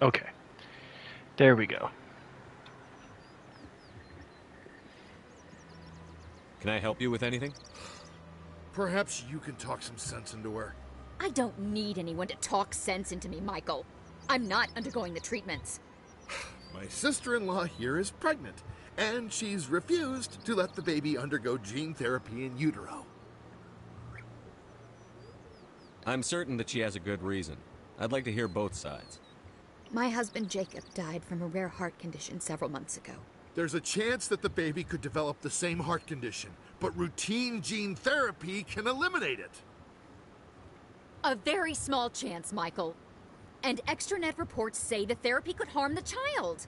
Okay. There we go. Can I help you with anything? Perhaps you can talk some sense into her. I don't need anyone to talk sense into me, Michael. I'm not undergoing the treatments. My sister-in-law here is pregnant, and she's refused to let the baby undergo gene therapy in utero. I'm certain that she has a good reason. I'd like to hear both sides. My husband Jacob died from a rare heart condition several months ago. There's a chance that the baby could develop the same heart condition, but routine gene therapy can eliminate it. A very small chance, Michael. And extranet reports say the therapy could harm the child.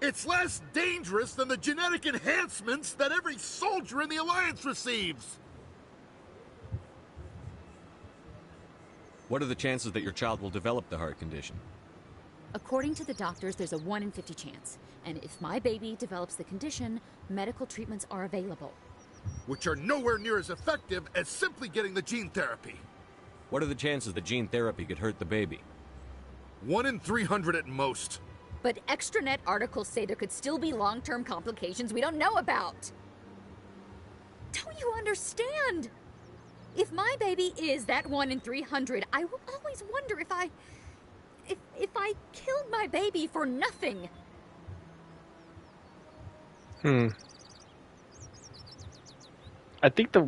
It's less dangerous than the genetic enhancements that every soldier in the Alliance receives. What are the chances that your child will develop the heart condition? According to the doctors, there's a 1 in 50 chance. And if my baby develops the condition, medical treatments are available. Which are nowhere near as effective as simply getting the gene therapy. What are the chances that gene therapy could hurt the baby? 1 in 300 at most. But extranet articles say there could still be long-term complications we don't know about. Don't you understand? If my baby is that 1 in 300, I will always wonder if I killed my baby for nothing. I think the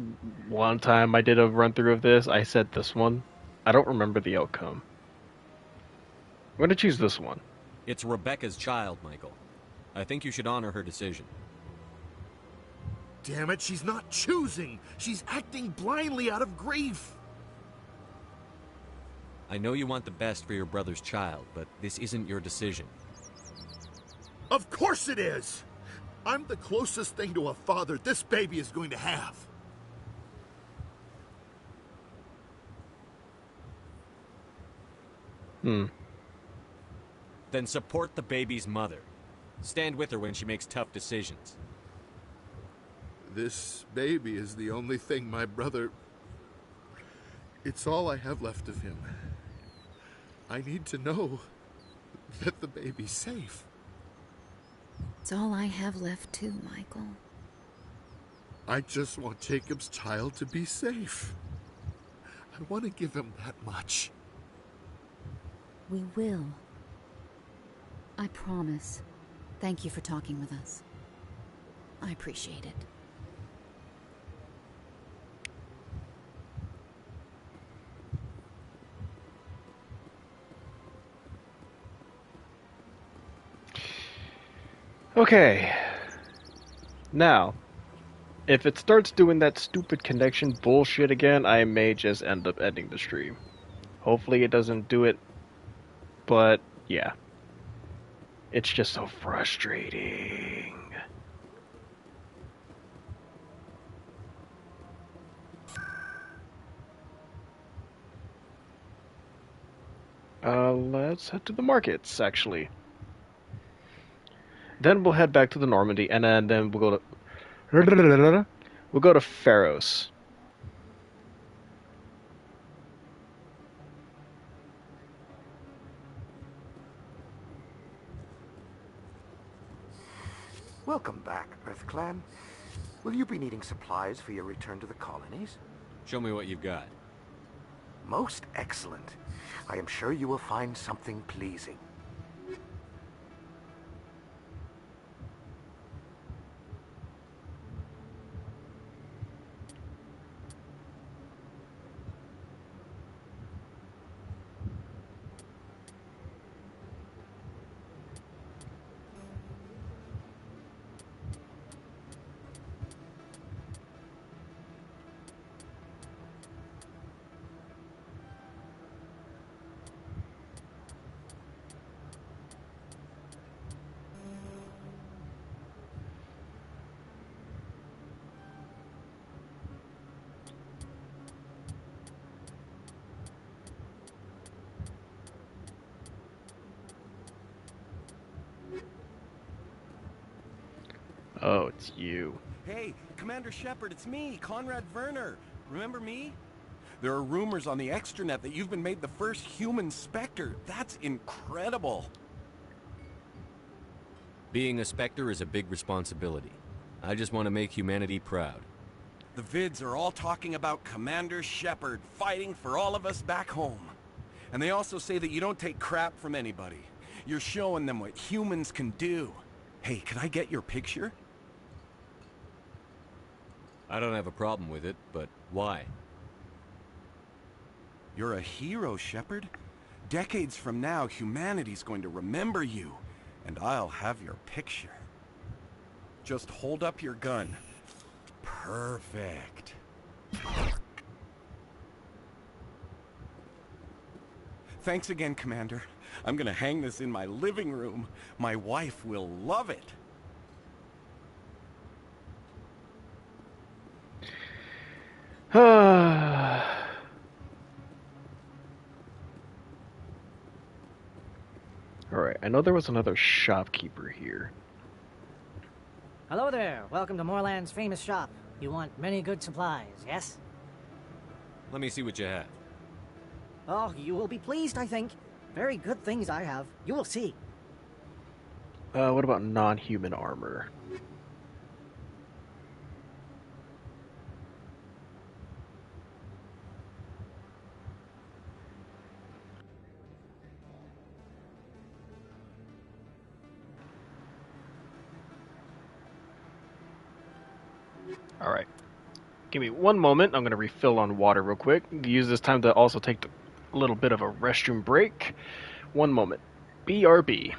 one time I did a run through of this, I said this one. I don't remember the outcome. I'm going to choose this one. It's Rebecca's child, Michael. I think you should honor her decision. Damn it, she's not choosing. She's acting blindly out of grief. I know you want the best for your brother's child, but this isn't your decision. Of course it is! I'm the closest thing to a father this baby is going to have. Then support the baby's mother. Stand with her when she makes tough decisions. This baby is the only thing my brother... It's all I have left of him. I need to know that the baby's safe. It's all I have left too, Michael. I just want Jacob's child to be safe. I want to give him that much. We will. I promise. Thank you for talking with us. I appreciate it. Okay. Now, if it starts doing that stupid connection bullshit again, I may just end up ending the stream. Hopefully it doesn't do it, but yeah. It's just so frustrating. Let's head to the markets, actually. Then we'll head back to the Normandy, and then we'll go to Pharos. Welcome back, EarthClan. Will you be needing supplies for your return to the colonies? Show me what you've got. Most excellent. I am sure you will find something pleasing. Oh, it's you. Hey, Commander Shepard, it's me, Conrad Werner. Remember me? There are rumors on the extranet that you've been made the first human Specter. That's incredible. Being a Specter is a big responsibility. I just want to make humanity proud. The vids are all talking about Commander Shepard fighting for all of us back home. And they also say that you don't take crap from anybody. You're showing them what humans can do. Hey, can I get your picture? I don't have a problem with it, but why? You're a hero, Shepard. Decades from now, humanity's going to remember you, and I'll have your picture. Just hold up your gun. Perfect. Thanks again, Commander. I'm gonna hang this in my living room. My wife will love it. Alright, I know there was another shopkeeper here. Hello there. Welcome to Moorland's famous shop. You want many good supplies, yes? Let me see what you have. Oh, you will be pleased, I think. Very good things I have. You will see. What about non-human armor? Alright. Give me one moment. I'm going to refill on water real quick. Use this time to also take a little bit of a restroom break. One moment. BRB.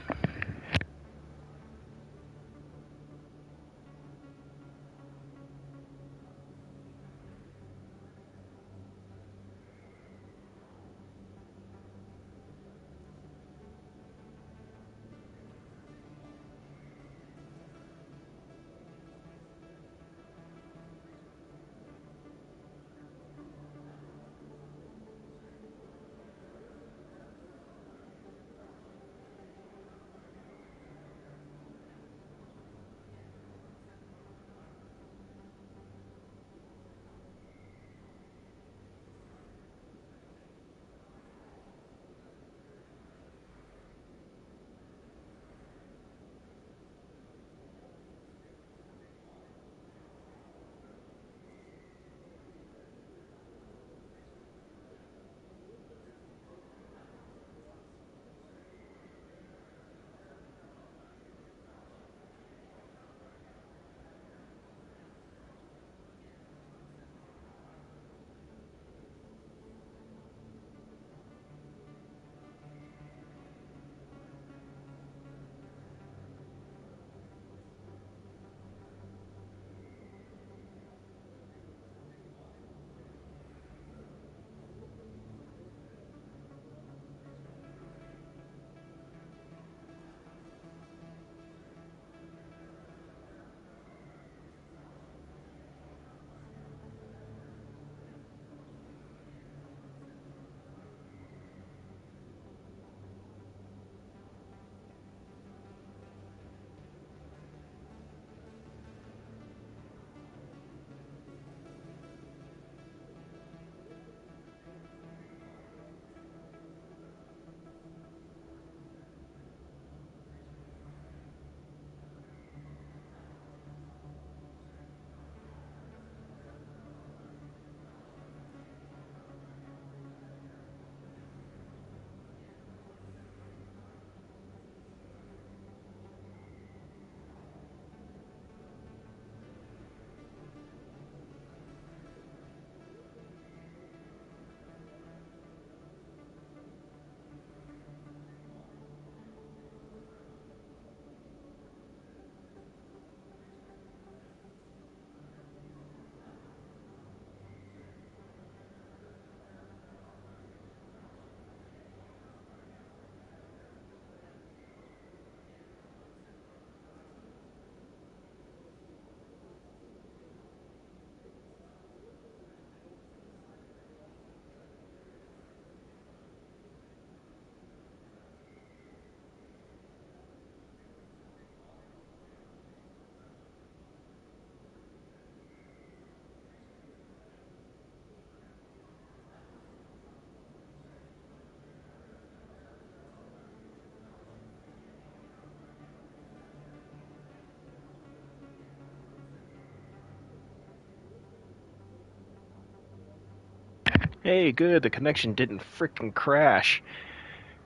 Hey, good, the connection didn't frickin' crash.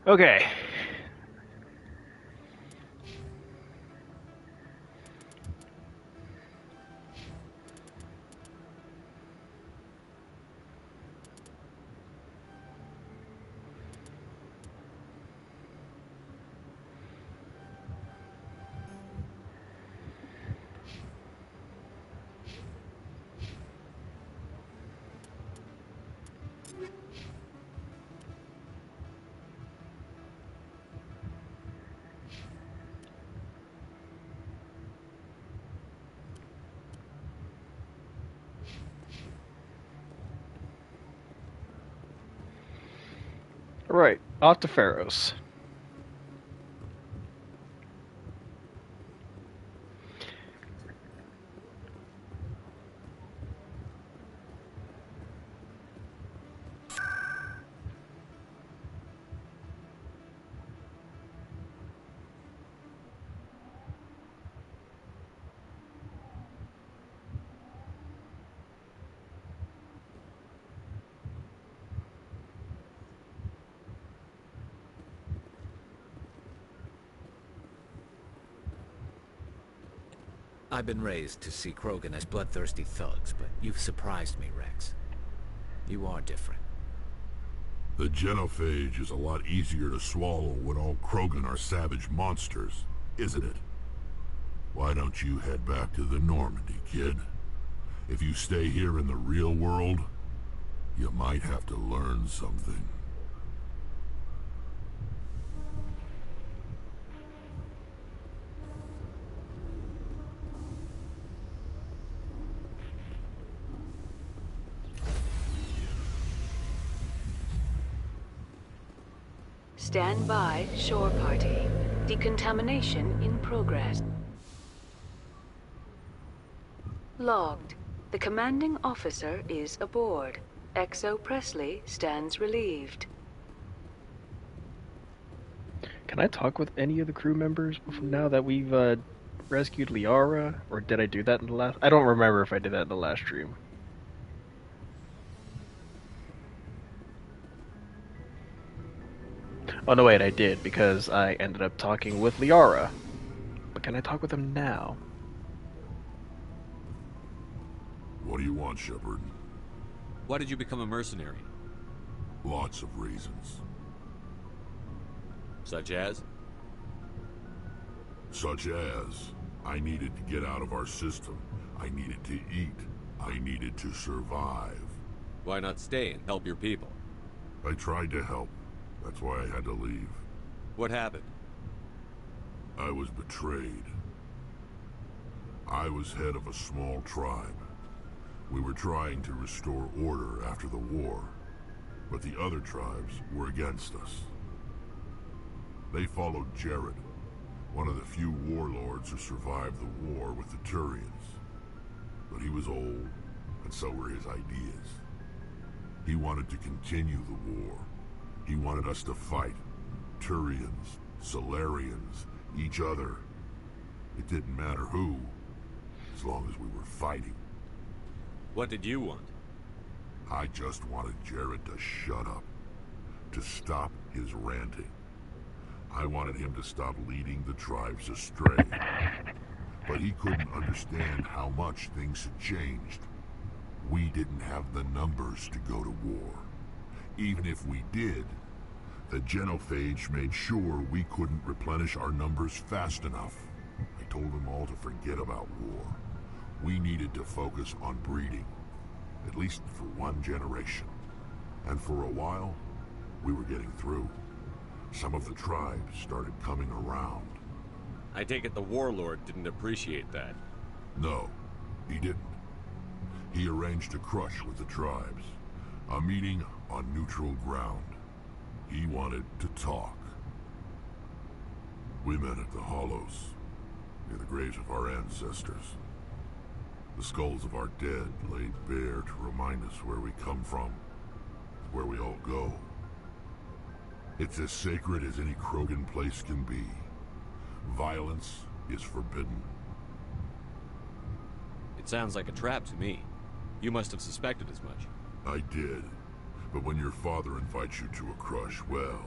Okay. Right, off to Pharaohs. I've been raised to see Krogan as bloodthirsty thugs, but you've surprised me, Rex. You are different. The genophage is a lot easier to swallow when all Krogan are savage monsters, isn't it? Why don't you head back to the Normandy, kid? If you stay here in the real world, you might have to learn something. Stand by, shore party. Decontamination in progress. Logged. The commanding officer is aboard. XO Presley stands relieved. Can I talk with any of the crew members now that we've rescued Liara? Or did I do that in the last... I don't remember if I did that in the last stream. Oh no, wait, I did, because I ended up talking with Liara. But can I talk with him now? What do you want, Shepard? Why did you become a mercenary? Lots of reasons. Such as? Such as, I needed to get out of our system. I needed to eat. I needed to survive. Why not stay and help your people? I tried to help. That's why I had to leave. What happened? I was betrayed. I was head of a small tribe. We were trying to restore order after the war, but the other tribes were against us. They followed Jared, one of the few warlords who survived the war with the Turians. But he was old, and so were his ideas. He wanted to continue the war. He wanted us to fight. Turians, Solarians, each other. It didn't matter who, as long as we were fighting. What did you want? I just wanted Jared to shut up. To stop his ranting. I wanted him to stop leading the tribes astray. But he couldn't understand how much things had changed. We didn't have the numbers to go to war. Even if we did, the genophage made sure we couldn't replenish our numbers fast enough. I told them all to forget about war. We needed to focus on breeding, at least for one generation. And for a while, we were getting through. Some of the tribes started coming around. I take it the warlord didn't appreciate that. No, he didn't. He arranged a crush with the tribes. A meeting on neutral ground. He wanted to talk. We met at the Hollows, near the graves of our ancestors. The skulls of our dead laid bare to remind us where we come from, where we all go. It's as sacred as any Krogan place can be. Violence is forbidden. It sounds like a trap to me. You must have suspected as much. I did. But when your father invites you to a crush, well,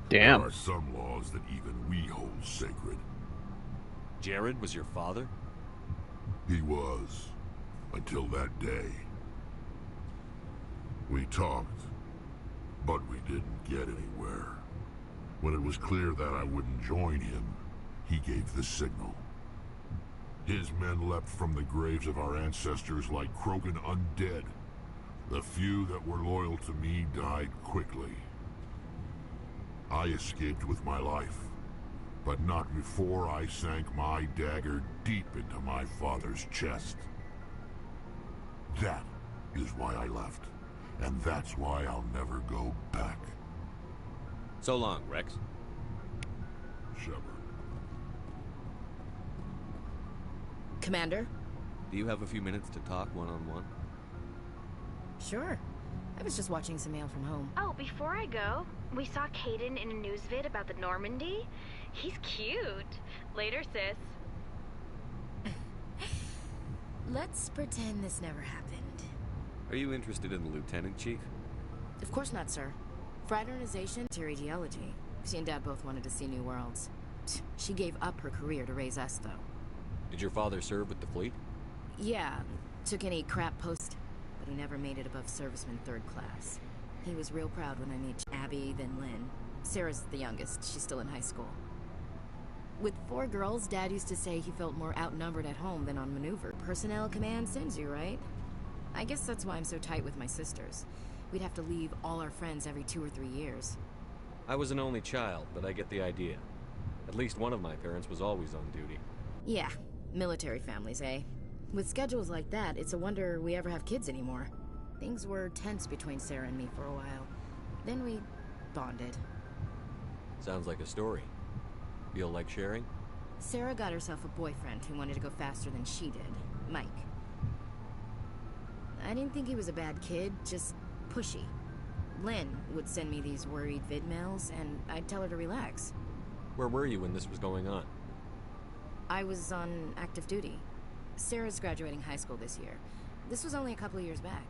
Damn. there are some laws that even we hold sacred. Jared was your father? He was, until that day. We talked, but we didn't get anywhere. When it was clear that I wouldn't join him, he gave the signal. His men leapt from the graves of our ancestors like Krogan undead. The few that were loyal to me died quickly. I escaped with my life, but not before I sank my dagger deep into my father's chest. That is why I left, and that's why I'll never go back. So long, Rex. Shepard. Commander? Do you have a few minutes to talk one-on-one? Sure. I was just watching some mail from home. Oh, before I go, we saw Caden in a news vid about the Normandy. He's cute. Later, sis. Let's pretend this never happened. Are you interested in the Lieutenant Chief? Of course not, sir. Fraternization to ideology. She and Dad both wanted to see new worlds. She gave up her career to raise us, though. Did your father serve with the fleet? Yeah, took any crap post, but he never made it above serviceman 3rd class. He was real proud when I met Abby, then Lynn. Sarah's the youngest, she's still in high school. With 4 girls, Dad used to say he felt more outnumbered at home than on maneuver. Personnel command sends you, right? I guess that's why I'm so tight with my sisters. We'd have to leave all our friends every 2 or 3 years. I was an only child, but I get the idea. At least one of my parents was always on duty. Yeah, military families, eh? With schedules like that, it's a wonder we ever have kids anymore. Things were tense between Sarah and me for a while. Then we bonded. Sounds like a story. Feel like sharing? Sarah got herself a boyfriend who wanted to go faster than she did, Mike. I didn't think he was a bad kid, just pushy. Lynn would send me these worried vid mails, and I'd tell her to relax. Where were you when this was going on? I was on active duty. Sarah's graduating high school this year. This was only a couple of years back.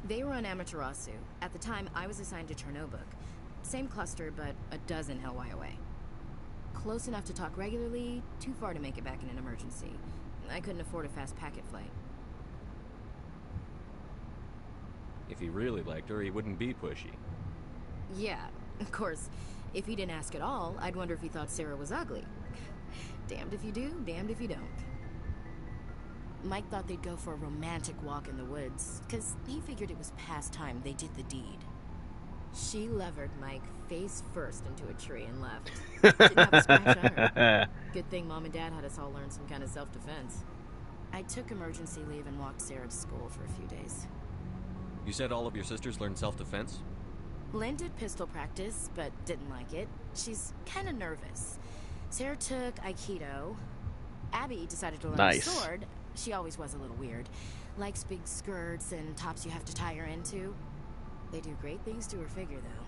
They were on Amaterasu. At the time, I was assigned to Chernobog. Same cluster, but a dozen LY away. Close enough to talk regularly, too far to make it back in an emergency. I couldn't afford a fast packet flight. If he really liked her, he wouldn't be pushy. Yeah, of course. If he didn't ask at all, I'd wonder if he thought Sarah was ugly. Damned if you do, damned if you don't. Mike thought they'd go for a romantic walk in the woods, because he figured it was past time they did the deed. She levered Mike face first into a tree and left. Didn't have a scratch on her. Good thing Mom and Dad had us all learn some kind of self-defense. I took emergency leave and walked Sarah to school for a few days. You said all of your sisters learned self-defense? Lynn did pistol practice, but didn't like it. She's kind of nervous. Sarah took Aikido. Abby decided to learn a sword. She always was a little weird. Likes big skirts and tops you have to tie her into. They do great things to her figure, though.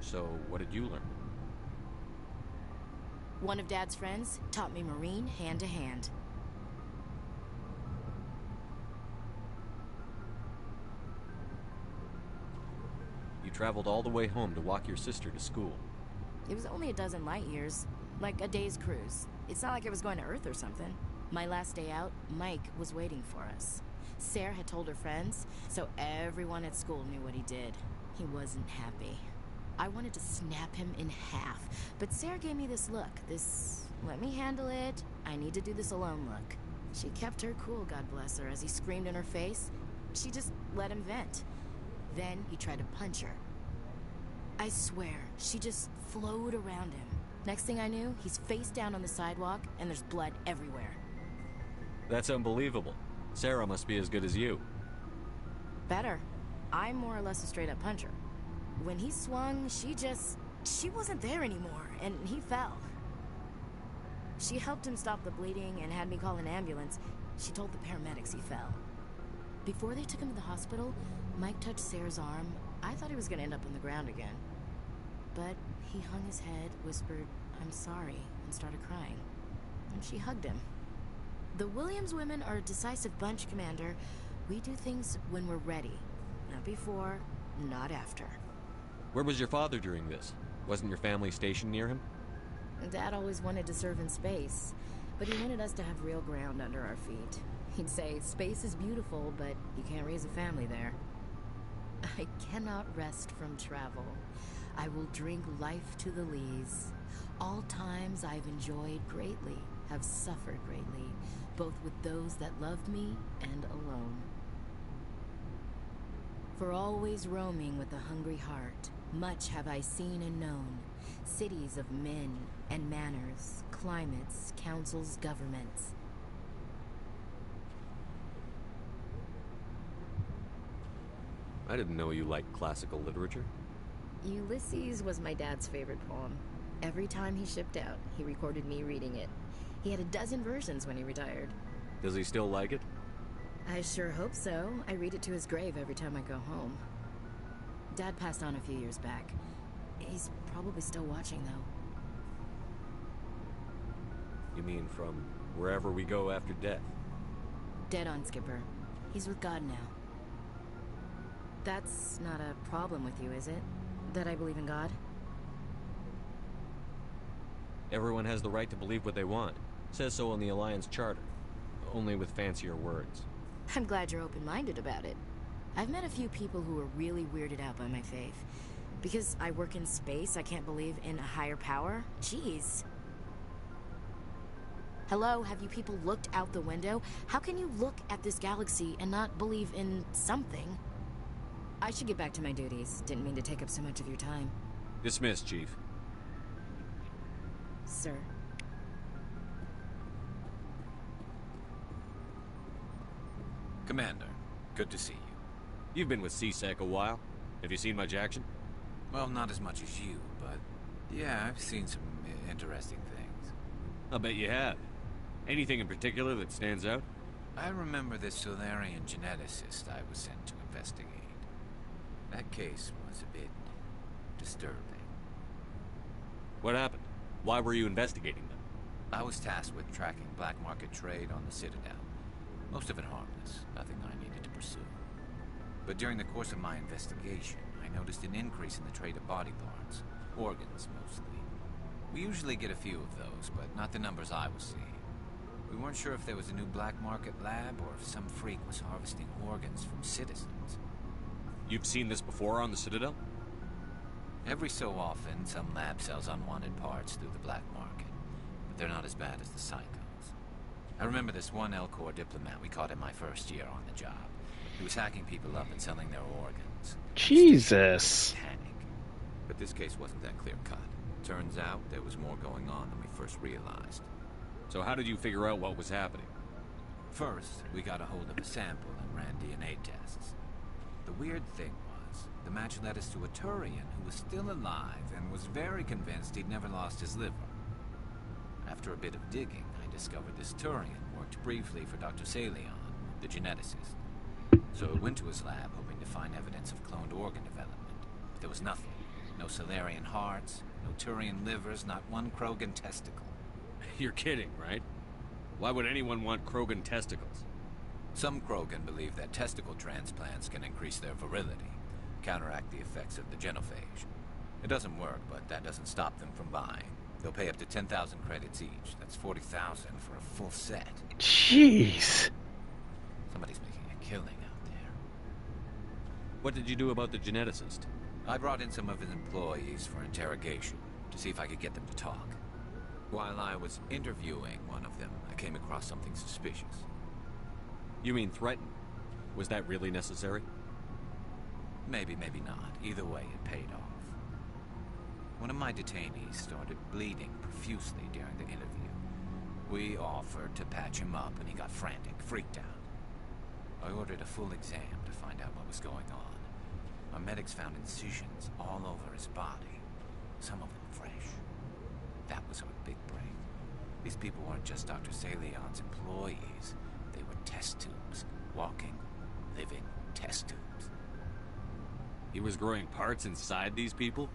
So, what did you learn? One of Dad's friends taught me Marine hand-to-hand. You traveled all the way home to walk your sister to school. It was only a dozen light years, like a day's cruise. It's not like I was going to Earth or something. My last day out, Mike was waiting for us. Sarah had told her friends, so everyone at school knew what he did. He wasn't happy. I wanted to snap him in half, but Sarah gave me this look, this let me handle it, I need to do this alone look. She kept her cool, God bless her, as he screamed in her face. She just let him vent. Then he tried to punch her. I swear, she just flowed around him. Next thing I knew, he's face down on the sidewalk, and there's blood everywhere. That's unbelievable. Sarah must be as good as you. Better. I'm more or less a straight-up puncher. When he swung, she wasn't there anymore, and he fell. She helped him stop the bleeding and had me call an ambulance. She told the paramedics he fell. Before they took him to the hospital, Mike touched Sarah's arm. I thought he was going to end up on the ground again. But he hung his head, whispered, "I'm sorry," and started crying. And she hugged him. The Williams women are a decisive bunch, Commander, We do things when we're ready. Not before, not after. Where was your father during this? Wasn't your family stationed near him? Dad always wanted to serve in space, but he wanted us to have real ground under our feet. He'd say, space is beautiful, but you can't raise a family there. I cannot rest from travel. I will drink life to the lees. All times I've enjoyed greatly, have suffered greatly, both with those that loved me and alone. For always roaming with a hungry heart, much have I seen and known, cities of men and manners, climates, councils, governments. I didn't know you liked classical literature. Ulysses was my dad's favorite poem. Every time he shipped out, he recorded me reading it. He had a dozen versions when he retired. Does he still like it? I sure hope so. I read it to his grave every time I go home. Dad passed on a few years back. He's probably still watching, though. You mean from wherever we go after death? Dead on, Skipper. He's with God now. That's not a problem with you, is it? That I believe in God? Everyone has the right to believe what they want. Says so in the Alliance Charter. Only with fancier words. I'm glad you're open-minded about it. I've met a few people who are really weirded out by my faith. Because I work in space, I can't believe in a higher power? Jeez. Hello, have you people looked out the window? How can you look at this galaxy and not believe in something? I should get back to my duties. Didn't mean to take up so much of your time. Dismissed, Chief. Sir. Commander, good to see you. You've been with CSEC a while. Have you seen much action? Well, not as much as you, but yeah, I've seen some interesting things. I'll bet you have. Anything in particular that stands out? I remember this Solarian geneticist I was sent to investigate. That case was a bit disturbing. What happened? Why were you investigating them? I was tasked with tracking black market trade on the Citadel. Most of it harmless, nothing I needed to pursue. But during the course of my investigation, I noticed an increase in the trade of body parts, organs mostly. We usually get a few of those, but not the numbers I was seeing. We weren't sure if there was a new black market lab or if some freak was harvesting organs from citizens. You've seen this before on the Citadel? Every so often, some lab sells unwanted parts through the black market, but they're not as bad as the psychos. I remember this one L-Corps diplomat we caught in my first year on the job. He was hacking people up and selling their organs. Jesus. Panic. But this case wasn't that clear-cut. Turns out there was more going on than we first realized. So how did you figure out what was happening? First, we got a hold of a sample and ran DNA tests. The weird thing was, the match led us to a Turian who was still alive and was very convinced he'd never lost his liver. After a bit of digging, I discovered this Turian worked briefly for Dr. Salion, the geneticist. So I went to his lab hoping to find evidence of cloned organ development. But there was nothing. No Solarian hearts, no Turian livers, not one Krogan testicle. You're kidding, right? Why would anyone want Krogan testicles? Some Krogan believe that testicle transplants can increase their virility, counteract the effects of the genophage. It doesn't work, but that doesn't stop them from buying. They'll pay up to 10,000 credits each. That's 40,000 for a full set. Jeez. Somebody's making a killing out there. What did you do about the geneticist? I brought in some of his employees for interrogation, to see if I could get them to talk. While I was interviewing one of them, I came across something suspicious. You mean threaten? Was that really necessary? Maybe, maybe not. Either way, it paid off. One of my detainees started bleeding profusely during the interview. We offered to patch him up, and he got frantic, freaked out. I ordered a full exam to find out what was going on. Our medics found incisions all over his body, some of them fresh. That was our big break. These people weren't just Dr. Salion's employees. They were test tubes. Walking, living test tubes. He was growing parts inside these people?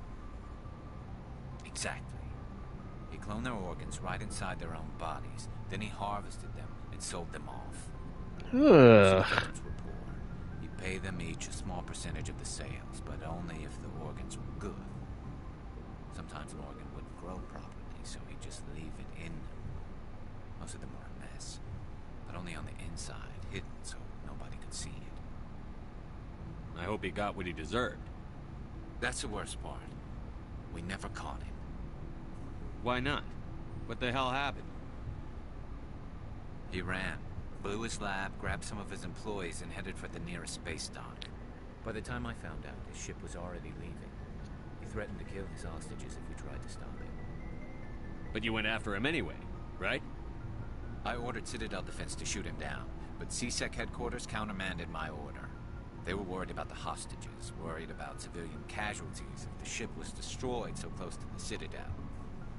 Exactly. He cloned their organs right inside their own bodies. Then he harvested them and sold them off. Ugh. Report. pay them each a small percentage of the sales, but only if the organs were good. Sometimes an organ wouldn't grow properly, so he'd just leave it in them. Most of them were a mess, but only on the inside, hidden so nobody could see it. I hope he got what he deserved. That's the worst part. We never caught him. Why not? What the hell happened? He ran, blew his lab, grabbed some of his employees, and headed for the nearest space dock. By the time I found out, his ship was already leaving. He threatened to kill his hostages if we tried to stop him. But you went after him anyway, right? I ordered Citadel Defense to shoot him down, but CSEC headquarters countermanded my order. They were worried about the hostages, worried about civilian casualties if the ship was destroyed so close to the Citadel.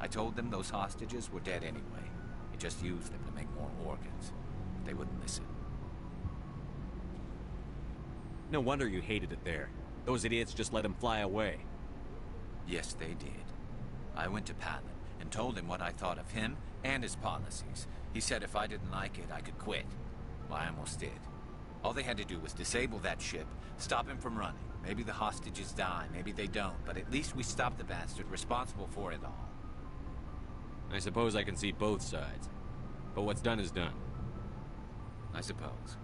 I told them those hostages were dead anyway. He just used them to make more organs. They wouldn't listen. No wonder you hated it there. Those idiots just let him fly away. Yes, they did. I went to Palin and told him what I thought of him and his policies. He said if I didn't like it, I could quit. Well, I almost did. All they had to do was disable that ship, stop him from running. Maybe the hostages die, maybe they don't, but at least we stopped the bastard responsible for it all. I suppose I can see both sides. But what's done is done. I suppose.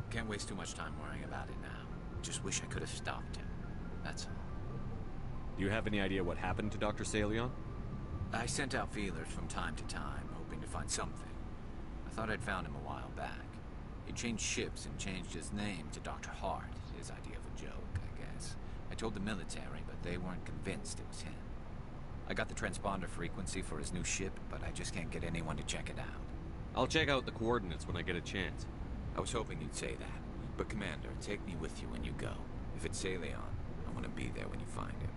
Can't waste too much time worrying about it now. Just wish I could have stopped him. That's all. Do you have any idea what happened to Dr. Salion? I sent out feelers from time to time, hoping to find something. I thought I'd found him a while back. He changed ships and changed his name to Dr. Hart, his idea of a joke, I guess. I told the military, but they weren't convinced it was him. I got the transponder frequency for his new ship, but I just can't get anyone to check it out. I'll check out the coordinates when I get a chance. I was hoping you'd say that. But Commander, take me with you when you go. If it's Salion, I want to be there when you find him.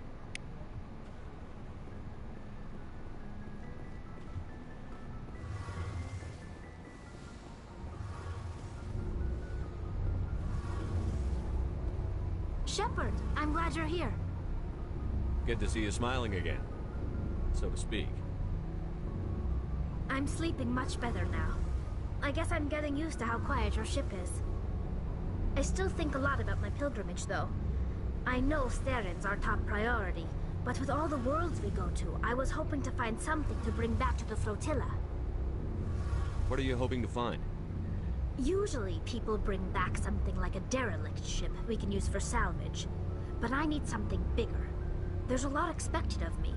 Shepard, I'm glad you're here. Good to see you smiling again, so to speak. I'm sleeping much better now. I guess I'm getting used to how quiet your ship is. I still think a lot about my pilgrimage, though. I know Starin's our top priority, but with all the worlds we go to, I was hoping to find something to bring back to the flotilla. What are you hoping to find? Usually, people bring back something like a derelict ship we can use for salvage. But I need something bigger. There's a lot expected of me.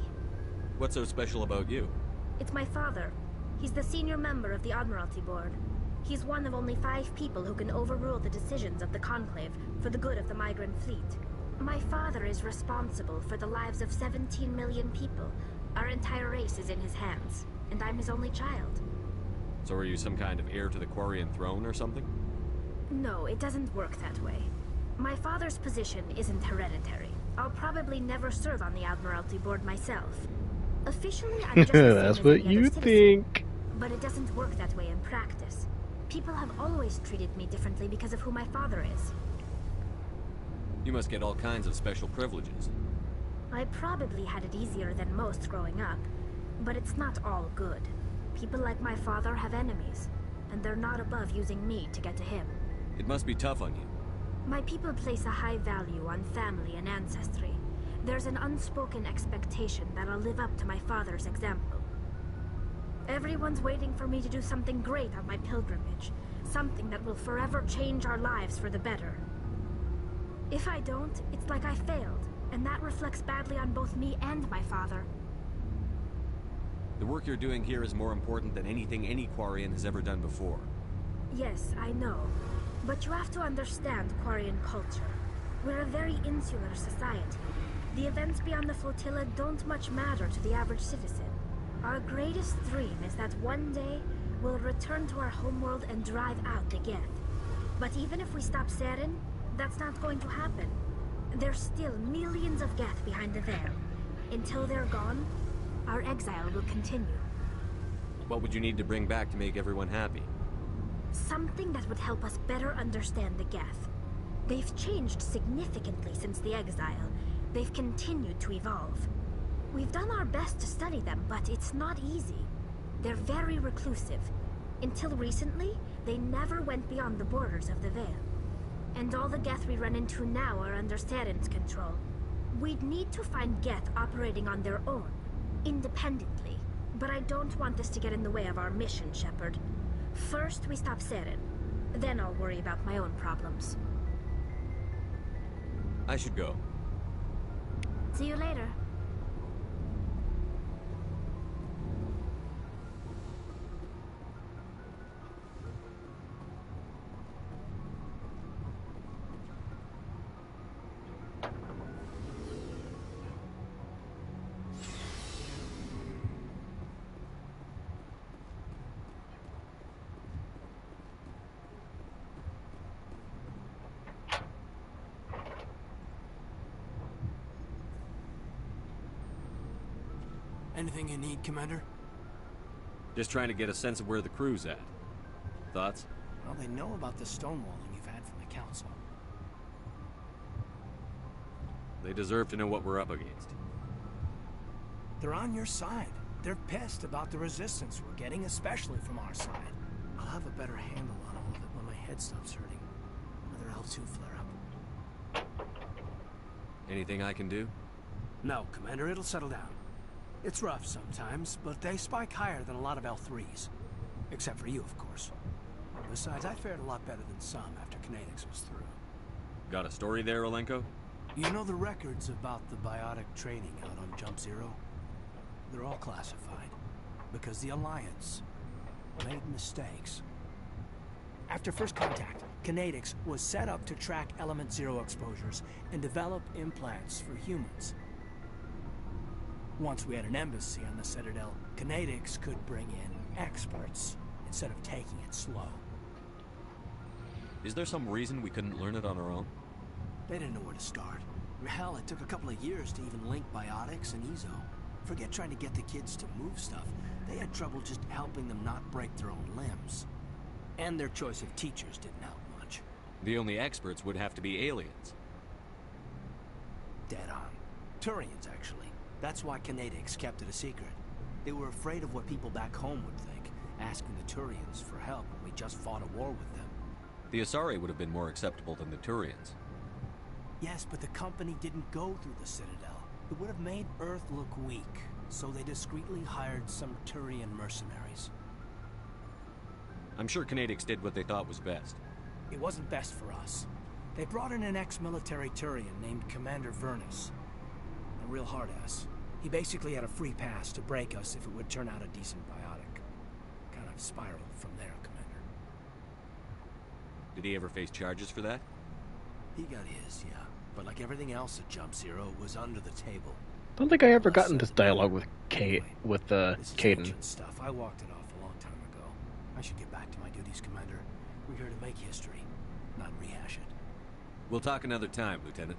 What's so special about you? It's my father. He's the senior member of the Admiralty Board. He's one of only 5 people who can overrule the decisions of the Conclave for the good of the migrant fleet. My father is responsible for the lives of 17 million people. Our entire race is in his hands, and I'm his only child. So are you some kind of heir to the Quarian throne or something? No, it doesn't work that way. My father's position isn't hereditary. I'll probably never serve on the Admiralty Board myself. Officially, I'm just the same That's as what any you other citizen. think. But it doesn't work that way in practice. People have always treated me differently because of who my father is. You must get all kinds of special privileges. I probably had it easier than most growing up, but it's not all good. People like my father have enemies, and they're not above using me to get to him. It must be tough on you. My people place a high value on family and ancestry. There's an unspoken expectation that I'll live up to my father's example. Everyone's waiting for me to do something great on my pilgrimage, something that will forever change our lives for the better. If I don't, it's like I failed, and that reflects badly on both me and my father. The work you're doing here is more important than anything any Quarian has ever done before. Yes, I know. But you have to understand Quarian culture. We're a very insular society. The events beyond the flotilla don't much matter to the average citizen. Our greatest dream is that one day we'll return to our homeworld and drive out the Geth. But even if we stop Saren, that's not going to happen. There's still millions of Geth behind the veil. Until they're gone, our exile will continue. What would you need to bring back to make everyone happy? Something that would help us better understand the Geth. They've changed significantly since the exile. They've continued to evolve. We've done our best to study them, but it's not easy. They're very reclusive. Until recently, they never went beyond the borders of the Veil. And all the Geth we run into now are under Saren's control. We'd need to find Geth operating on their own, independently. But I don't want this to get in the way of our mission, Shepard. First, we stop Saren. Then I'll worry about my own problems. I should go. See you later. Anything you need, Commander? Just trying to get a sense of where the crew's at. Thoughts? Well, they know about the stonewalling you've had from the Council. They deserve to know what we're up against. They're on your side. They're pissed about the resistance we're getting, especially from our side. I'll have a better handle on all of it when my head stops hurting. Another L2 flare-up. Anything I can do? No, Commander, it'll settle down. It's rough sometimes, but they spike higher than a lot of L3s. Except for you, of course. Besides, I fared a lot better than some after Kinetics was through. Got a story there, Olenko? You know the records about the biotic training out on Jump Zero? They're all classified. Because the Alliance made mistakes. After first contact, Kinetics was set up to track Element Zero exposures and develop implants for humans. Once we had an embassy on the Citadel, Kinetics could bring in experts instead of taking it slow. Is there some reason we couldn't learn it on our own? They didn't know where to start. Hell, it took a couple of years to even link biotics and Ezo. Forget trying to get the kids to move stuff. They had trouble just helping them not break their own limbs. And their choice of teachers didn't help much. The only experts would have to be aliens. Dead on. Turians, actually. That's why Kinetics kept it a secret. They were afraid of what people back home would think, asking the Turians for help when we just fought a war with them. The Asari would have been more acceptable than the Turians. Yes, but the company didn't go through the Citadel. It would have made Earth look weak, so they discreetly hired some Turian mercenaries. I'm sure Kinetics did what they thought was best. It wasn't best for us. They brought in an ex-military Turian named Commander Vernus. A real hard-ass. He basically had a free pass to break us if it would turn out a decent biotic. Kind of spiraled from there, Commander. Did he ever face charges for that? He got his, yeah. But like everything else at Jump Zero, it was under the table. Don't think I ever got in this dialogue with Kaidan. Stuff. I walked it off a long time ago. I should get back to my duties, Commander. We're here to make history, not rehash it. We'll talk another time, Lieutenant.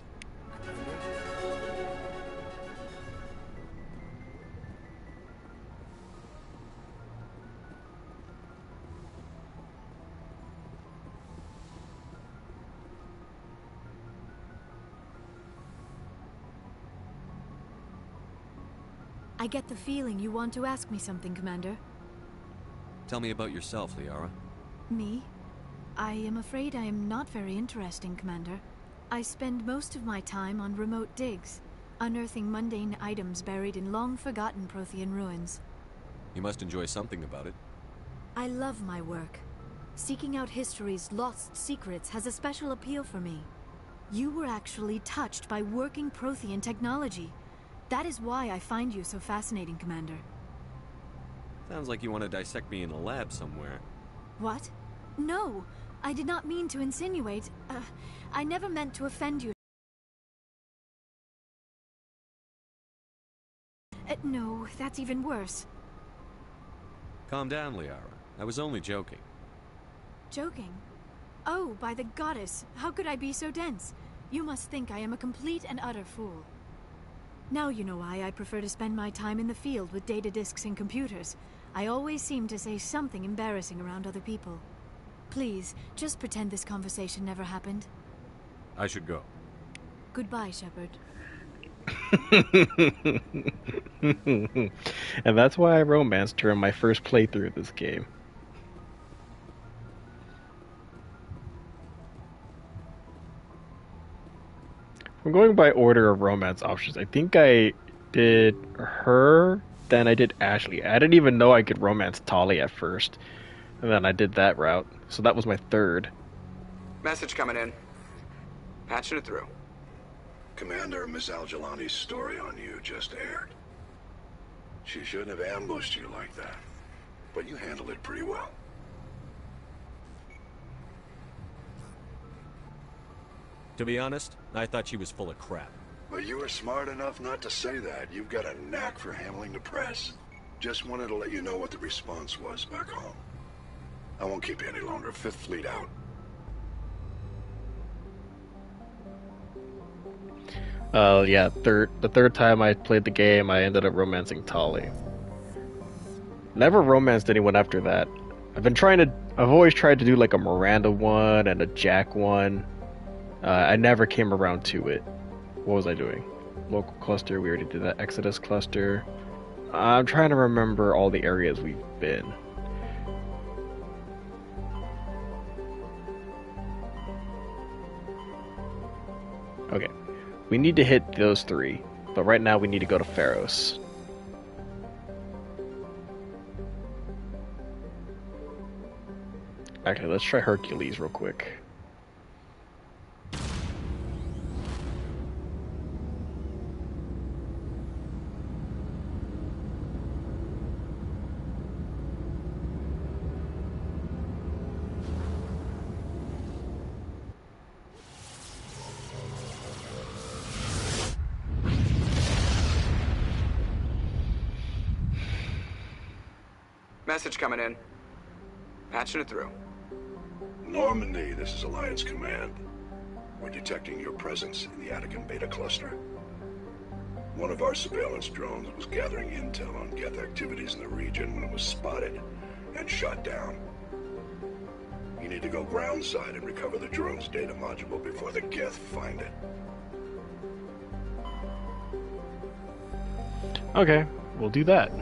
I get the feeling you want to ask me something, Commander. Tell me about yourself, Liara. Me? I am afraid I am not very interesting, Commander. I spend most of my time on remote digs, unearthing mundane items buried in long-forgotten Prothean ruins. You must enjoy something about it. I love my work. Seeking out history's lost secrets has a special appeal for me. You were actually touched by working Prothean technology. That is why I find you so fascinating, Commander. Sounds like you want to dissect me in a lab somewhere. What? No, I did not mean to insinuate. I never meant to offend you. No, that's even worse. Calm down, Liara. I was only joking. Joking? Oh, by the goddess, how could I be so dense? You must think I am a complete and utter fool. Now you know why I prefer to spend my time in the field with data disks and computers. I always seem to say something embarrassing around other people. Please, just pretend this conversation never happened. I should go. Goodbye, Shepard. And that's why I romanced her in my first playthrough of this game. I'm going by order of romance options. I think I did her, then I did Ashley. I didn't even know I could romance Tali at first, and then I did that route. So that was my third. Message coming in. Patching it through. Commander, Miss Al-Jalani's story on you just aired. She shouldn't have ambushed you like that, but you handled it pretty well. To be honest, I thought she was full of crap. But you were smart enough not to say that. You've got a knack for handling the press. Just wanted to let you know what the response was back home. I won't keep you any longer. Fifth Fleet out. Yeah, the third time I played the game, I ended up romancing Tali. Never romanced anyone after that. I've always tried to do like a Miranda one and a Jack one. I never came around to it. What was I doing? Local cluster, we already did that. Exodus cluster. I'm trying to remember all the areas we've been. Okay. We need to hit those three, but right now we need to go to Pharos. Actually, let's try Hercules real quick. Message coming in. Patching it through. Normandy, this is Alliance Command. We're detecting your presence in the Attican Beta Cluster. One of our surveillance drones was gathering intel on Geth activities in the region when it was spotted and shot down. You need to go groundside and recover the drone's data module before the Geth find it. Okay, we'll do that.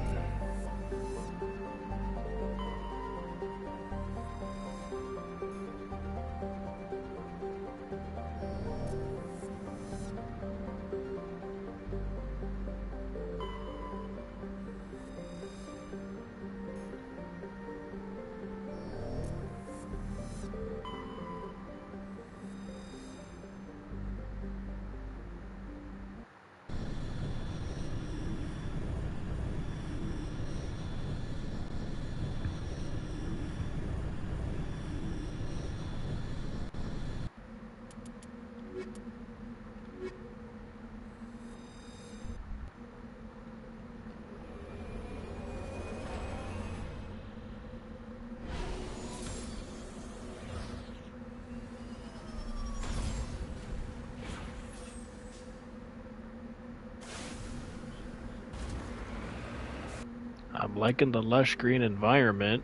I'm liking the lush green environment.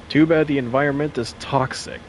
Too bad the environment is toxic.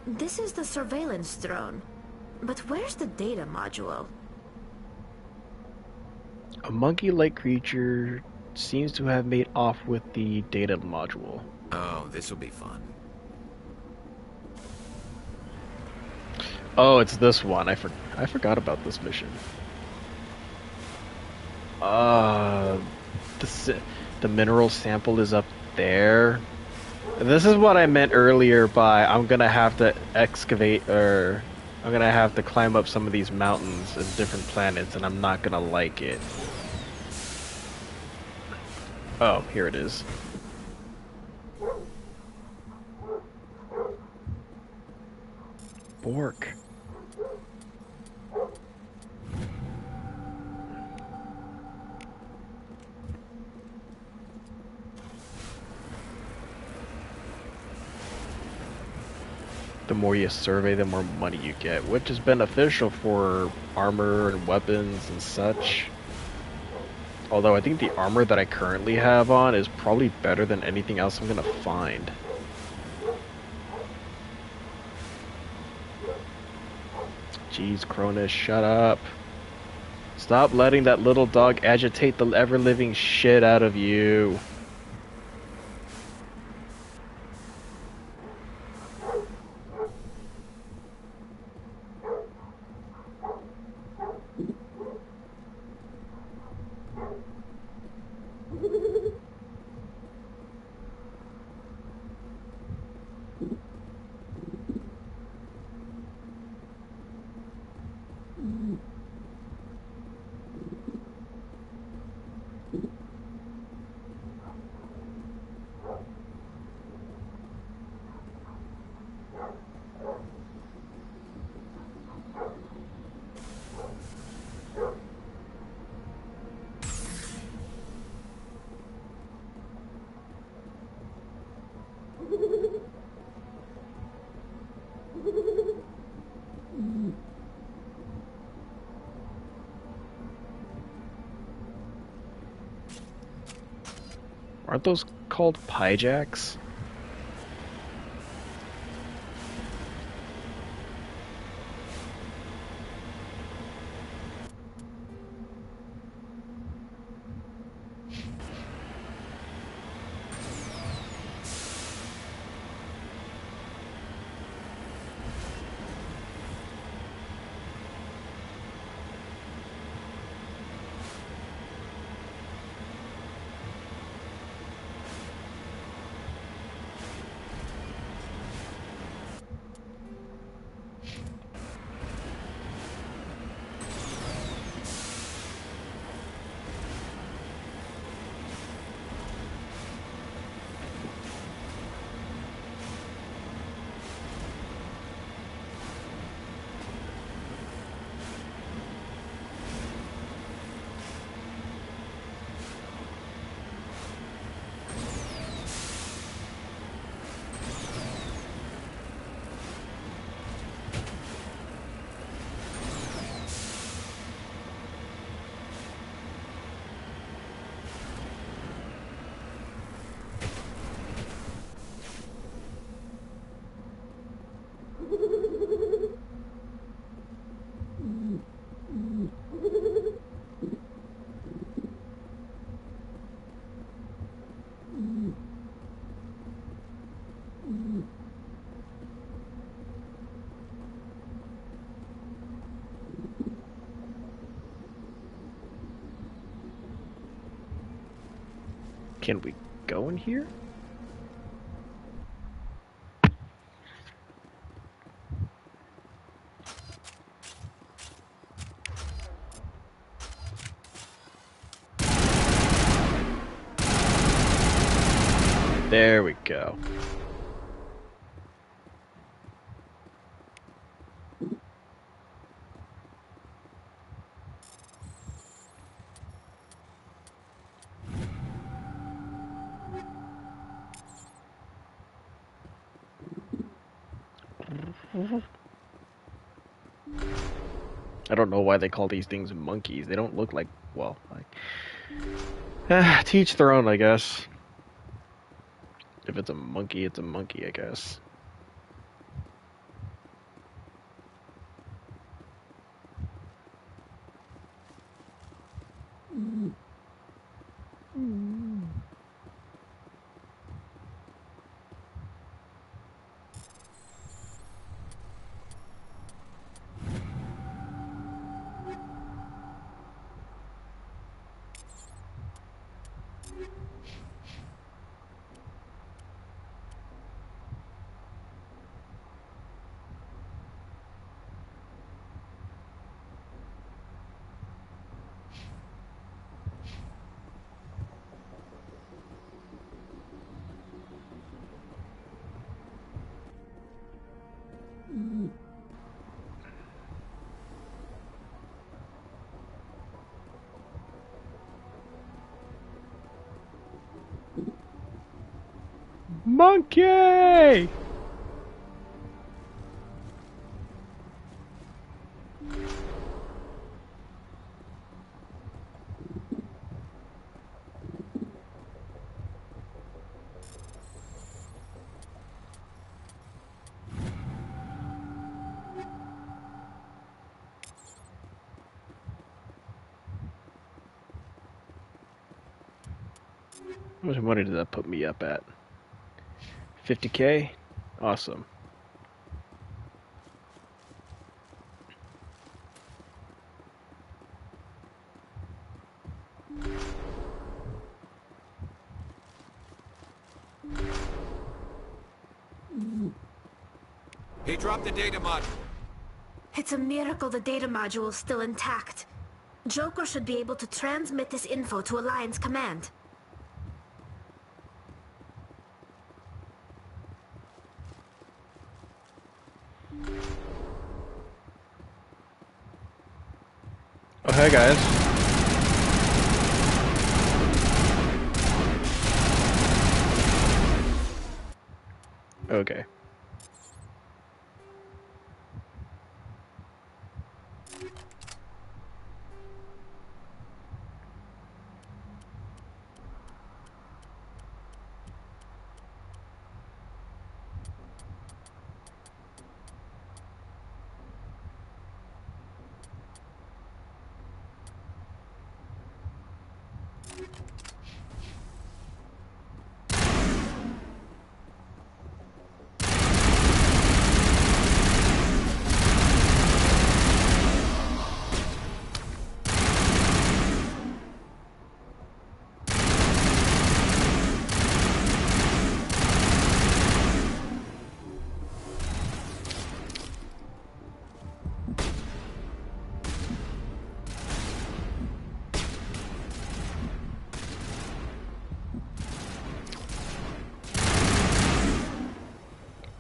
This is the surveillance drone. But where's the data module? A monkey-like creature seems to have made off with the data module. Oh, this will be fun. Oh, it's this one. I forgot about this mission. The mineral sample is up there. This is what I meant earlier by I'm gonna have to excavate, or I'm gonna have to climb up some of these mountains and different planets, and I'm not gonna like it. Oh, here it is. Bork. The more you survey, the more money you get, which is beneficial for armor and weapons and such. Although I think the armor that I currently have on is probably better than anything else I'm gonna find. Jeez, Cronus, shut up. Stop letting that little dog agitate the ever-living shit out of you. Aren't those called pyjacks? Can we go in here? There we go. I don't know why they call these things monkeys. They don't look like, well, like... to each their own, I guess. If it's a monkey, it's a monkey, I guess. Monkey! How much money did that put me up at? 50K? Awesome. He dropped the data module. It's a miracle the data module is still intact. Joker should be able to transmit this info to Alliance Command. Oh, hey guys. Okay.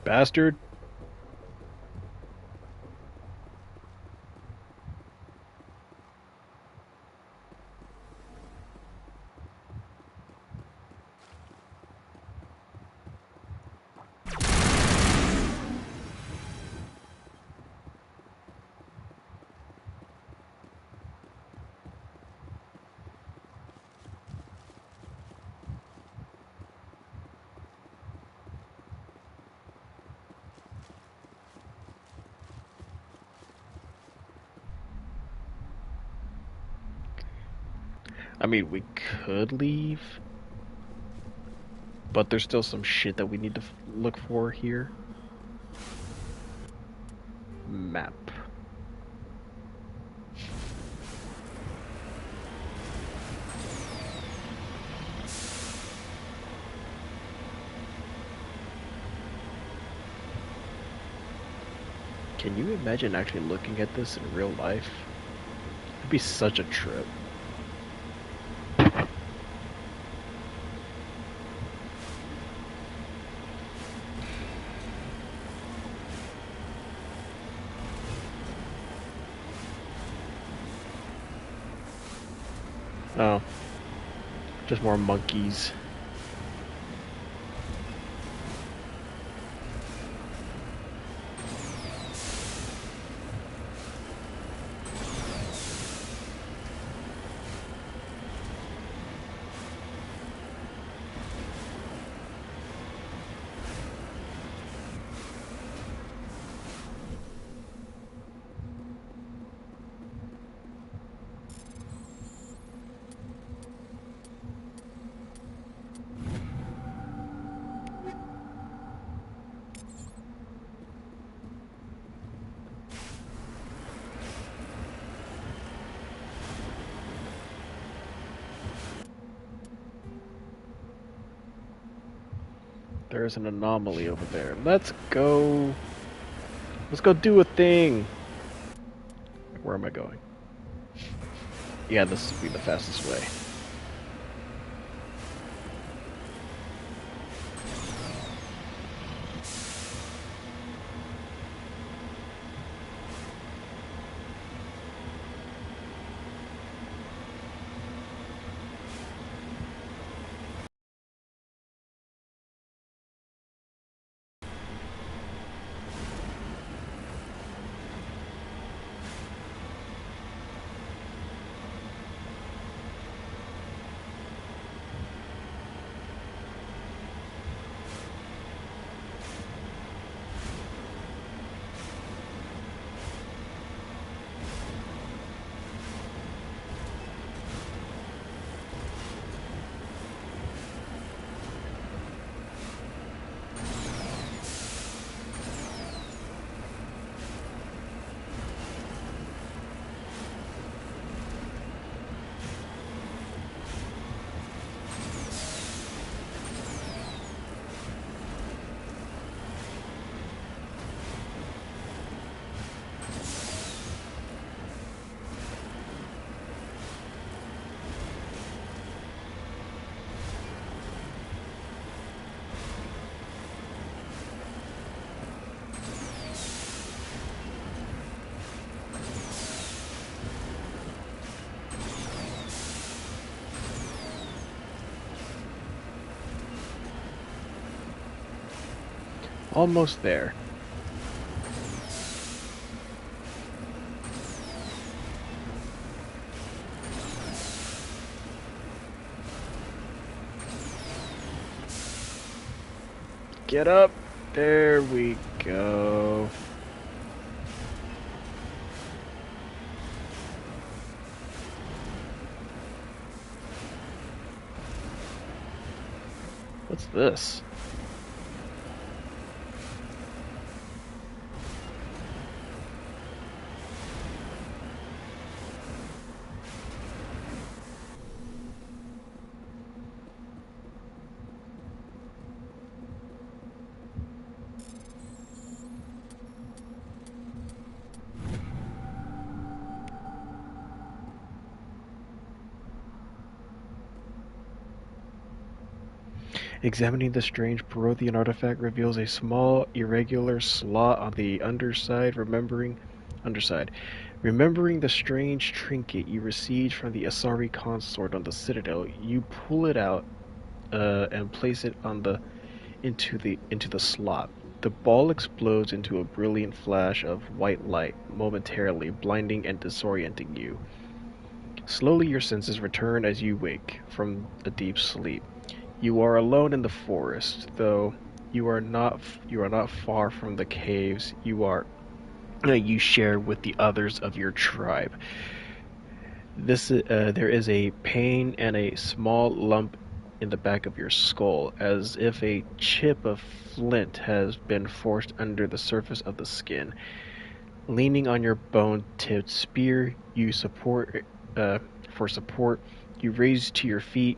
Bastard. I mean, we could leave, but there's still some shit that we need to look for here. Map. Can you imagine actually looking at this in real life? It'd be such a trip. Oh. Just more monkeys. There's an anomaly over there. Let's go. Let's go do a thing. Where am I going? Yeah, this would be the fastest way. Almost there. Get up. There we go. What's this? Examining the strange Prothean artifact reveals a small, irregular slot on the underside. Remembering the strange trinket you received from the Asari consort on the Citadel, you pull it out and place it into the slot. The ball explodes into a brilliant flash of white light, momentarily blinding and disorienting you. Slowly your senses return as you wake from a deep sleep. You are alone in the forest, though you are not far from the caves you share with the others of your tribe. There is a pain and a small lump in the back of your skull, as if a chip of flint has been forced under the surface of the skin. Leaning on your bone-tipped spear, for support, you raise to your feet.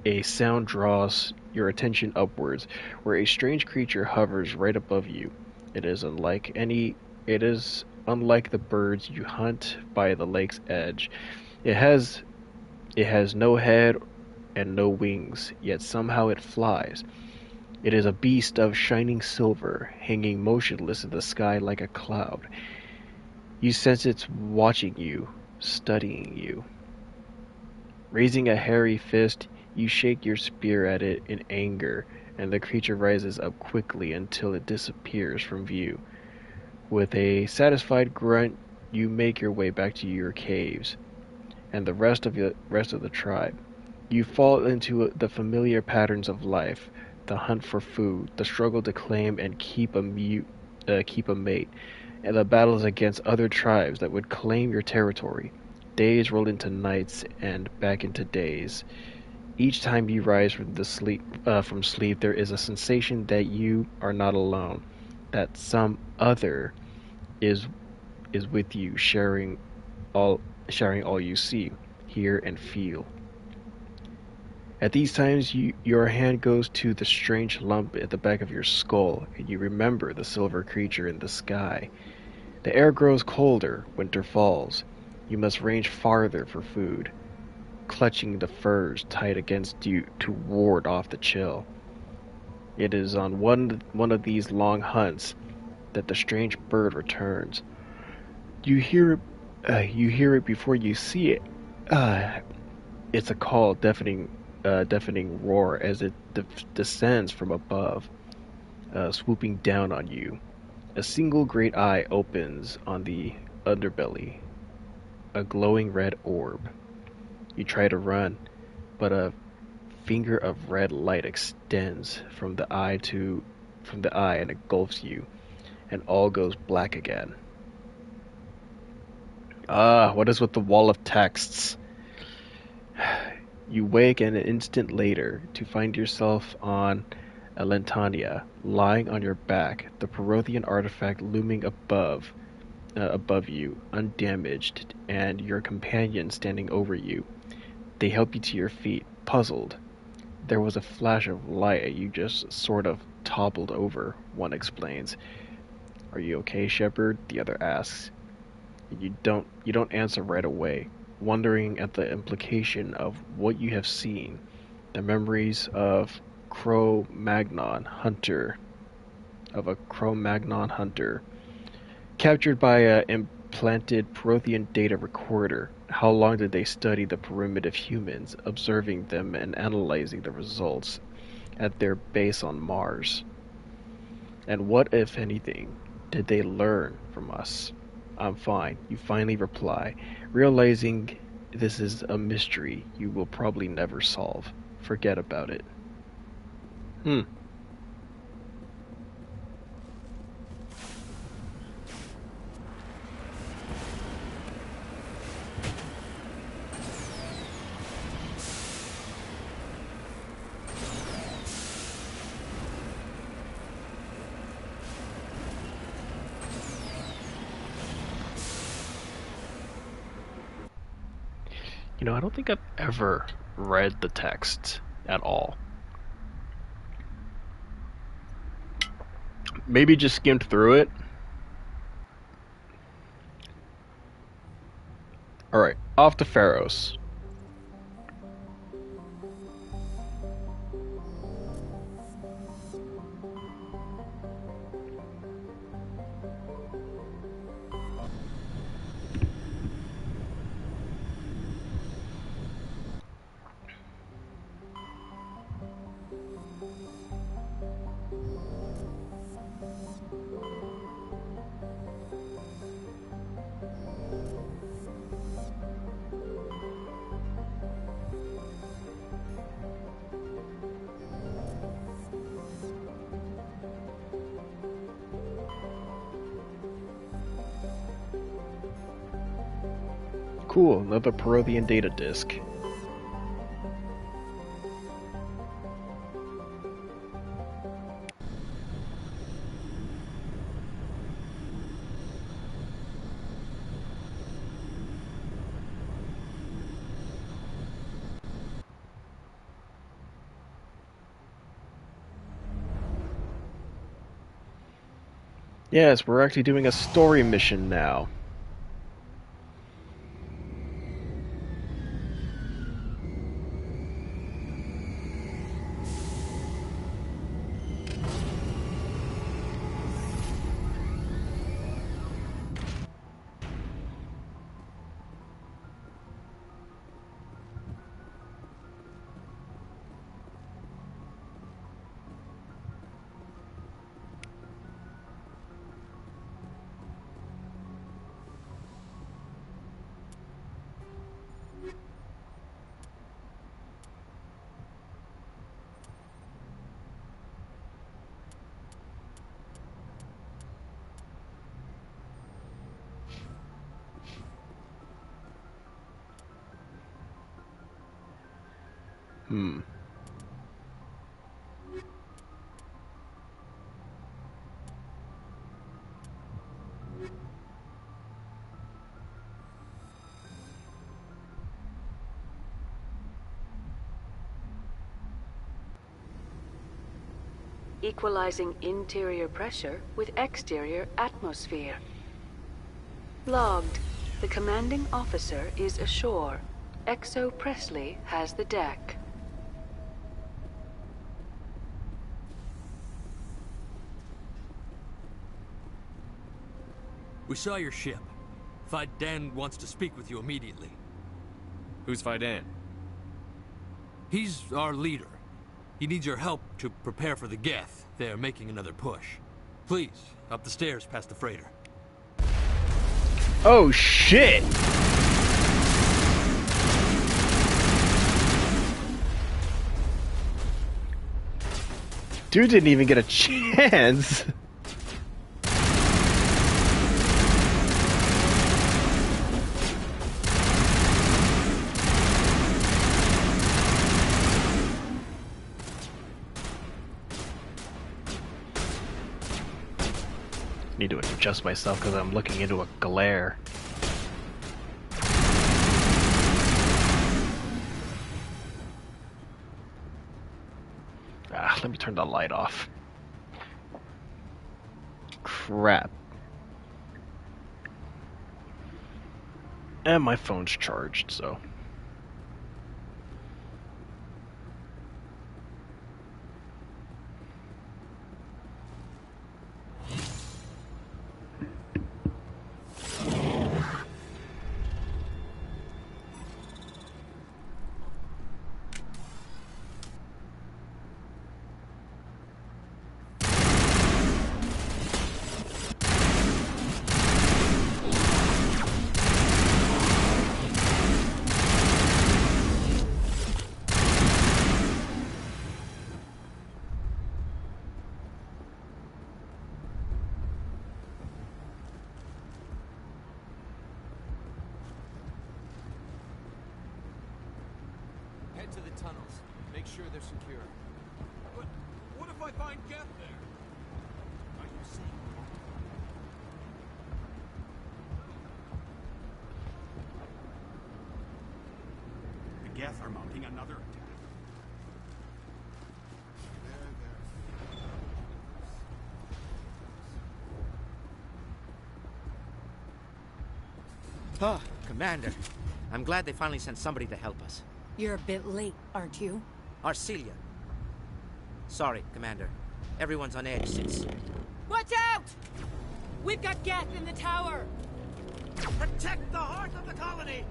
A sound draws your attention upwards, where a strange creature hovers right above you. It is unlike the birds you hunt by the lake's edge. It has no head and no wings, yet somehow it flies. It is a beast of shining silver, hanging motionless in the sky like a cloud. You sense it's watching you, studying you. Raising a hairy fist, you shake your spear at it in anger, and the creature rises up quickly until it disappears from view. With a satisfied grunt, you make your way back to your caves, and the rest of the tribe. You fall into the familiar patterns of life: the hunt for food, the struggle to claim and keep a mate, and the battles against other tribes that would claim your territory. Days roll into nights and back into days. Each time you rise from sleep, there is a sensation that you are not alone, that some other is with you, sharing all you see, hear, and feel. At these times, your hand goes to the strange lump at the back of your skull, and you remember the silver creature in the sky. The air grows colder, winter falls. You must range farther for food, clutching the furs tight against you to ward off the chill. It is on one of these long hunts that the strange bird returns. You hear it before you see it. It's a call, deafening roar as it descends from above, swooping down on you. A single great eye opens on the underbelly, a glowing red orb. You try to run, but a finger of red light extends from the eye and engulfs you, and all goes black again. What is with the wall of texts? You wake an instant later to find yourself on Elentania, lying on your back, the Prothean artifact looming above you, undamaged, and your companion standing over you. They help you to your feet, puzzled. There was a flash of light and you just sort of toppled over, one explains. Are you okay, Shepard? The other asks. You don't answer right away, wondering at the implication of what you have seen. The memories of a Cro-Magnon hunter, captured by an implanted Prothean data recorder. How long did they study the primitive humans, observing them and analyzing the results at their base on Mars? And what, if anything, did they learn from us? I'm fine, you finally reply, realizing this is a mystery you will probably never solve. Forget about it. You know, I don't think I've ever read the text at all. Maybe just skimmed through it. Alright, off to Pharaohs. Cool, another Peruvian data disk. Yes, we're actually doing a story mission now. Equalizing interior pressure with exterior atmosphere. Logged. The commanding officer is ashore. XO Presley has the deck. We saw your ship. Fidan wants to speak with you immediately. Who's Fidan? He's our leader. He needs your help to prepare for the Geth. They're making another push. Please, up the stairs past the freighter. Oh shit! Dude didn't even get a chance. Need to adjust myself because I'm looking into a glare. Let me turn the light off. Crap. And my phone's charged, so. to the tunnels. Make sure they're secure. But what if I find Geth there? Are you saying no? The Geth are mounting another attack. Oh, Commander. I'm glad they finally sent somebody to help us. You're a bit late, aren't you? Arcelia. Sorry, Commander. Everyone's on edge since... Watch out! We've got Geth in the tower! Protect the heart of the colony!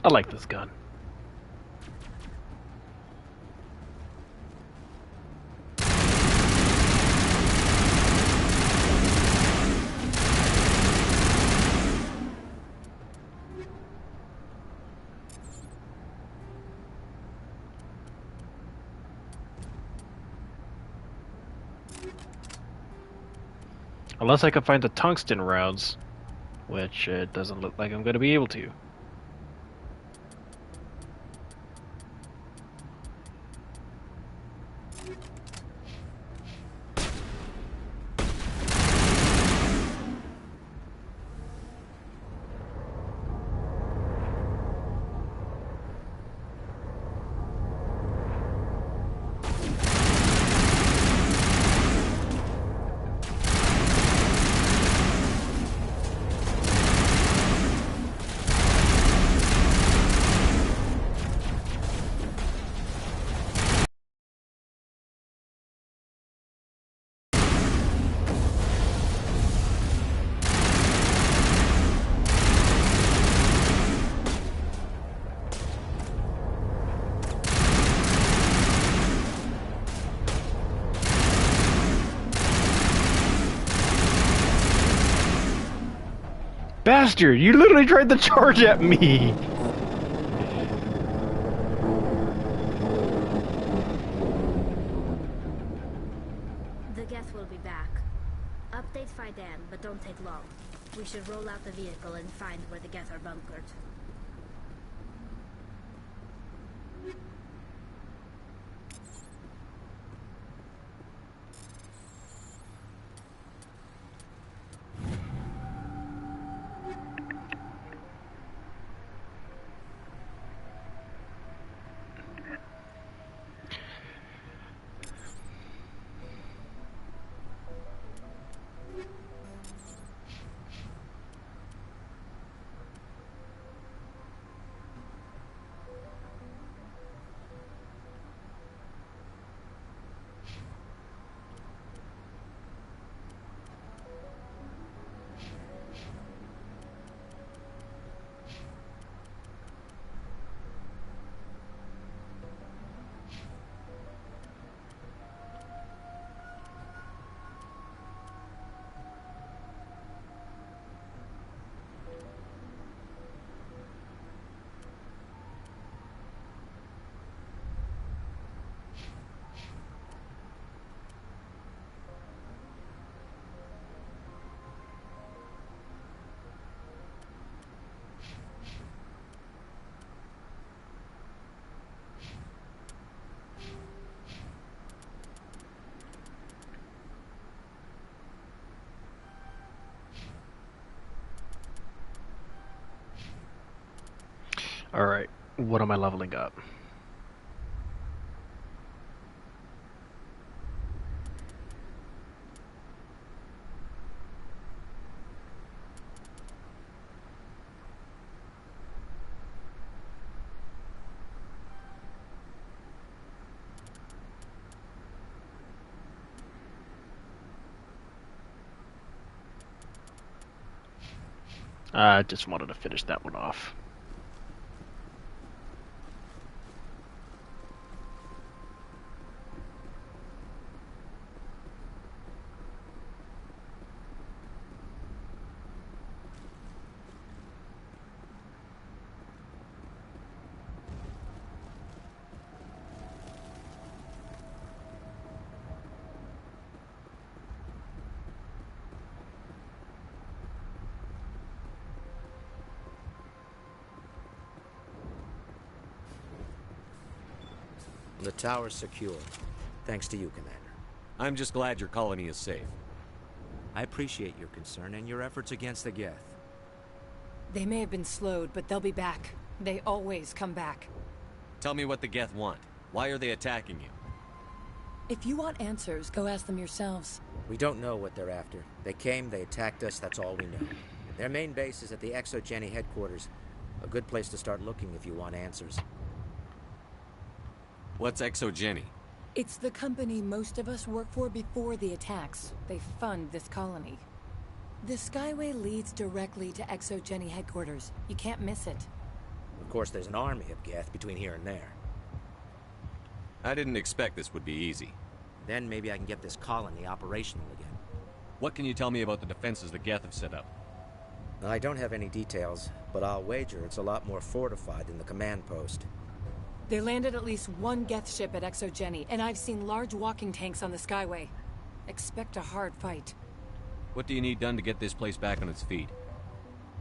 I like this gun. Unless I can find the tungsten rounds, which it doesn't look like I'm going to be able to. Bastard, you literally tried to charge at me! The Geth will be back. Update Faidan, but don't take long. We should roll out the vehicle and find where the Geth are bunkered. Alright, what am I leveling up? I just wanted to finish that one off. The tower's secure. Thanks to you, Commander. I'm just glad your colony is safe. I appreciate your concern and your efforts against the Geth. They may have been slowed, but they'll be back. They always come back. Tell me what the Geth want. Why are they attacking you? If you want answers, go ask them yourselves. We don't know what they're after. They came, they attacked us, that's all we know. Their main base is at the ExoGeni headquarters. A good place to start looking if you want answers. What's ExoGeni? It's the company most of us work for before the attacks. They fund this colony. The Skyway leads directly to ExoGeni headquarters. You can't miss it. Of course, there's an army of Geth between here and there. I didn't expect this would be easy. Then maybe I can get this colony operational again. What can you tell me about the defenses the Geth have set up? I don't have any details, but I'll wager it's a lot more fortified than the command post. They landed at least one Geth ship at ExoGeni, and I've seen large walking tanks on the Skyway. Expect a hard fight. What do you need done to get this place back on its feet?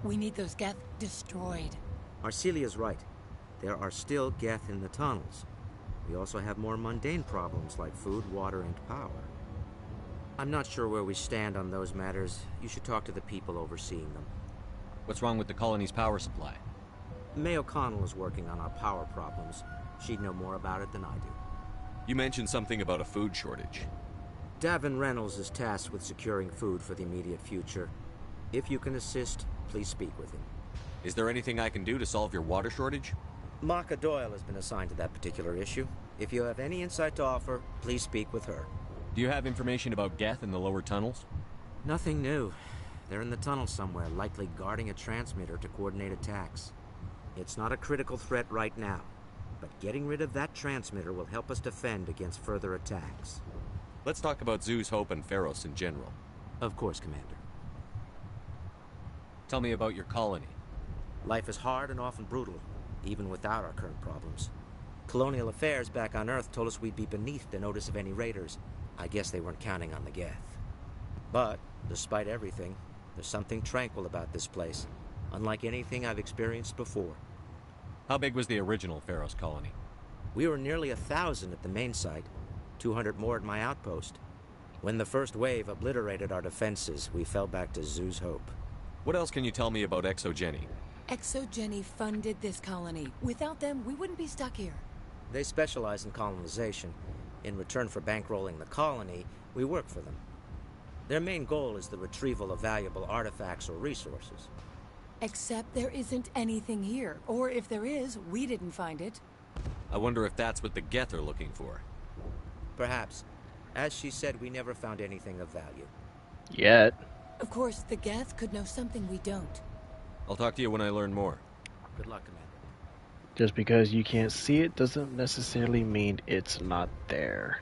We need those Geth destroyed. Arcelia's right. There are still Geth in the tunnels. We also have more mundane problems like food, water, and power. I'm not sure where we stand on those matters. You should talk to the people overseeing them. What's wrong with the colony's power supply? May O'Connell is working on our power problems. She'd know more about it than I do. You mentioned something about a food shortage. Davin Reynolds is tasked with securing food for the immediate future. If you can assist, please speak with him. Is there anything I can do to solve your water shortage? Maka Doyle has been assigned to that particular issue. If you have any insight to offer, please speak with her. Do you have information about Geth in the lower tunnels? Nothing new. They're in the tunnel somewhere, likely guarding a transmitter to coordinate attacks. It's not a critical threat right now, but getting rid of that transmitter will help us defend against further attacks. Let's talk about Zoo's Hope and Pharos in general. Of course, Commander. Tell me about your colony. Life is hard and often brutal, even without our current problems. Colonial affairs back on Earth told us we'd be beneath the notice of any raiders. I guess they weren't counting on the Geth. But, despite everything, there's something tranquil about this place, unlike anything I've experienced before. How big was the original Pharos colony? We were nearly 1,000 at the main site, 200 more at my outpost. When the first wave obliterated our defenses, we fell back to Zoo's Hope. What else can you tell me about ExoGeni? ExoGeni funded this colony. Without them, we wouldn't be stuck here. They specialize in colonization. In return for bankrolling the colony, we work for them. Their main goal is the retrieval of valuable artifacts or resources. Except there isn't anything here. Or if there is, we didn't find it. I wonder if that's what the Geth are looking for. Perhaps. As she said, we never found anything of value. Yet. Of course, the Geth could know something we don't. I'll talk to you when I learn more. Good luck, Commander. Just because you can't see it doesn't necessarily mean it's not there.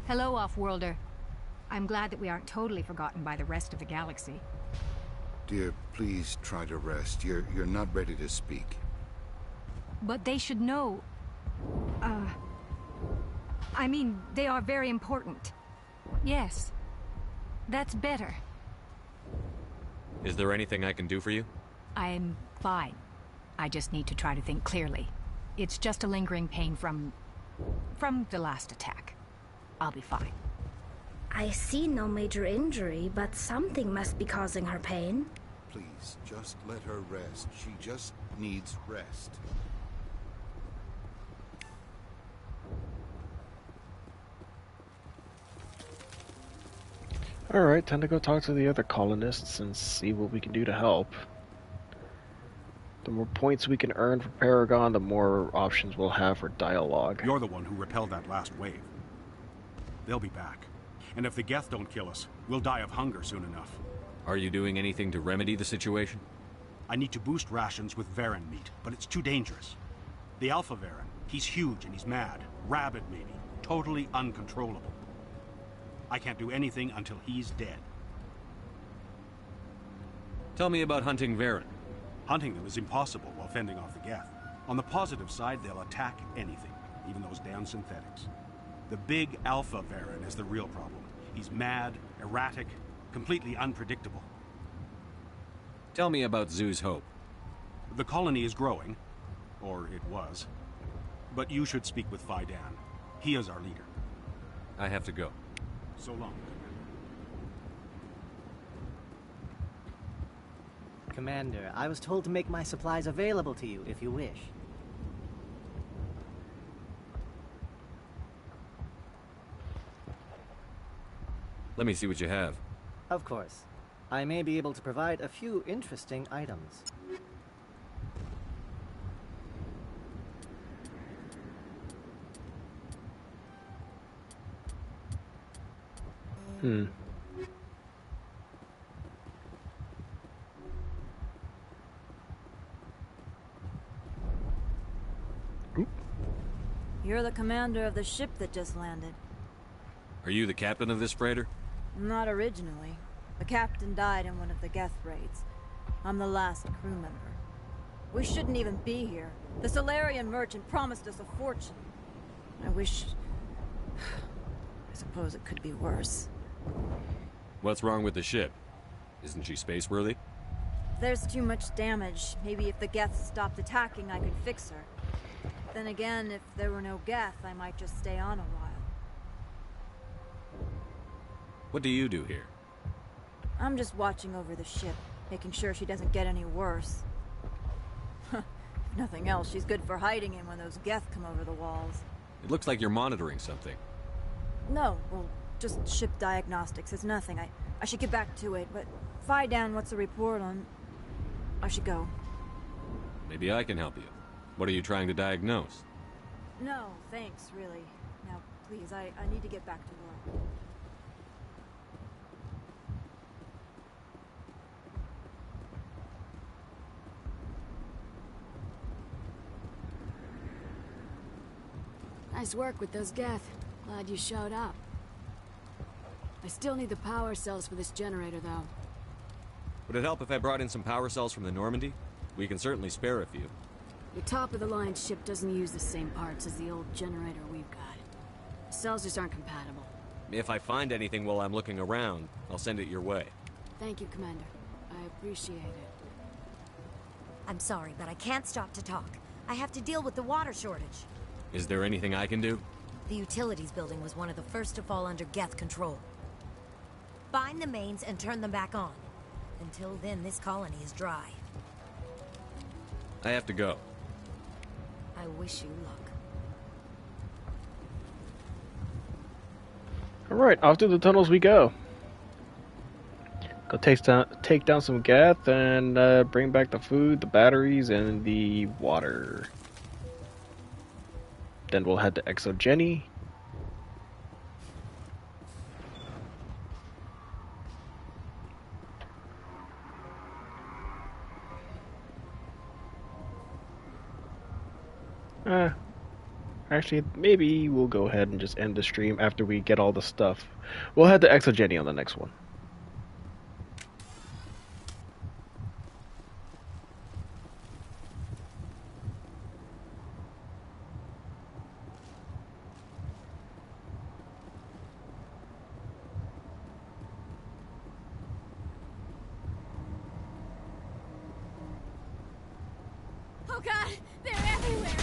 Hello, Off-Worlder. I'm glad that we aren't totally forgotten by the rest of the galaxy. Dear, please try to rest. You're not ready to speak. But they should know... I mean, they are very important. Yes. That's better. Is there anything I can do for you? I'm fine. I just need to try to think clearly. It's just a lingering pain from the last attack. I'll be fine. I see no major injury, but something must be causing her pain. Please, just let her rest. She just needs rest. Alright, time to go talk to the other colonists and see what we can do to help. The more points we can earn for Paragon, the more options we'll have for dialogue. You're the one who repelled that last wave. They'll be back. And if the Geth don't kill us, we'll die of hunger soon enough. Are you doing anything to remedy the situation? I need to boost rations with Varen meat, but it's too dangerous. The Alpha Varen, he's huge and he's mad. Rabid, maybe. Totally uncontrollable. I can't do anything until he's dead. Tell me about hunting Varen. Hunting them is impossible while fending off the Geth. On the positive side, they'll attack anything, even those damn synthetics. The big Alpha Varen is the real problem. He's mad, erratic, completely unpredictable. Tell me about Zoo's Hope. The colony is growing, or it was. But you should speak with Phi Dan. He is our leader. I have to go. So long. Commander, I was told to make my supplies available to you if you wish. Let me see what you have. Of course. I may be able to provide a few interesting items. Hmm. You're the commander of the ship that just landed. Are you the captain of this freighter? Not originally. The captain died in one of the Geth raids. I'm the last crew member. We shouldn't even be here. The Solarian merchant promised us a fortune. I wish... I suppose it could be worse. What's wrong with the ship? Isn't she space-worthy? There's too much damage. Maybe if the Geth stopped attacking, I could fix her. Then again, if there were no Geth, I might just stay on a while. What do you do here? I'm just watching over the ship, making sure she doesn't get any worse. If nothing else, she's good for hiding in when those Geth come over the walls. It looks like you're monitoring something. No, well, just ship diagnostics. It's nothing. I should get back to it, but Phi Dan, what's the report on... I should go. Maybe I can help you. What are you trying to diagnose? No, thanks, really. Now, please, I need to get back to work. Nice work with those Geth. Glad you showed up. I still need the power cells for this generator, though. Would it help if I brought in some power cells from the Normandy? We can certainly spare a few. Your top-of-the-line ship doesn't use the same parts as the old generator we've got. The cells just aren't compatible. If I find anything while I'm looking around, I'll send it your way. Thank you, Commander. I appreciate it. I'm sorry, but I can't stop to talk. I have to deal with the water shortage. Is there anything I can do? The utilities building was one of the first to fall under Geth control. Find the mains and turn them back on. Until then, this colony is dry. I have to go. I wish you luck. Alright, off through the tunnels we go. Go take down some Geth and bring back the food, the batteries, and the water. Then we'll head to Exo Jenny. Actually, maybe we'll go ahead and just end the stream after we get all the stuff. We'll head to Exo Jenny on the next one. Oh god, they're everywhere!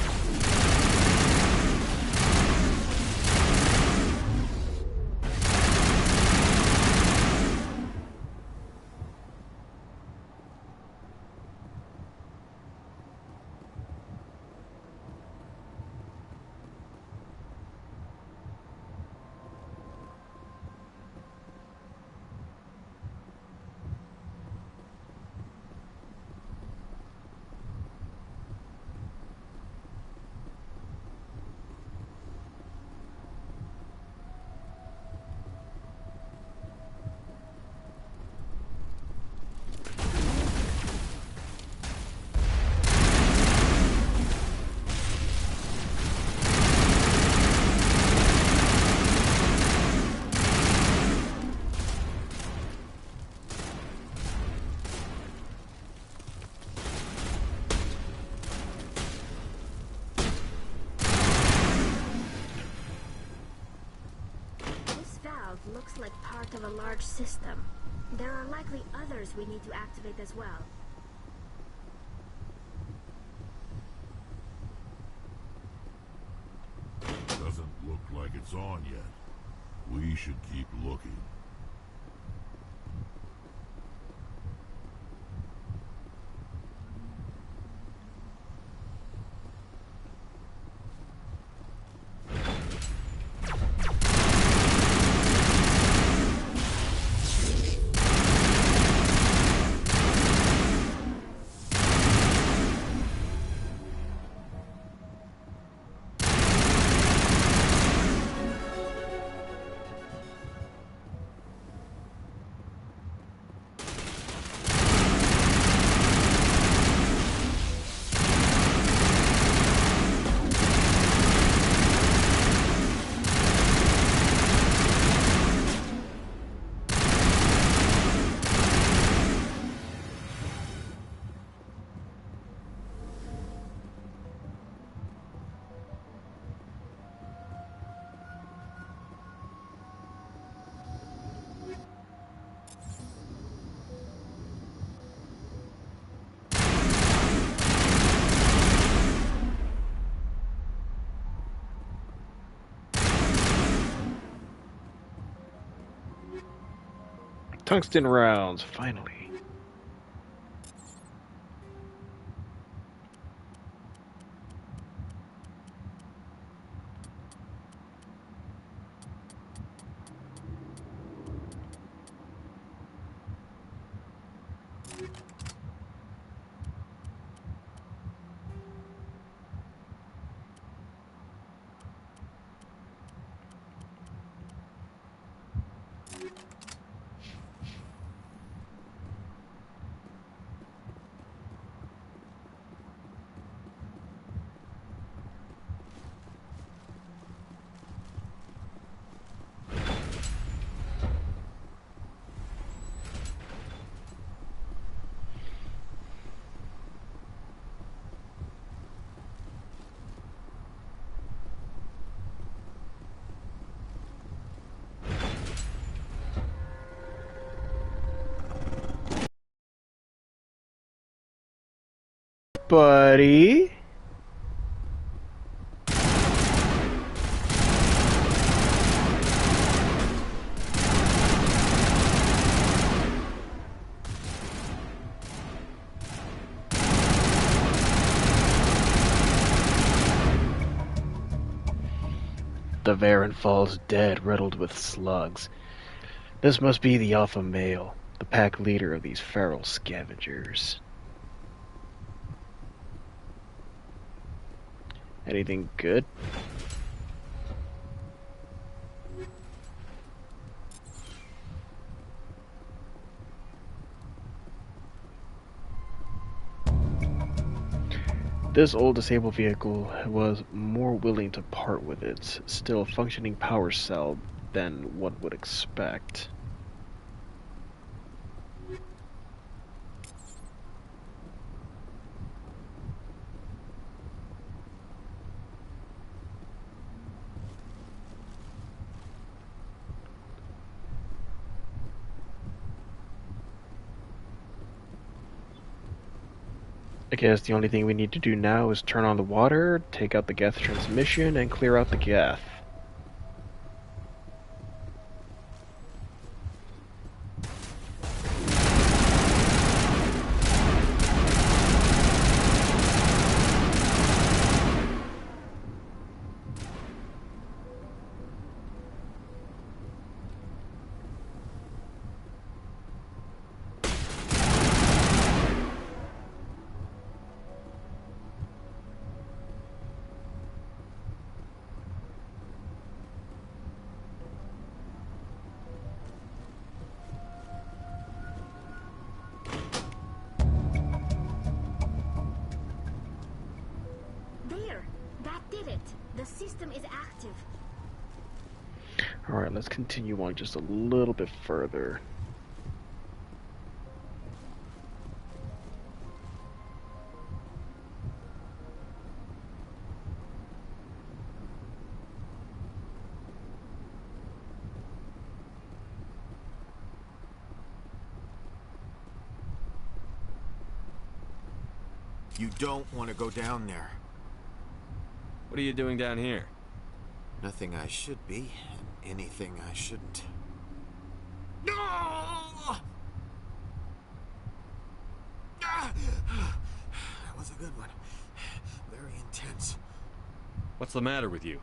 Looks like part of a large system. There are likely others we need to activate as well. paths on yet. We should keep looking. Tungsten rounds, finally. Buddy? The Varen falls dead, riddled with slugs. This must be the alpha male, the pack leader of these feral scavengers. Anything good? This old disabled vehicle was more willing to part with its still functioning power cell than one would expect. I guess the only thing we need to do now is turn on the water, take out the Geth transmission, and clear out the Geth. The system is active. Alright, let's continue on just a little bit further. You don't want to go down there. What are you doing down here? Nothing I should be, and anything I shouldn't. No! That was a good one. Very intense. What's the matter with you?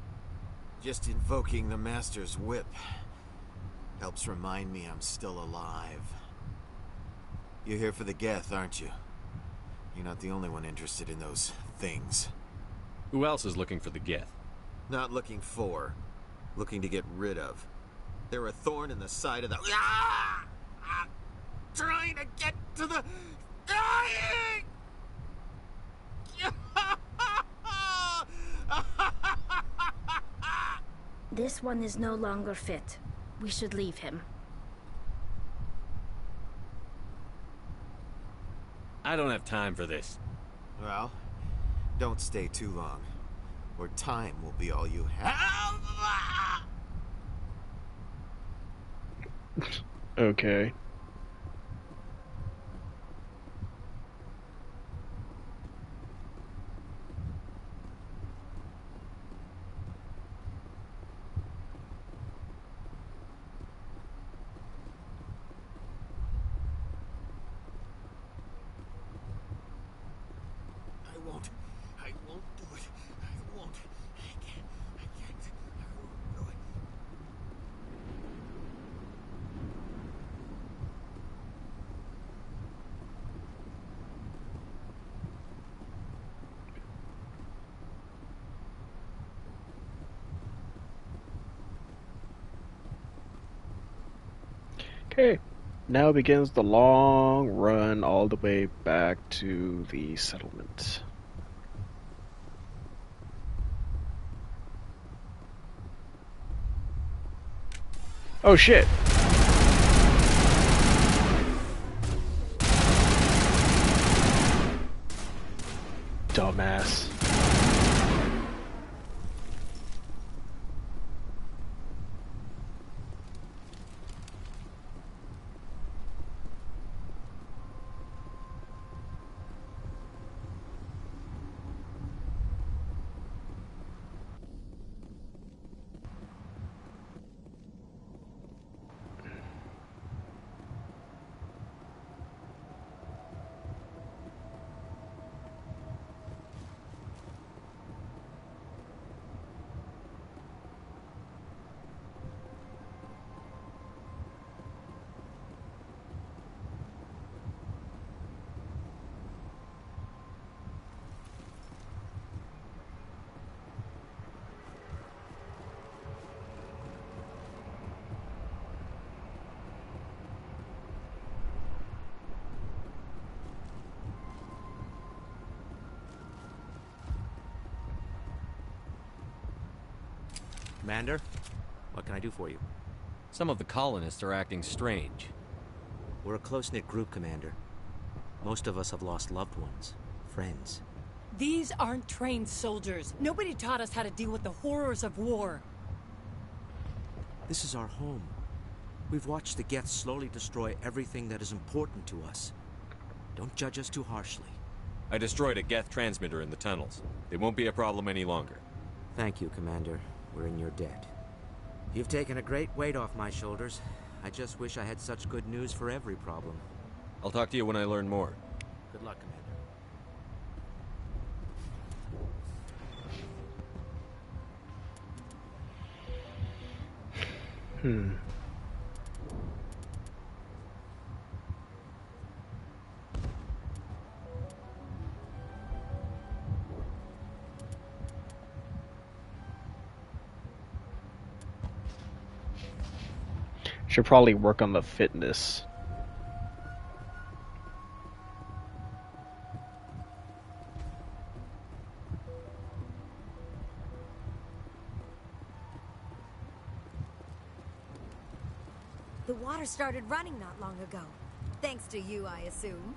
Just invoking the Master's whip helps remind me I'm still alive. You're here for the Geth, aren't you? You're not the only one interested in those things. Who else is looking for the Geth? Not looking for, looking to get rid of. They're a thorn in the side of the... Ah! I'm trying to get to the... Dying! This one is no longer fit. We should leave him. I don't have time for this. Well, don't stay too long, or time will be all you have. Okay. I won't do it. I won't. I can't. I won't do it. Okay. Now begins the long run all the way back to the settlement. Oh shit! Dumbass. Commander, what can I do for you? Some of the colonists are acting strange. We're a close-knit group, Commander. Most of us have lost loved ones, friends. These aren't trained soldiers. Nobody taught us how to deal with the horrors of war. This is our home. We've watched the Geth slowly destroy everything that is important to us. Don't judge us too harshly. I destroyed a Geth transmitter in the tunnels. It won't be a problem any longer. Thank you, Commander. We're in your debt. You've taken a great weight off my shoulders. I just wish I had such good news for every problem. I'll talk to you when I learn more. Good luck, Commander. Should probably work on the fitness. The water started running not long ago. Thanks to you, I assume.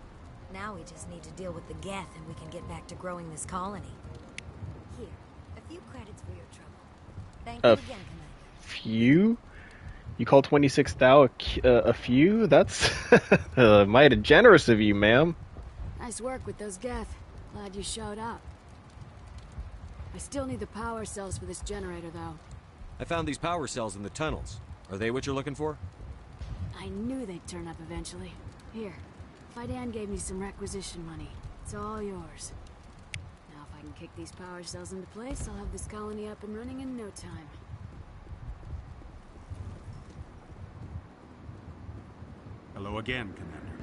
Now we just need to deal with the Geth and we can get back to growing this colony. Here, a few credits for your trouble. Thank you again, Commander. Few? You call 26 thou a few? That's mighty generous of you, ma'am. Nice work with those Geth. Glad you showed up. I still need the power cells for this generator, though. I found these power cells in the tunnels. Are they what you're looking for? I knew they'd turn up eventually. Here, Fidan gave me some requisition money. It's all yours. Now if I can kick these power cells into place, I'll have this colony up and running in no time. Hello again, Commander.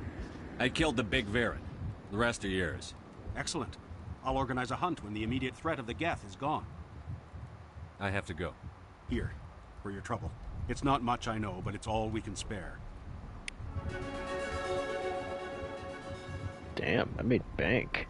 I killed the big Varen. The rest are yours. Excellent. I'll organize a hunt when the immediate threat of the Geth is gone. I have to go. Here, for your trouble. It's not much, I know, but it's all we can spare. Damn, I made bank.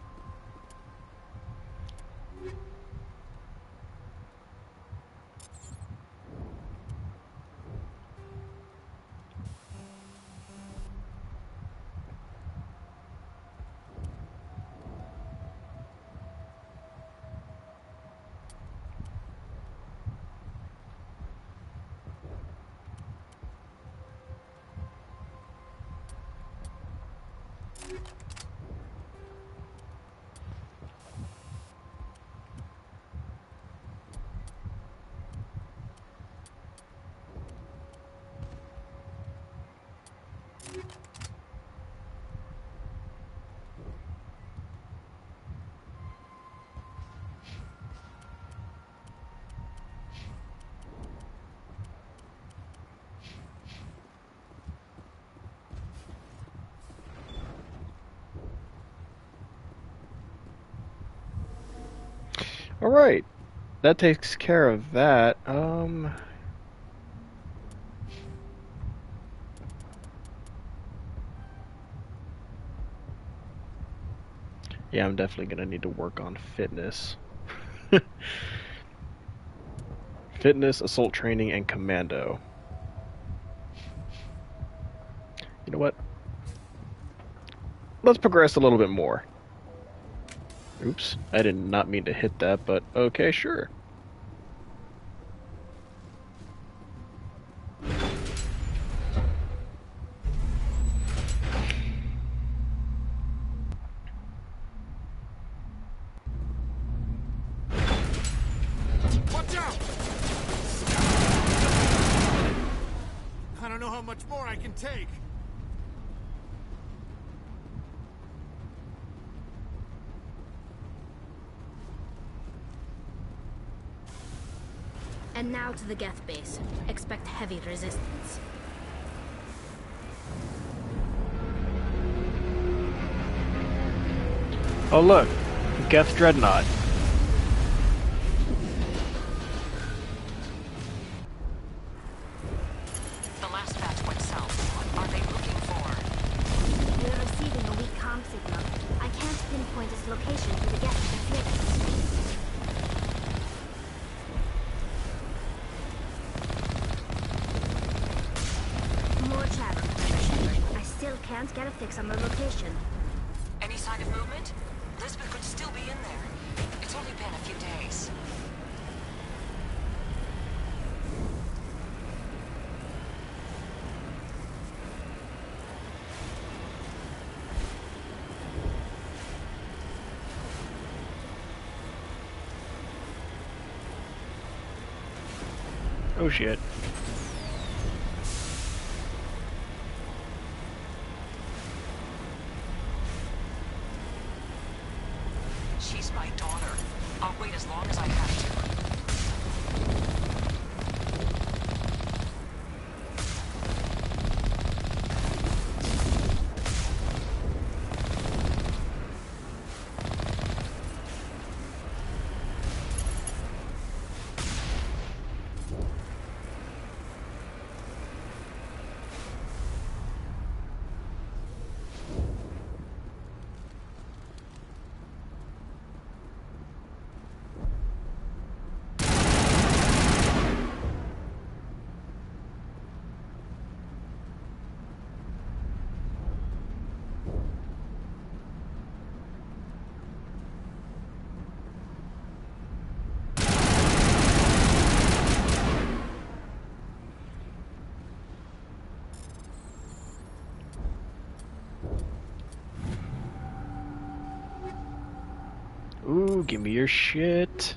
Alright, that takes care of that. Yeah, I'm definitely gonna need to work on fitness. Fitness, assault training, and commando. You know what? Let's progress a little bit more. Oops, I did not mean to hit that, but okay, sure. Watch out! I don't know how much more I can take. And now to the Geth base. Expect heavy resistance. Oh look, Geth Dreadnought. The last batch went south. What are they looking for? We're receiving a weak comm signal. I can't pinpoint its location through the Geth transmitters. More chatter, Commander Shepard. I still can't get a fix on the location. Any sign of movement? Lisbeth could still be in there. It's only been a few days. Oh shit. She's my daughter. I'll wait as long as I have to. Ooh, give me your shit.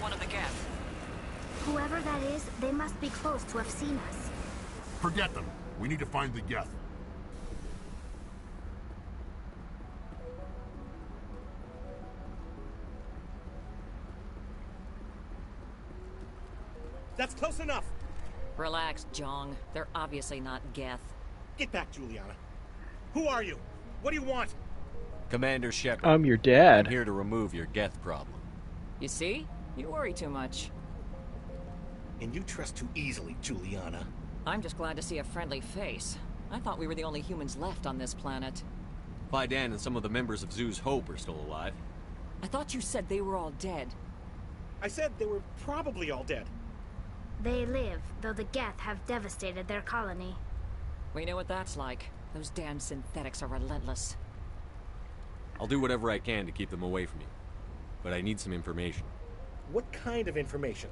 one of the Geth. Whoever that is, they must be close to have seen us. Forget them. We need to find the Geth. That's close enough. Relax, Jong. They're obviously not Geth. Get back, Juliana. Who are you? What do you want? Commander Shepard. I'm your dad. I'm here to remove your Geth problem. You see? You worry too much. And you trust too easily, Juliana. I'm just glad to see a friendly face. I thought we were the only humans left on this planet. Fidan and some of the members of Zoo's Hope are still alive. I thought you said they were all dead. I said they were probably all dead. They live, though the Geth have devastated their colony. We know what that's like. Those damn synthetics are relentless. I'll do whatever I can to keep them away from you. But I need some information. What kind of information?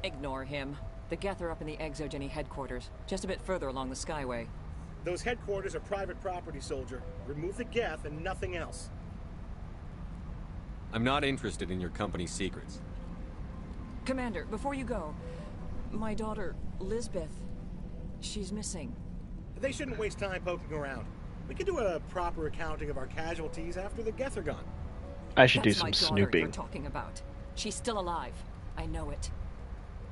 Ignore him. The Geth are up in the Exogeny headquarters, just a bit further along the Skyway. Those headquarters are private property, soldier. Remove the Geth and nothing else. I'm not interested in your company's secrets. Commander, before you go, my daughter, Lisbeth, she's missing. They shouldn't waste time poking around. We could do a proper accounting of our casualties after the Geth are gone. I should do That's some my daughter snooping. you're talking about. She's still alive. I know it.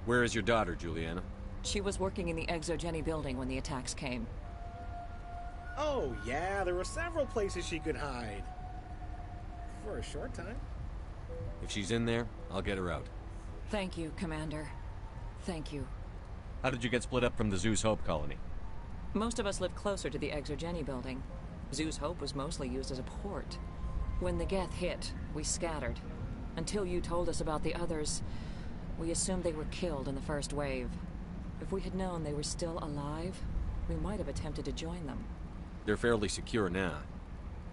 Where is your daughter, Juliana? She was working in the Exogeny building when the attacks came. Oh, yeah, there were several places she could hide. For a short time. If she's in there, I'll get her out. Thank you, Commander. Thank you. How did you get split up from the Zeus Hope colony? Most of us lived closer to the Exogeny building. Zeus Hope was mostly used as a port. When the Geth hit, we scattered. Until you told us about the others, we assumed they were killed in the first wave. If we had known they were still alive, we might have attempted to join them. They're fairly secure now.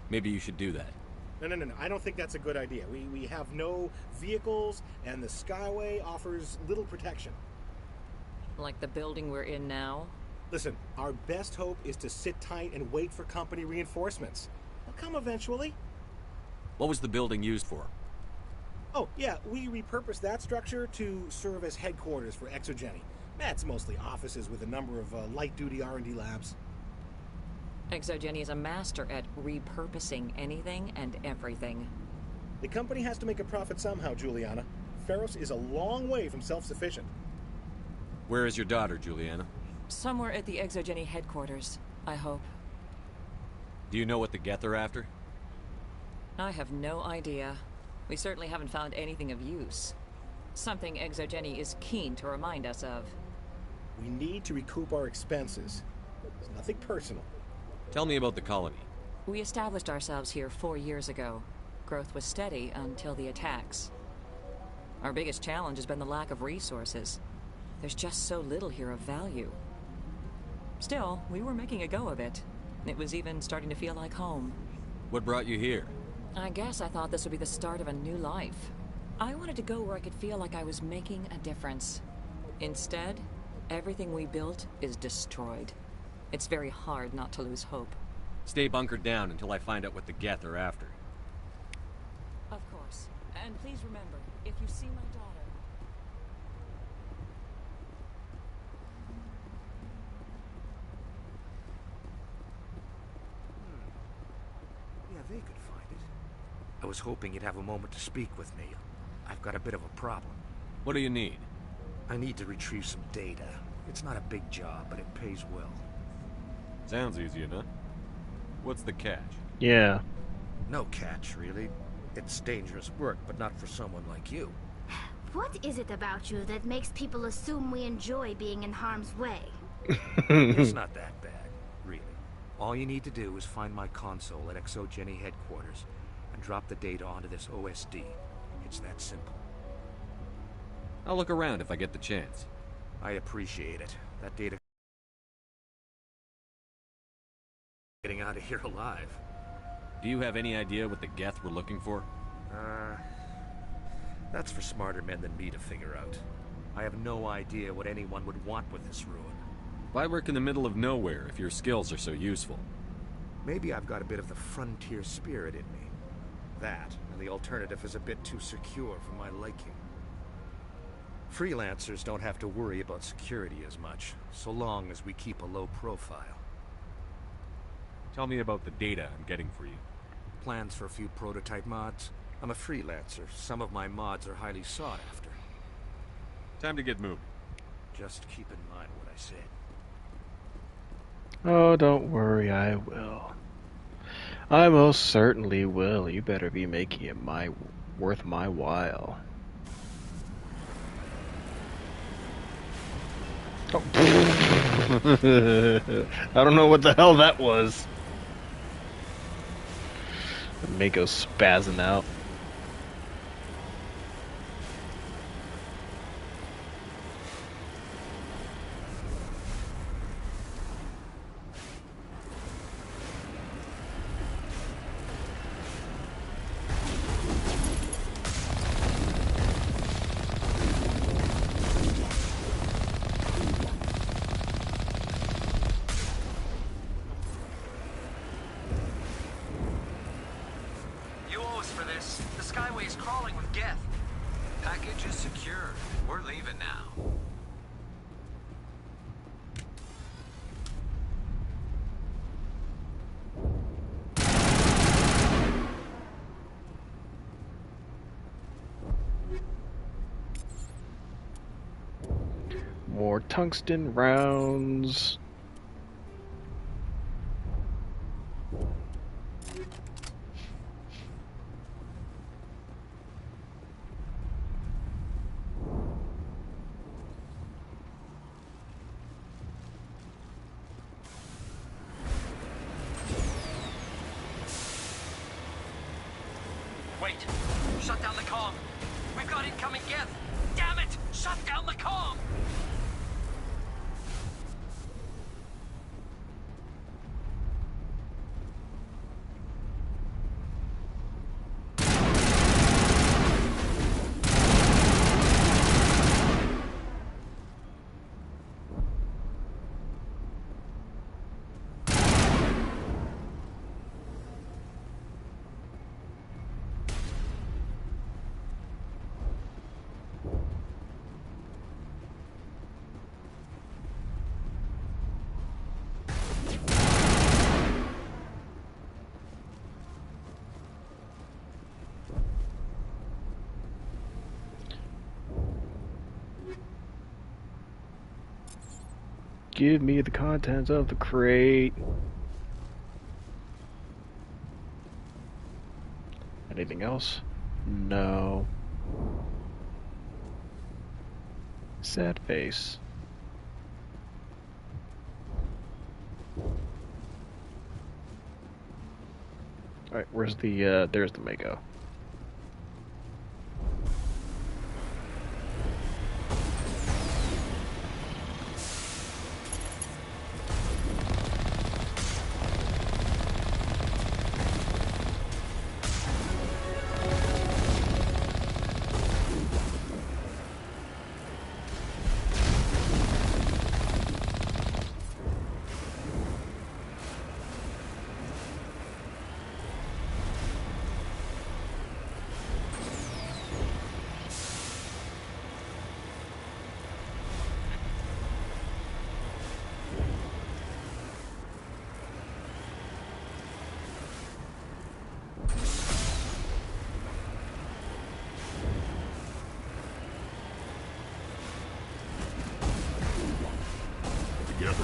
Maybe you should do that. No. I don't think that's a good idea. We have no vehicles, and the Skyway offers little protection. Like the building we're in now? Listen, our best hope is to sit tight and wait for company reinforcements. They'll come eventually. What was the building used for? Oh, yeah, we repurposed that structure to serve as headquarters for Exogeny. That's mostly offices with a number of light-duty R&D labs. Exogeny is a master at repurposing anything and everything. The company has to make a profit somehow, Juliana. Ferros is a long way from self-sufficient. Where is your daughter, Juliana? Somewhere at the Exogeny headquarters, I hope. Do you know what the Geth are after? I have no idea. We certainly haven't found anything of use. Something Exogeny is keen to remind us of. We need to recoup our expenses. It's nothing personal. Tell me about the colony. We established ourselves here 4 years ago. Growth was steady until the attacks. Our biggest challenge has been the lack of resources. There's just so little here of value. Still, we were making a go of it. It was even starting to feel like home. What brought you here? I guess I thought this would be the start of a new life. I wanted to go where I could feel like I was making a difference. Instead, everything we built is destroyed. It's very hard not to lose hope. Stay bunkered down until I find out what the Geth are after. Of course. And please remember, if you see my daughter... Yeah, they could find it. I was hoping you'd have a moment to speak with me. I've got a bit of a problem. What do you need? I need to retrieve some data. It's not a big job, but it pays well. Sounds easy enough. What's the catch? Yeah. No catch, really. It's dangerous work, but not for someone like you. What is it about you that makes people assume we enjoy being in harm's way? It's not that bad, really. All you need to do is find my console at Exogeny headquarters and drop the data onto this OSD. It's that simple. I'll look around if I get the chance. I appreciate it. That data... getting out of here alive. Do you have any idea what the Geth were looking for? That's for smarter men than me to figure out. I have no idea what anyone would want with this ruin. Why work in the middle of nowhere if your skills are so useful? Maybe I've got a bit of the frontier spirit in me. That, and the alternative is a bit too secure for my liking. Freelancers don't have to worry about security as much, so long as we keep a low profile. Tell me about the data I'm getting for you. Plans for a few prototype mods? I'm a freelancer. Some of my mods are highly sought after. Time to get moving. Just keep in mind what I said. Oh, don't worry, I will. I most certainly will. You better be making it worth my while. Oh. I don't know what the hell that was. Mako's spazzing out. More tungsten rounds. Wait! Shut down the comm! We've got incoming Geth! Damn it! Shut down the comm! Give me the contents of the crate. Anything else? No. Sad face. Alright, where's the, there's the Mako.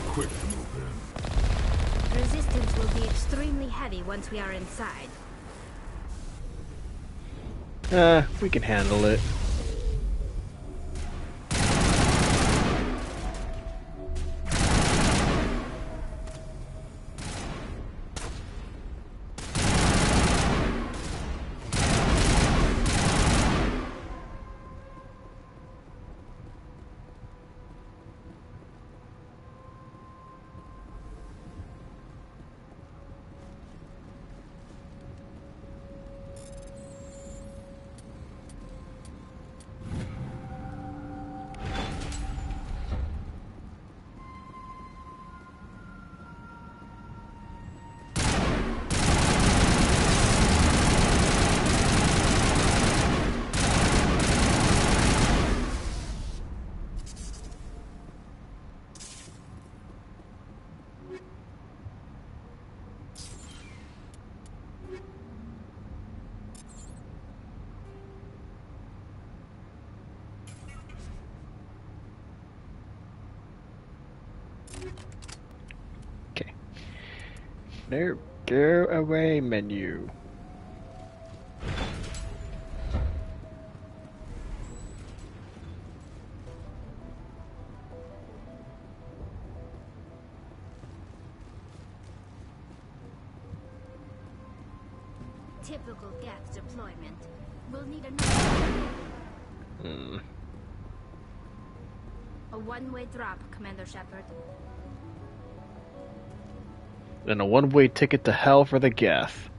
Quick to move in. Resistance will be extremely heavy once we are inside. We can handle it. No, go away menu. Typical Geth deployment. We'll need another. A one-way drop, Commander Shepard. And a one-way ticket to hell for the Geth.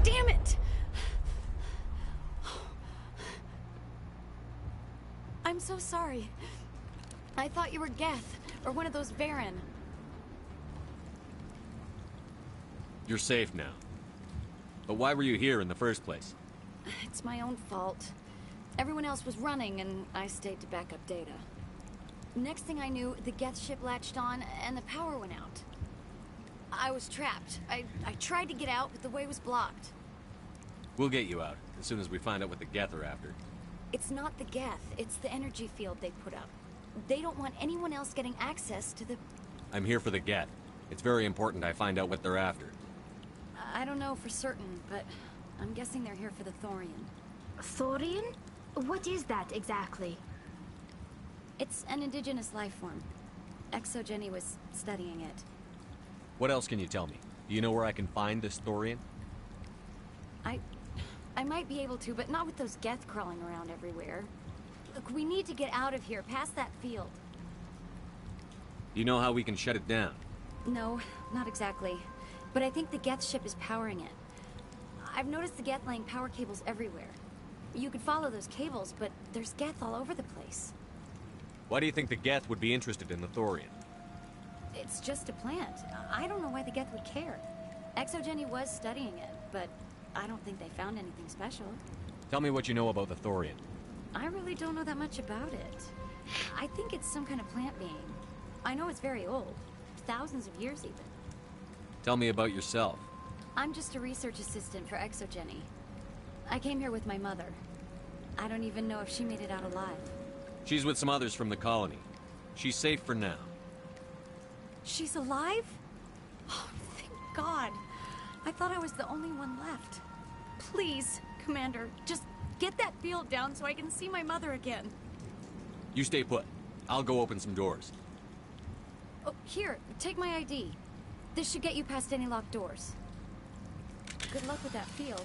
Damn it! I'm so sorry. I thought you were Geth, or one of those Varen. You're safe now. But why were you here in the first place? It's my own fault. Everyone else was running, and I stayed to back up data. Next thing I knew, the Geth ship latched on, and the power went out. I was trapped. I tried to get out, but the way was blocked. We'll get you out, as soon as we find out what the Geth are after. It's not the Geth, it's the energy field they put up. They don't want anyone else getting access to the... I'm here for the Geth. It's very important I find out what they're after. I don't know for certain, but I'm guessing they're here for the Thorian. Thorian? What is that exactly? It's an indigenous life form. ExoGenny was studying it. What else can you tell me? Do you know where I can find this Thorian? I might be able to, but not with those Geth crawling around everywhere. Look, we need to get out of here, past that field. Do you know how we can shut it down? No, not exactly. But I think the Geth ship is powering it. I've noticed the Geth laying power cables everywhere. You could follow those cables, but there's Geth all over the place. Why do you think the Geth would be interested in the Thorian? It's just a plant. I don't know why the Geth would care. ExoGenny was studying it, but I don't think they found anything special. Tell me what you know about the Thorian. I really don't know that much about it. I think it's some kind of plant being. I know it's very old. Thousands of years, even. Tell me about yourself. I'm just a research assistant for ExoGenny. I came here with my mother. I don't even know if she made it out alive. She's with some others from the colony. She's safe for now. She's alive? Oh, thank God. I thought I was the only one left. Please, Commander, just get that field down so I can see my mother again. You stay put. I'll go open some doors. Oh, here, take my ID. This should get you past any locked doors. Good luck with that field.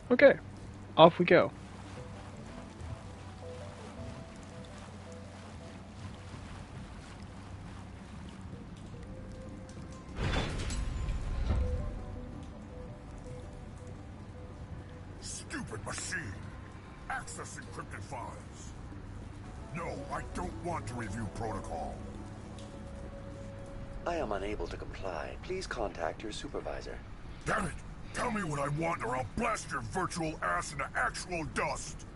Okay, off we go. Stupid machine! Access encrypted files. No, I don't want to review protocol. I am unable to comply. Please contact your supervisor. Damn it! Tell me what I want or I'll blast your virtual ass into actual dust!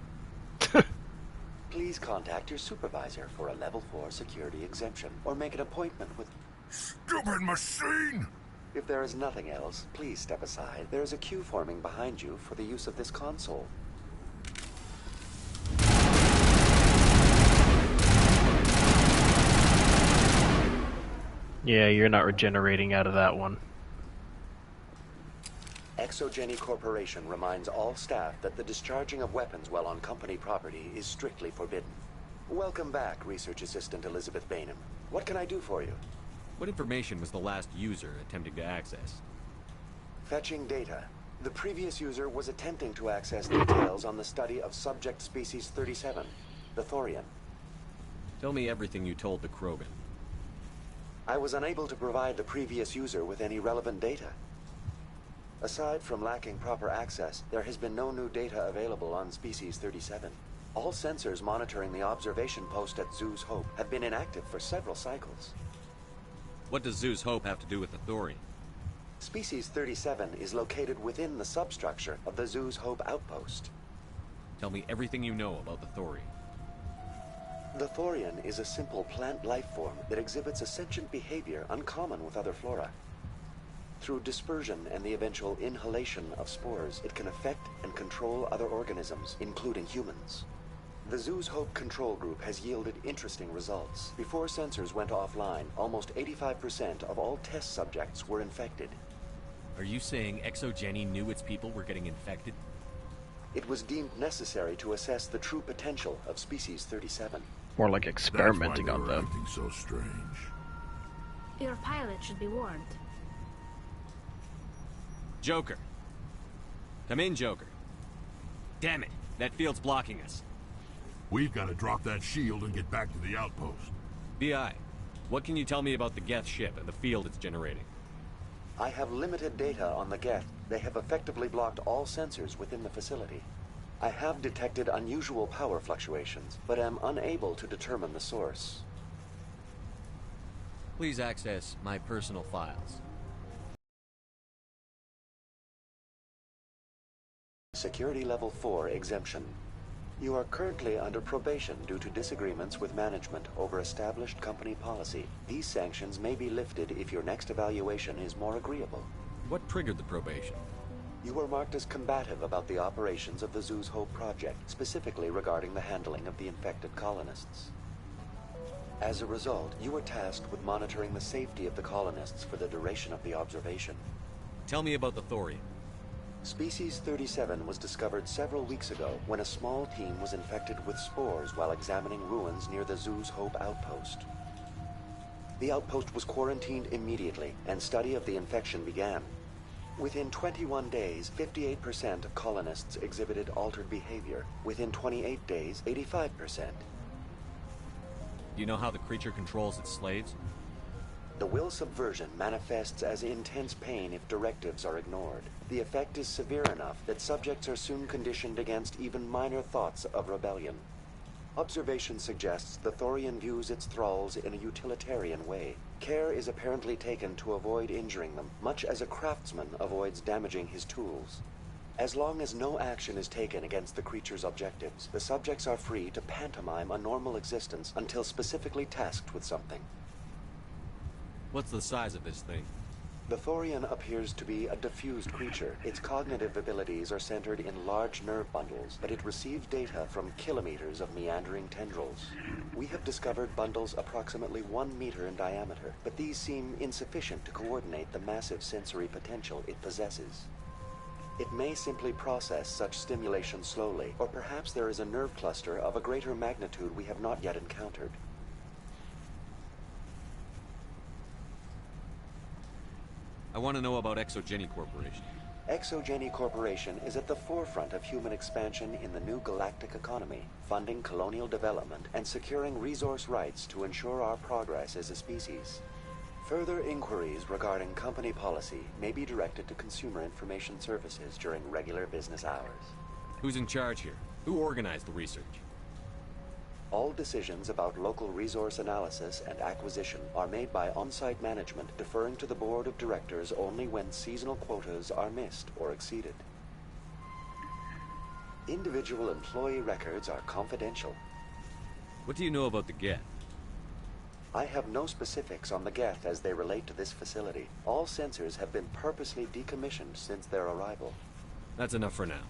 Please contact your supervisor for a level 4 security exemption, or make an appointment with... Stupid machine! If there is nothing else, please step aside. There is a queue forming behind you for the use of this console. Yeah, you're not regenerating out of that one. ExoGenny Corporation reminds all staff that the discharging of weapons while on company property is strictly forbidden. Welcome back, Research Assistant Elizabeth Bainham. What can I do for you? What information was the last user attempting to access? Fetching data. The previous user was attempting to access details on the study of subject species 37, the Thorian. Tell me everything you told the Krogan. I was unable to provide the previous user with any relevant data. Aside from lacking proper access, there has been no new data available on Species 37. All sensors monitoring the observation post at Zeus Hope have been inactive for several cycles. What does Zeus Hope have to do with the Thorian? Species 37 is located within the substructure of the Zoo's Hope outpost. Tell me everything you know about the Thorian. The Thorian is a simple plant life form that exhibits a sentient behavior uncommon with other flora. Through dispersion and the eventual inhalation of spores, it can affect and control other organisms, including humans. The Zoo's Hope control group has yielded interesting results. Before sensors went offline, almost 85% of all test subjects were infected. Are you saying ExoGeni knew its people were getting infected? It was deemed necessary to assess the true potential of Species 37. More like experimenting on them. Acting so strange. Your pilot should be warned. Joker. Come in, Joker. Damn it, that field's blocking us. We've got to drop that shield and get back to the outpost. BI, what can you tell me about the Geth ship and the field it's generating? I have limited data on the Geth. They have effectively blocked all sensors within the facility. I have detected unusual power fluctuations, but am unable to determine the source. Please access my personal files. Security Level 4 exemption. You are currently under probation due to disagreements with management over established company policy. These sanctions may be lifted if your next evaluation is more agreeable. What triggered the probation? You were marked as combative about the operations of the Zoo's Hope project, specifically regarding the handling of the infected colonists. As a result, you were tasked with monitoring the safety of the colonists for the duration of the observation. Tell me about the Thorian. Species 37 was discovered several weeks ago when a small team was infected with spores while examining ruins near the Zoo's Hope outpost. The outpost was quarantined immediately, and study of the infection began. Within 21 days, 58% of colonists exhibited altered behavior. Within 28 days, 85%. Do you know how the creature controls its slaves? The will subversion manifests as intense pain if directives are ignored. The effect is severe enough that subjects are soon conditioned against even minor thoughts of rebellion. Observation suggests the Thorian views its thralls in a utilitarian way. Care is apparently taken to avoid injuring them, much as a craftsman avoids damaging his tools. As long as no action is taken against the creature's objectives, the subjects are free to pantomime a normal existence until specifically tasked with something. What's the size of this thing? The Thorian appears to be a diffused creature. Its cognitive abilities are centered in large nerve bundles, but it receives data from kilometers of meandering tendrils. We have discovered bundles approximately 1 meter in diameter, but these seem insufficient to coordinate the massive sensory potential it possesses. It may simply process such stimulation slowly, or perhaps there is a nerve cluster of a greater magnitude we have not yet encountered. I want to know about ExoGeni Corporation. ExoGeni Corporation is at the forefront of human expansion in the new galactic economy, funding colonial development and securing resource rights to ensure our progress as a species. Further inquiries regarding company policy may be directed to Consumer Information Services during regular business hours. Who's in charge here? Who organized the research? All decisions about local resource analysis and acquisition are made by on-site management, deferring to the board of directors only when seasonal quotas are missed or exceeded. Individual employee records are confidential. What do you know about the Geth? I have no specifics on the Geth as they relate to this facility. All sensors have been purposely decommissioned since their arrival. That's enough for now.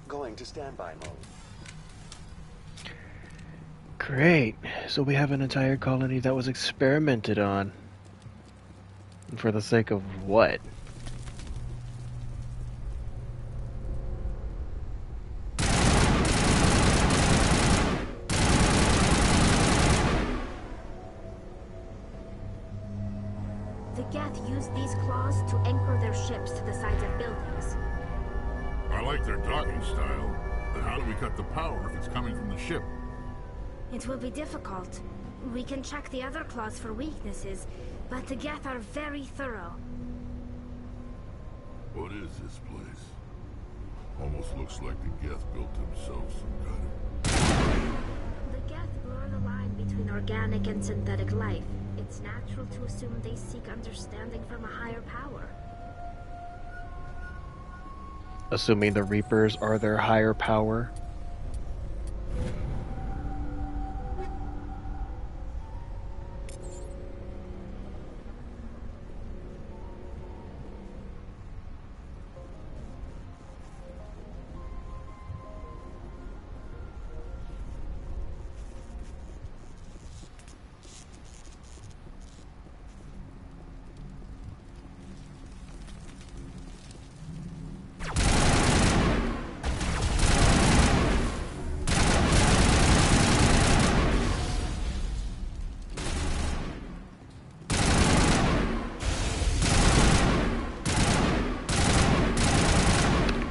Going to standby mode. Great. So we have an entire colony that was experimented on. And for the sake of what? The Geth use these claws to anchor their ships to the sides of buildings. I like their docking style, but how do we cut the power if it's coming from the ship? It will be difficult. We can check the other claws for weaknesses, but the Geth are very thorough. What is this place? Almost looks like the Geth built themselves some kind of... The Geth blur the line between organic and synthetic life. It's natural to assume they seek understanding from a higher power. Assuming the Reapers are their higher power.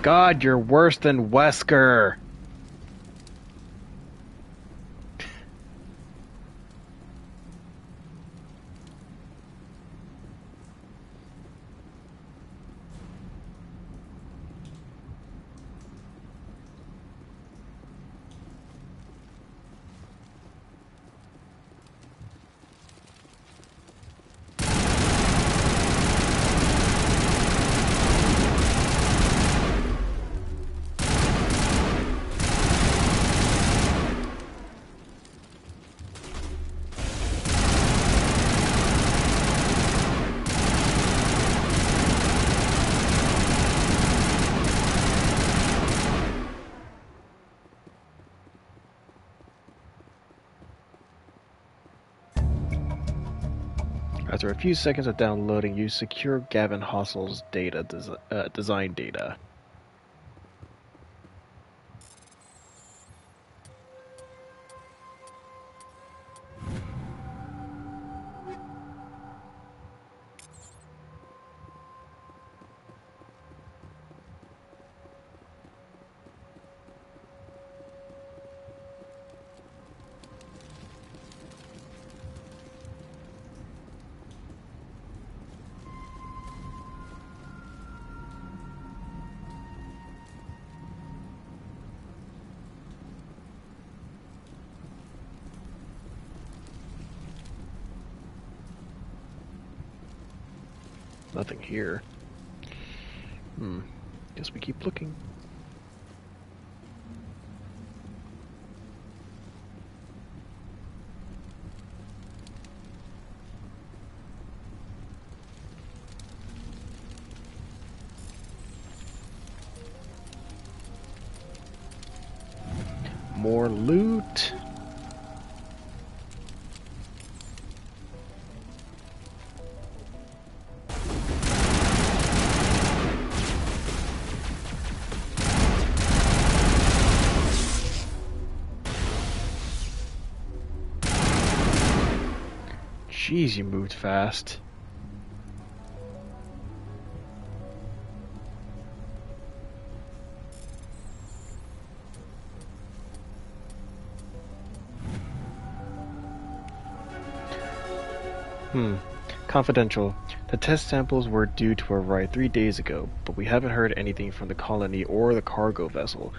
God, you're worse than Wesker. After a few seconds of downloading, you secure Gavin Hossel's design data. Nothing here. Guess we keep looking. More loot. Jeez, you moved fast. Confidential. The test samples were due to arrive 3 days ago, but we haven't heard anything from the colony or the cargo vessel.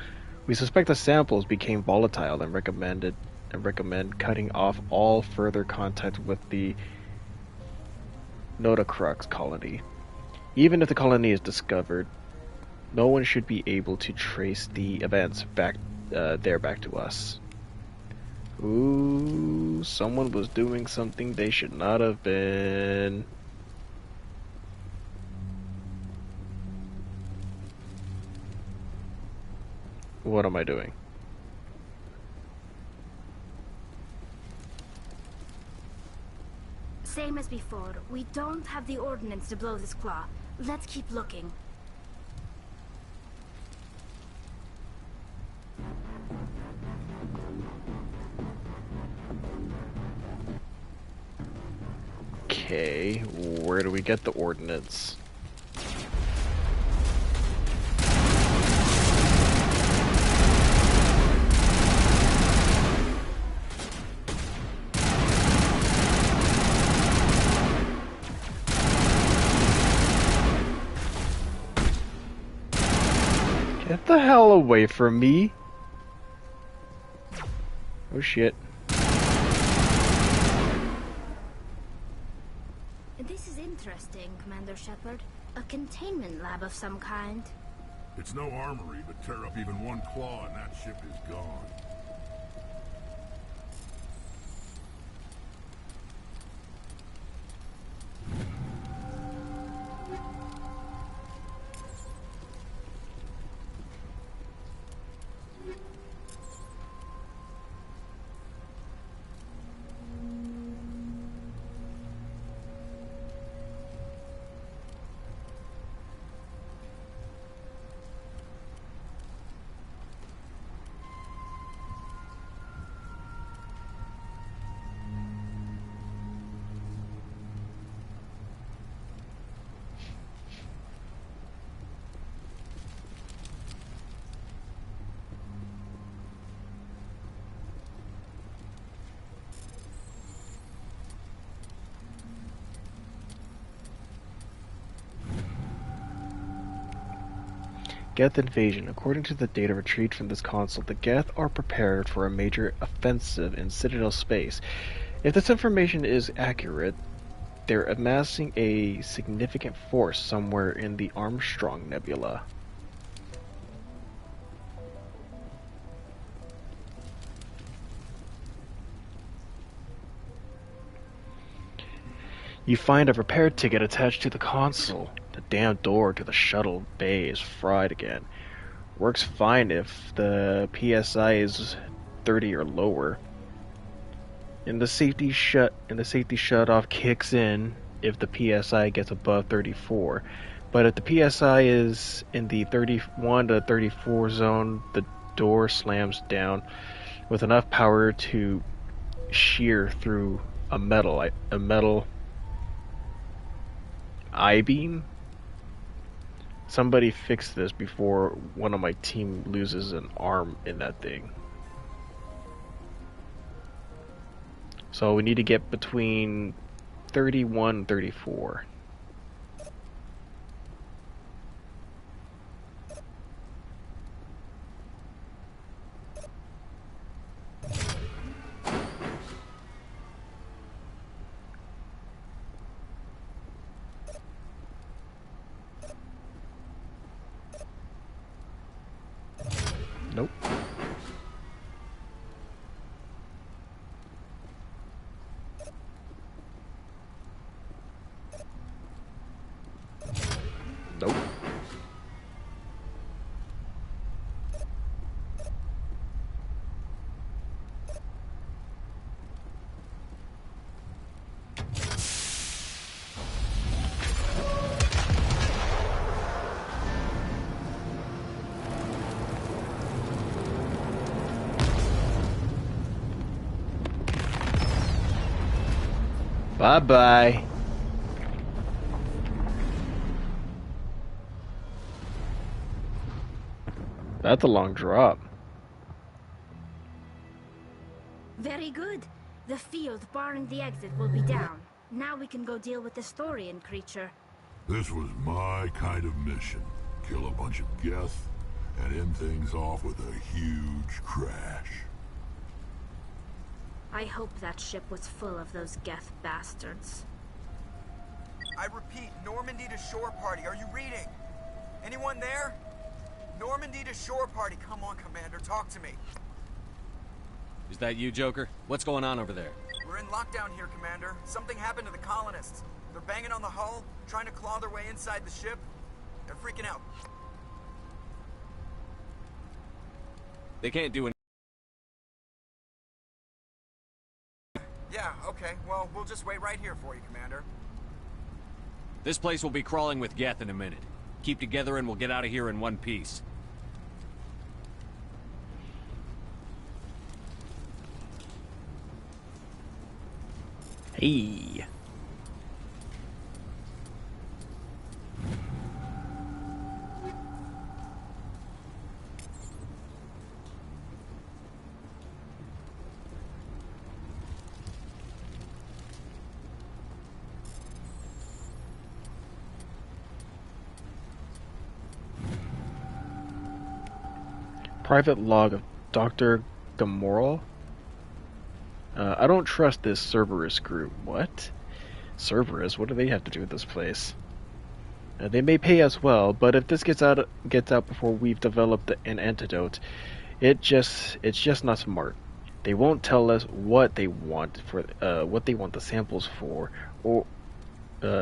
We suspect the samples became volatile and recommend cutting off all further contact with the Notacrux colony. Even if the colony is discovered, no one should be able to trace the events back to us. Ooh, someone was doing something they should not have been. What am I doing? Same as before. We don't have the ordnance to blow this claw. Let's keep looking. Okay, where do we get the ordnance? Get the hell away from me! Oh shit. This is interesting, Commander Shepard. A containment lab of some kind. It's no armory, but tear up even one claw and that ship is gone. Geth invasion. According to the data retrieved from this console, the Geth are prepared for a major offensive in Citadel space. If this information is accurate, they're amassing a significant force somewhere in the Armstrong Nebula. You find a repair ticket attached to the console. The damn door to the shuttle bay is fried again. Works fine if the PSI is 30 or lower. And the safety shutoff kicks in if the PSI gets above 34. But if the PSI is in the 31 to 34 zone, the door slams down with enough power to shear through a metal I-beam. Somebody fix this before one of my team loses an arm in that thing. So we need to get between 31 and 34. Nope. Nope. Bye-bye. That's a long drop. Very good. The field barring the exit will be down. Now we can go deal with the Storian creature. This was my kind of mission. Kill a bunch of Geth and end things off with a huge crash. I hope that ship was full of those Geth bastards. I repeat, Normandy to shore party. Are you reading? Anyone there? Normandy to shore party. Come on, Commander, talk to me. Is that you, Joker? What's going on over there? We're in lockdown here, Commander. Something happened to the colonists. They're banging on the hull, trying to claw their way inside the ship. They're freaking out. They can't do anything. Yeah, okay. Well, we'll just wait right here for you, Commander. This place will be crawling with Geth in a minute. Keep together and we'll get out of here in one piece. Hey. Private log of Dr. Gamorrel. I don't trust this Cerberus group. What? Cerberus? What do they have to do with this place? They may pay us well, but if this gets out before we've developed an antidote, it's just not smart. They won't tell us what they want the samples for, or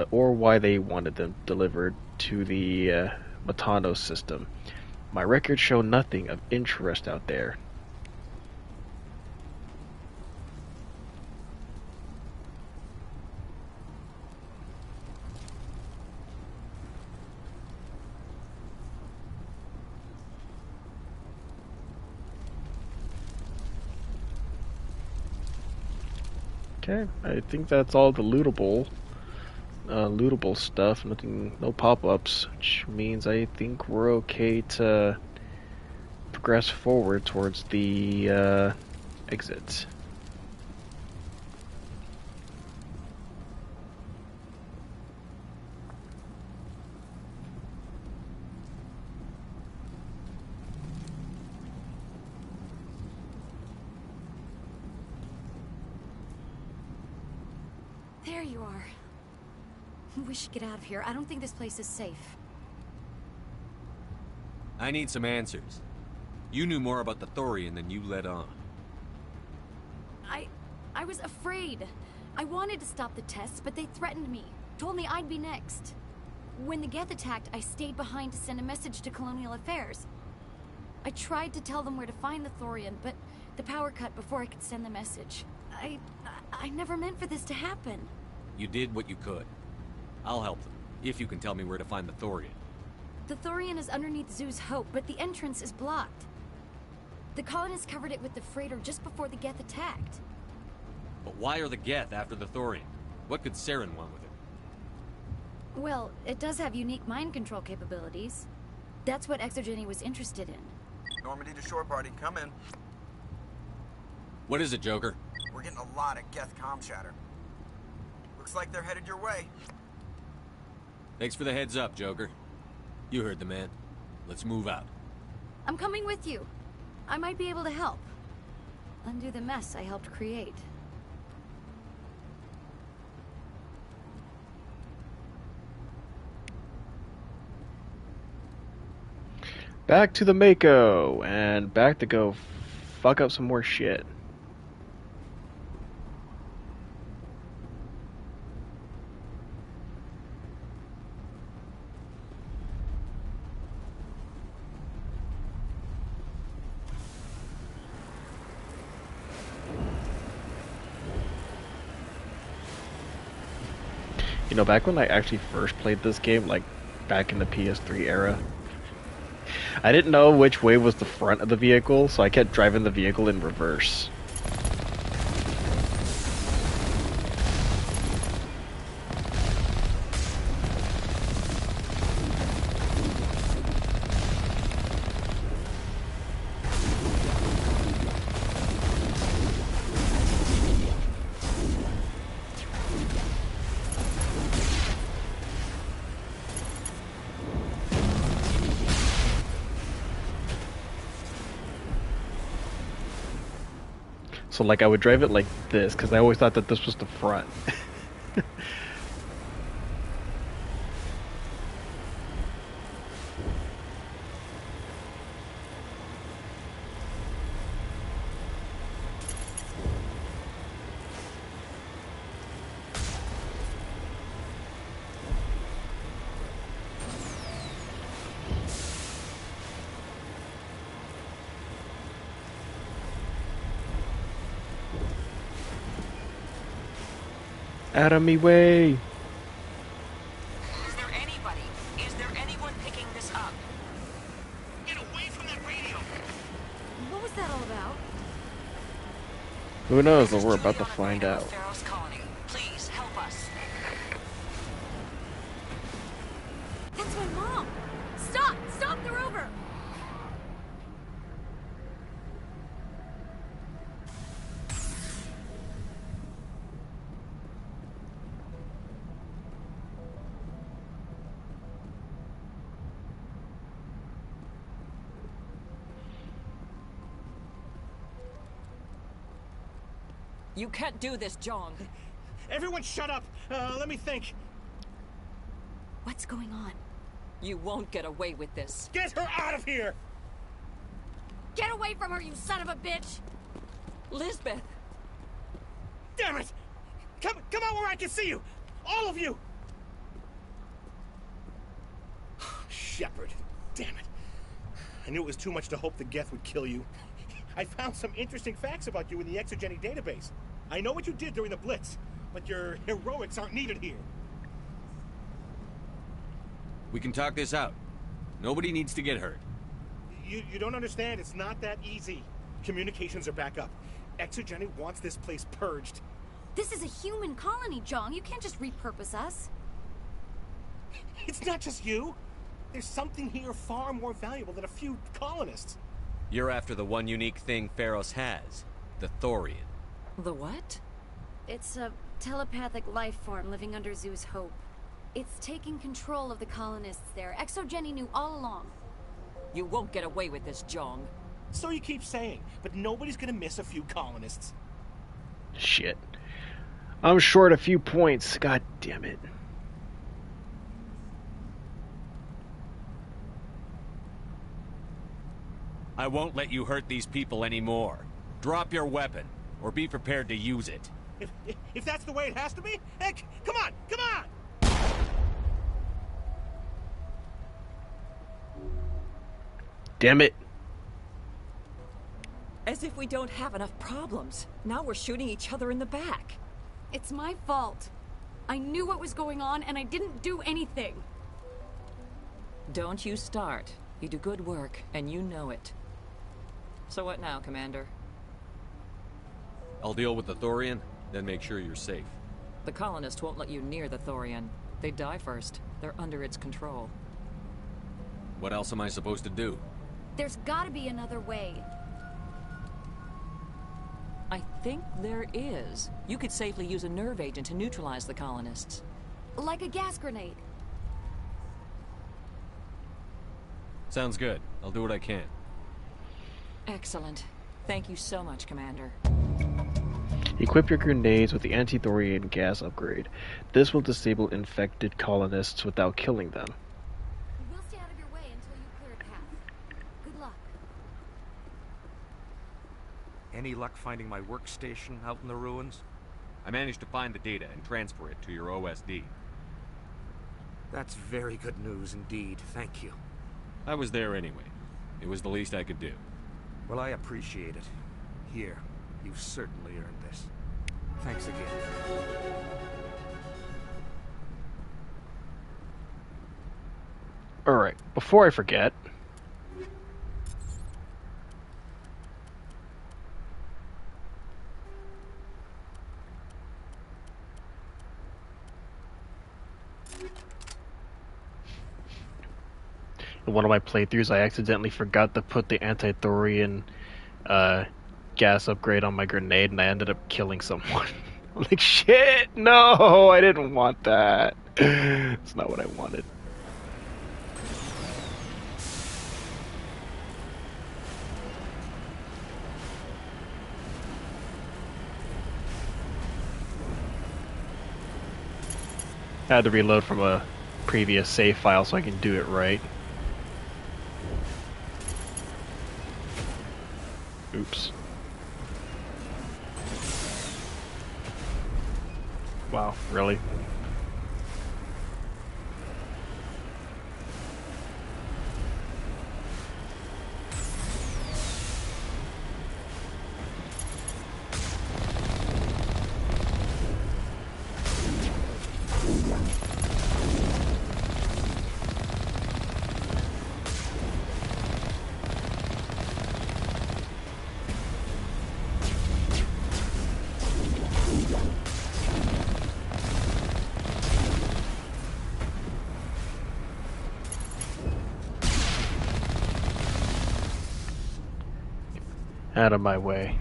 why they wanted them delivered to the Matano system. My records show nothing of interest out there. Okay, I think that's all the lootable stuff. Nothing, no pop-ups, which means I think we're okay to progress forward towards the exit. There you are. We should get out of here. I don't think this place is safe. I need some answers. You knew more about the Thorian than you let on. I was afraid. I wanted to stop the tests, but they threatened me. Told me I'd be next. When the Geth attacked, I stayed behind to send a message to Colonial Affairs. I tried to tell them where to find the Thorian, but the power cut before I could send the message. I never meant for this to happen. You did what you could. I'll help them, if you can tell me where to find the Thorian. The Thorian is underneath Zoo's Hope, but the entrance is blocked. The colonists covered it with the freighter just before the Geth attacked. But why are the Geth after the Thorian? What could Saren want with it? Well, it does have unique mind control capabilities. That's what Exogeny was interested in. Normandy to shore party, come in. What is it, Joker? We're getting a lot of Geth comm chatter. Looks like they're headed your way. Thanks for the heads up, Joker. You heard the man. Let's move out. I'm coming with you. I might be able to help. Undo the mess I helped create. Back to the Mako, and back to go fuck up some more shit. You know, back when I actually first played this game, like back in the PS3 era, I didn't know which way was the front of the vehicle, so I kept driving the vehicle in reverse. So like I would drive it like this, because I always thought that this was the front. Out of me way! Is there anybody? Is there anyone picking this up? Get away from that radio! What was that all about? Who knows, but we're about to find out. Pharaoh's colony. Please help us. That's my mom! Stop! Stop the rover! You can't do this, John. Everyone shut up! Let me think. What's going on? You won't get away with this. Get her out of here! Get away from her, you son of a bitch! Lisbeth! Damn it! Come out where I can see you! All of you! Shepard, damn it. I knew it was too much to hope the Geth would kill you. I found some interesting facts about you in the Exogeny database. I know what you did during the Blitz, but your heroics aren't needed here. We can talk this out. Nobody needs to get hurt. You don't understand. It's not that easy. Communications are back up. Exogeny wants this place purged. This is a human colony, Jong. You can't just repurpose us. It's not just you. There's something here far more valuable than a few colonists. You're after the one unique thing Pharos has. The Thorian. The what? It's a telepathic life form living under Zeus' Hope. It's taking control of the colonists there. Exogeny knew all along. You won't get away with this, Jong. So you keep saying, but nobody's gonna miss a few colonists. Shit. I'm short a few points. God damn it. I won't let you hurt these people anymore. Drop your weapon, or be prepared to use it. If that's the way it has to be, heck, come on, come on! Damn it. As if we don't have enough problems. Now we're shooting each other in the back. It's my fault. I knew what was going on, and I didn't do anything. Don't you start. You do good work, and you know it. So what now, Commander? I'll deal with the Thorian, then make sure you're safe. The colonists won't let you near the Thorian. They die first. They're under its control. What else am I supposed to do? There's gotta be another way. I think there is. You could safely use a nerve agent to neutralize the colonists. Like a gas grenade. Sounds good. I'll do what I can. Excellent. Thank you so much, Commander. Equip your grenades with the anti-thorian gas upgrade. This will disable infected colonists without killing them. We'll stay out of your way until you clear a path. Good luck. Any luck finding my workstation out in the ruins? I managed to find the data and transfer it to your OSD. That's very good news indeed. Thank you. I was there anyway. It was the least I could do. Well, I appreciate it. Here, you've certainly earned this. Thanks again. Alright, before I forget... In one of my playthroughs, I accidentally forgot to put the anti-thorian gas upgrade on my grenade, and I ended up killing someone. I'm like, shit, no, I didn't want that. It's not what I wanted. I had to reload from a previous save file so I can do it right. Oops. Wow, really? Out of my way.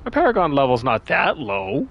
My Paragon level's not that low.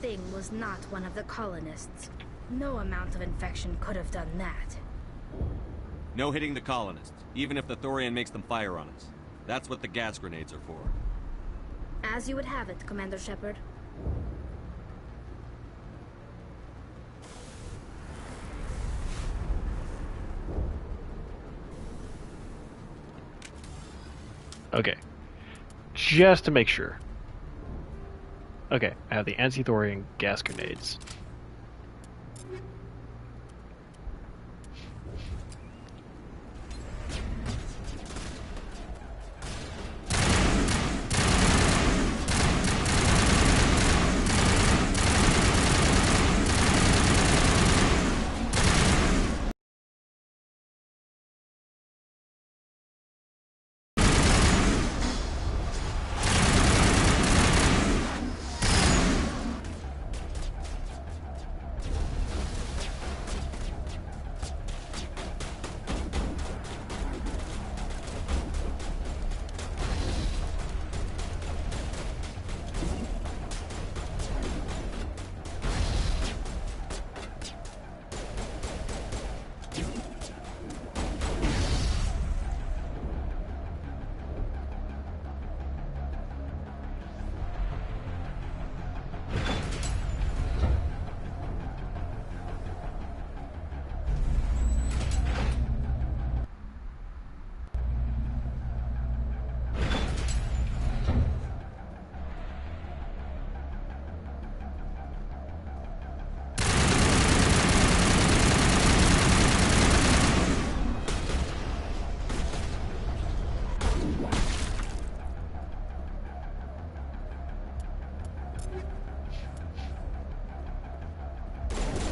thing was not one of the colonists. No amount of infection could have done that. No hitting the colonists, even if the Thorian makes them fire on us. That's what the gas grenades are for. As you would have it, Commander Shepard. Okay. Just to make sure. Okay, I have the anti-Thorian gas grenades.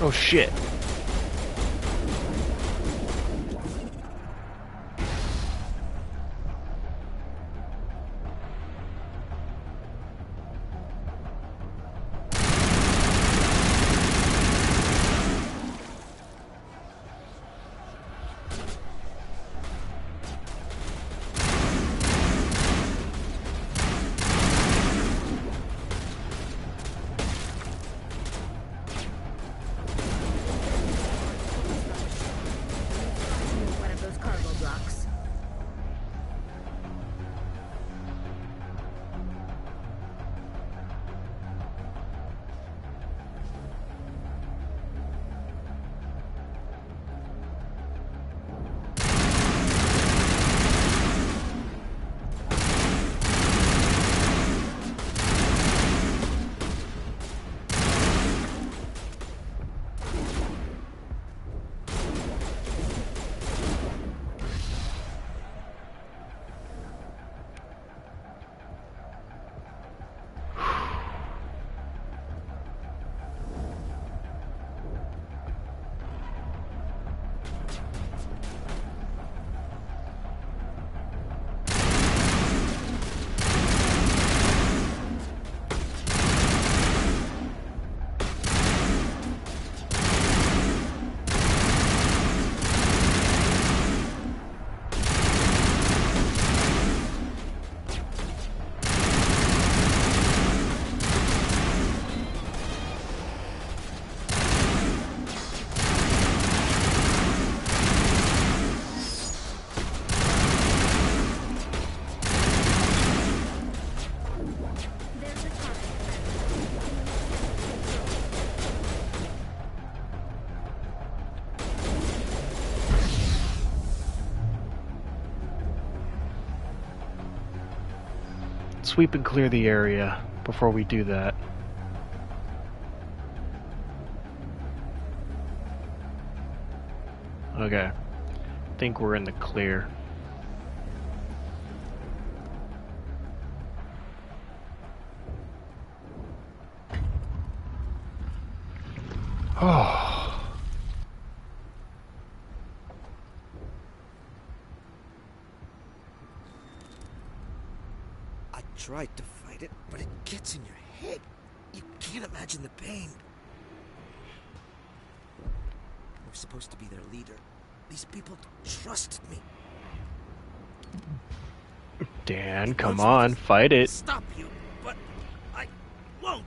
Oh shit. One of those cargo blocks. Sweep and clear the area before we do that. Okay. I think we're in the clear. Oh. I tried to fight it, but it gets in your head. You can't imagine the pain. We're supposed to be their leader. These people trusted me. Dan, come on, fight it. Stop you, but I won't.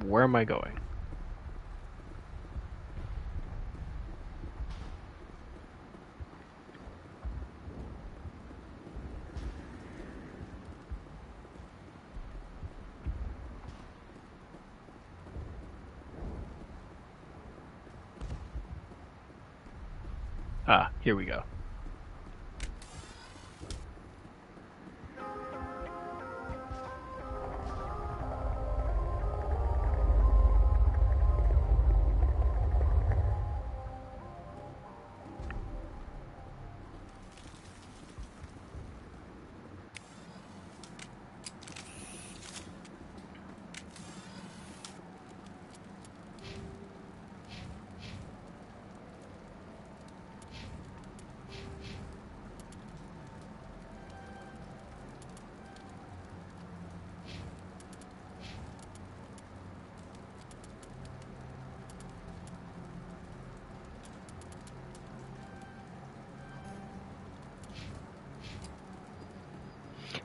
Where am I going? Ah, here we go.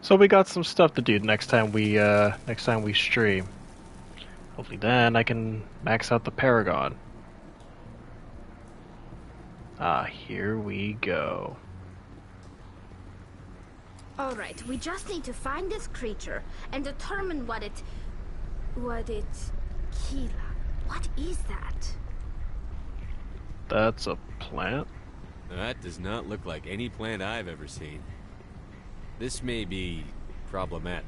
So we got some stuff to do next time we stream. Hopefully then I can max out the Paragon. Ah, here we go. Alright, we just need to find this creature and determine what it... Keela. What is that? That's a plant? That does not look like any plant I've ever seen. This may be problematic.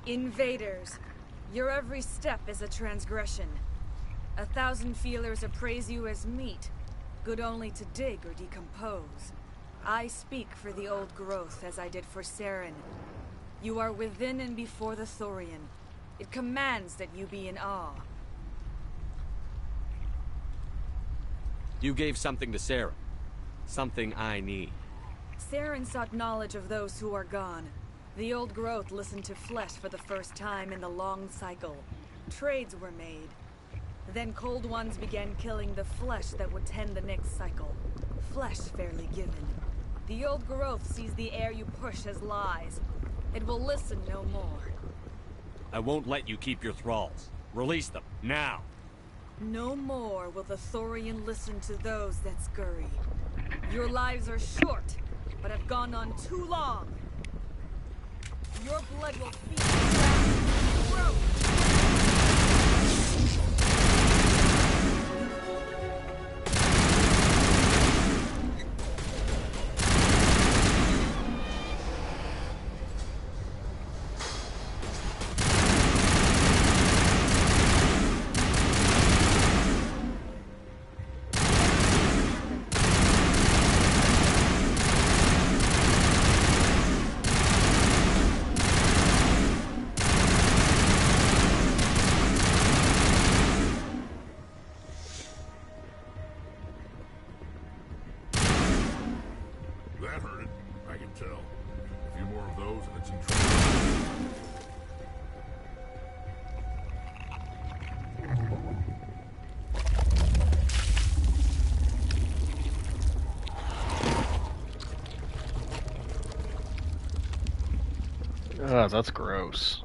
Invaders, your every step is a transgression. 1,000 feelers appraise you as meat, good only to dig or decompose. I speak for the old growth as I did for Saren. You are within and before the Thorian. It commands that you be in awe. You gave something to Sarah. Something I need. Saren sought knowledge of those who are gone. The old growth listened to flesh for the first time in the long cycle. Trades were made. Then cold ones began killing the flesh that would tend the next cycle. Flesh fairly given. The old growth sees the air you push as lies. It will listen no more. I won't let you keep your thralls. Release them, now! No more will the Thorian listen to those that scurry. Your lives are short, but have gone on too long. Your blood will feed the ground. That hurt it. I can tell. A few more of those and it's in trouble. Ah, that's gross.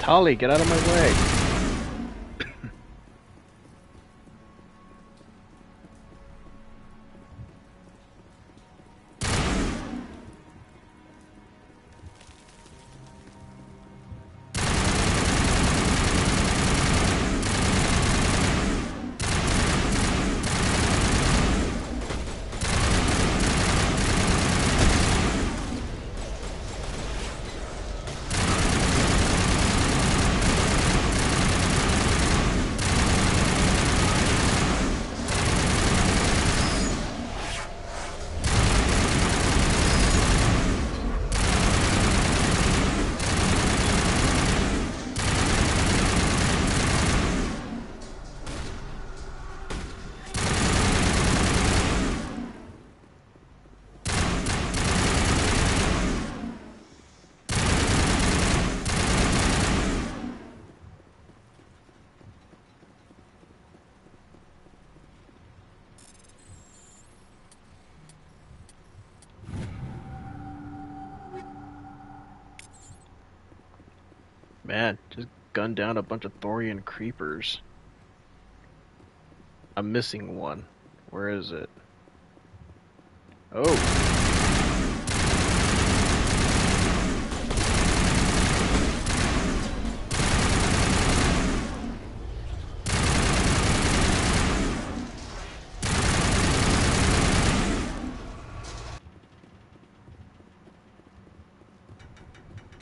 Tali, get out of my way. Man, just gunned down a bunch of Thorian creepers. I'm missing one. Where is it? Oh.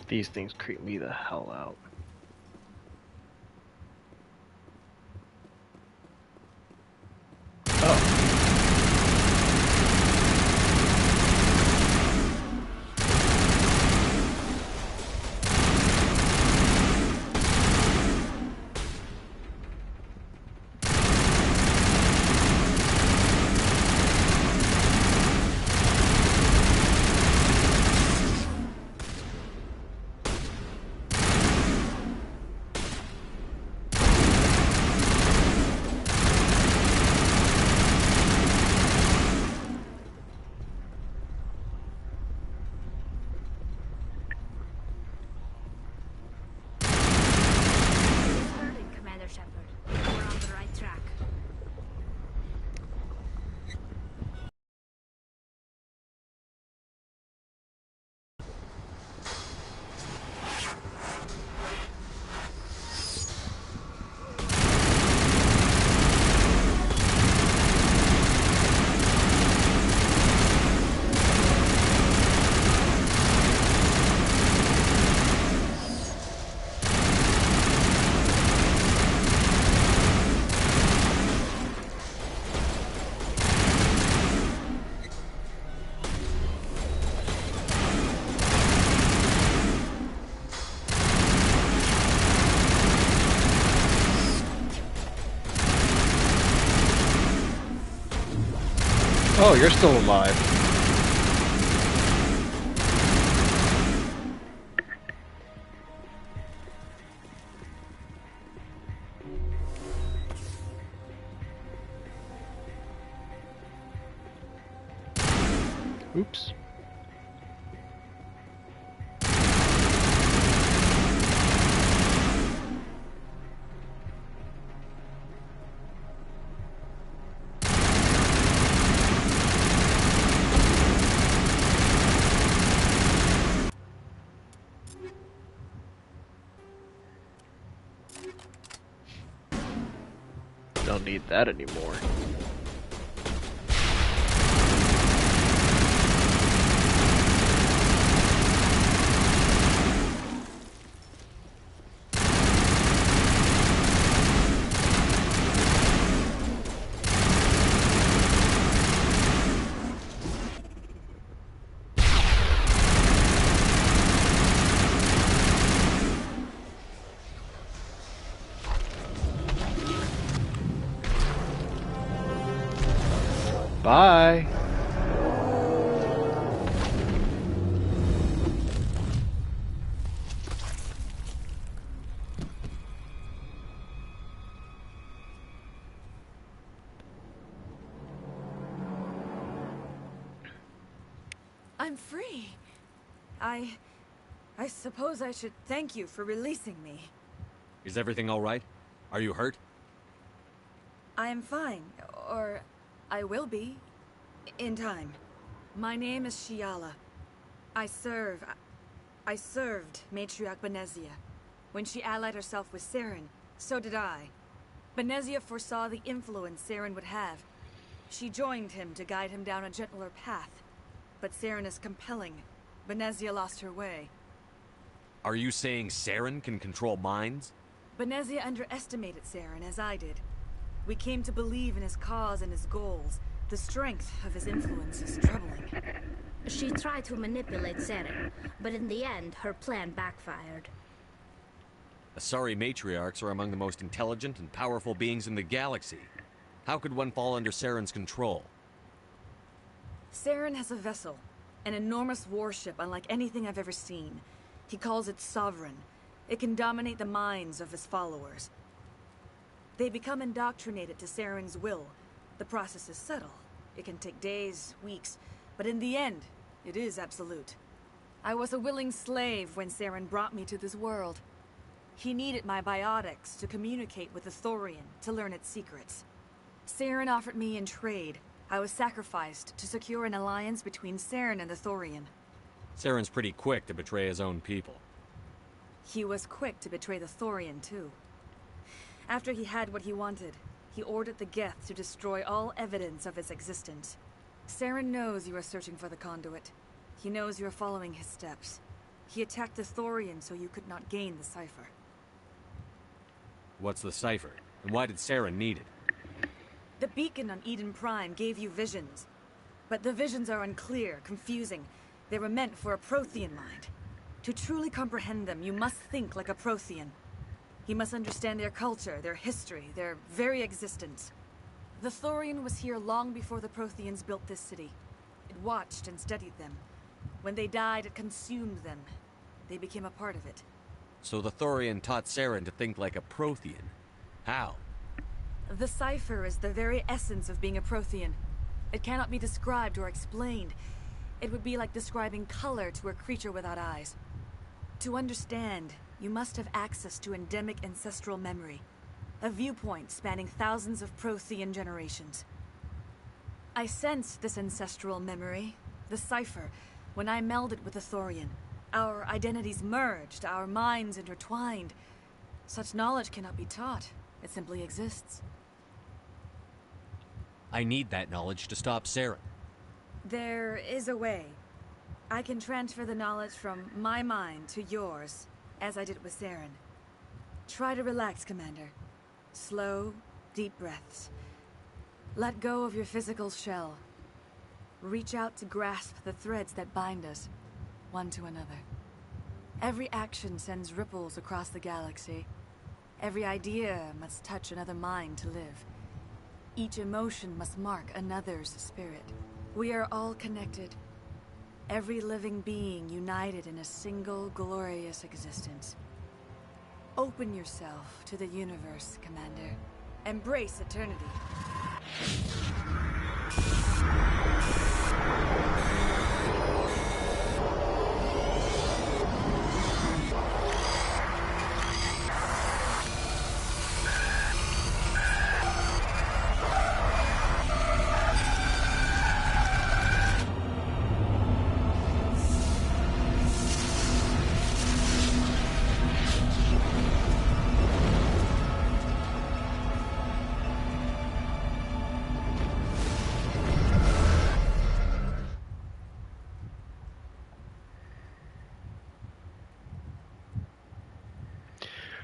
These things creep me the hell out. Oh, you're still alive. Oops. Don't need that anymore. Bye. I'm free. I suppose I should thank you for releasing me. Is everything all right? Are you hurt? I am fine, or I will be, in time. My name is Shiala. I served Matriarch Benezia. When she allied herself with Saren, so did I. Benezia foresaw the influence Saren would have. She joined him to guide him down a gentler path. But Saren is compelling. Benezia lost her way. Are you saying Saren can control minds? Benezia underestimated Saren, as I did. We came to believe in his cause and his goals. The strength of his influence is troubling. She tried to manipulate Saren, but in the end, her plan backfired. Asari matriarchs are among the most intelligent and powerful beings in the galaxy. How could one fall under Saren's control? Saren has a vessel, an enormous warship unlike anything I've ever seen. He calls it Sovereign. It can dominate the minds of his followers. They become indoctrinated to Saren's will. The process is subtle. It can take days, weeks, but in the end, it is absolute. I was a willing slave when Saren brought me to this world. He needed my biotics to communicate with the Thorian, to learn its secrets. Saren offered me in trade. I was sacrificed to secure an alliance between Saren and the Thorian. Saren's pretty quick to betray his own people. He was quick to betray the Thorian, too. After he had what he wanted, he ordered the Geth to destroy all evidence of its existence. Saren knows you are searching for the conduit. He knows you are following his steps. He attacked the Thorian so you could not gain the cipher. What's the cipher? And why did Saren need it? The beacon on Eden Prime gave you visions. But the visions are unclear, confusing. They were meant for a Prothean mind. To truly comprehend them, you must think like a Prothean. You must understand their culture, their history, their very existence. The Thorian was here long before the Protheans built this city. It watched and studied them. When they died, it consumed them. They became a part of it. So the Thorian taught Saren to think like a Prothean. How? The cipher is the very essence of being a Prothean. It cannot be described or explained. It would be like describing color to a creature without eyes. To understand, you must have access to endemic ancestral memory. A viewpoint spanning thousands of Prothean generations. I sensed this ancestral memory, the cipher, when I melded with the Thorian. Our identities merged, our minds intertwined. Such knowledge cannot be taught. It simply exists. I need that knowledge to stop Saren. There is a way. I can transfer the knowledge from my mind to yours, as I did with Saren. Try to relax, Commander. Slow, deep breaths. Let go of your physical shell. Reach out to grasp the threads that bind us, one to another. Every action sends ripples across the galaxy. Every idea must touch another mind to live. Each emotion must mark another's spirit. We are all connected. Every living being united in a single glorious existence. Open yourself to the universe, Commander. Embrace eternity.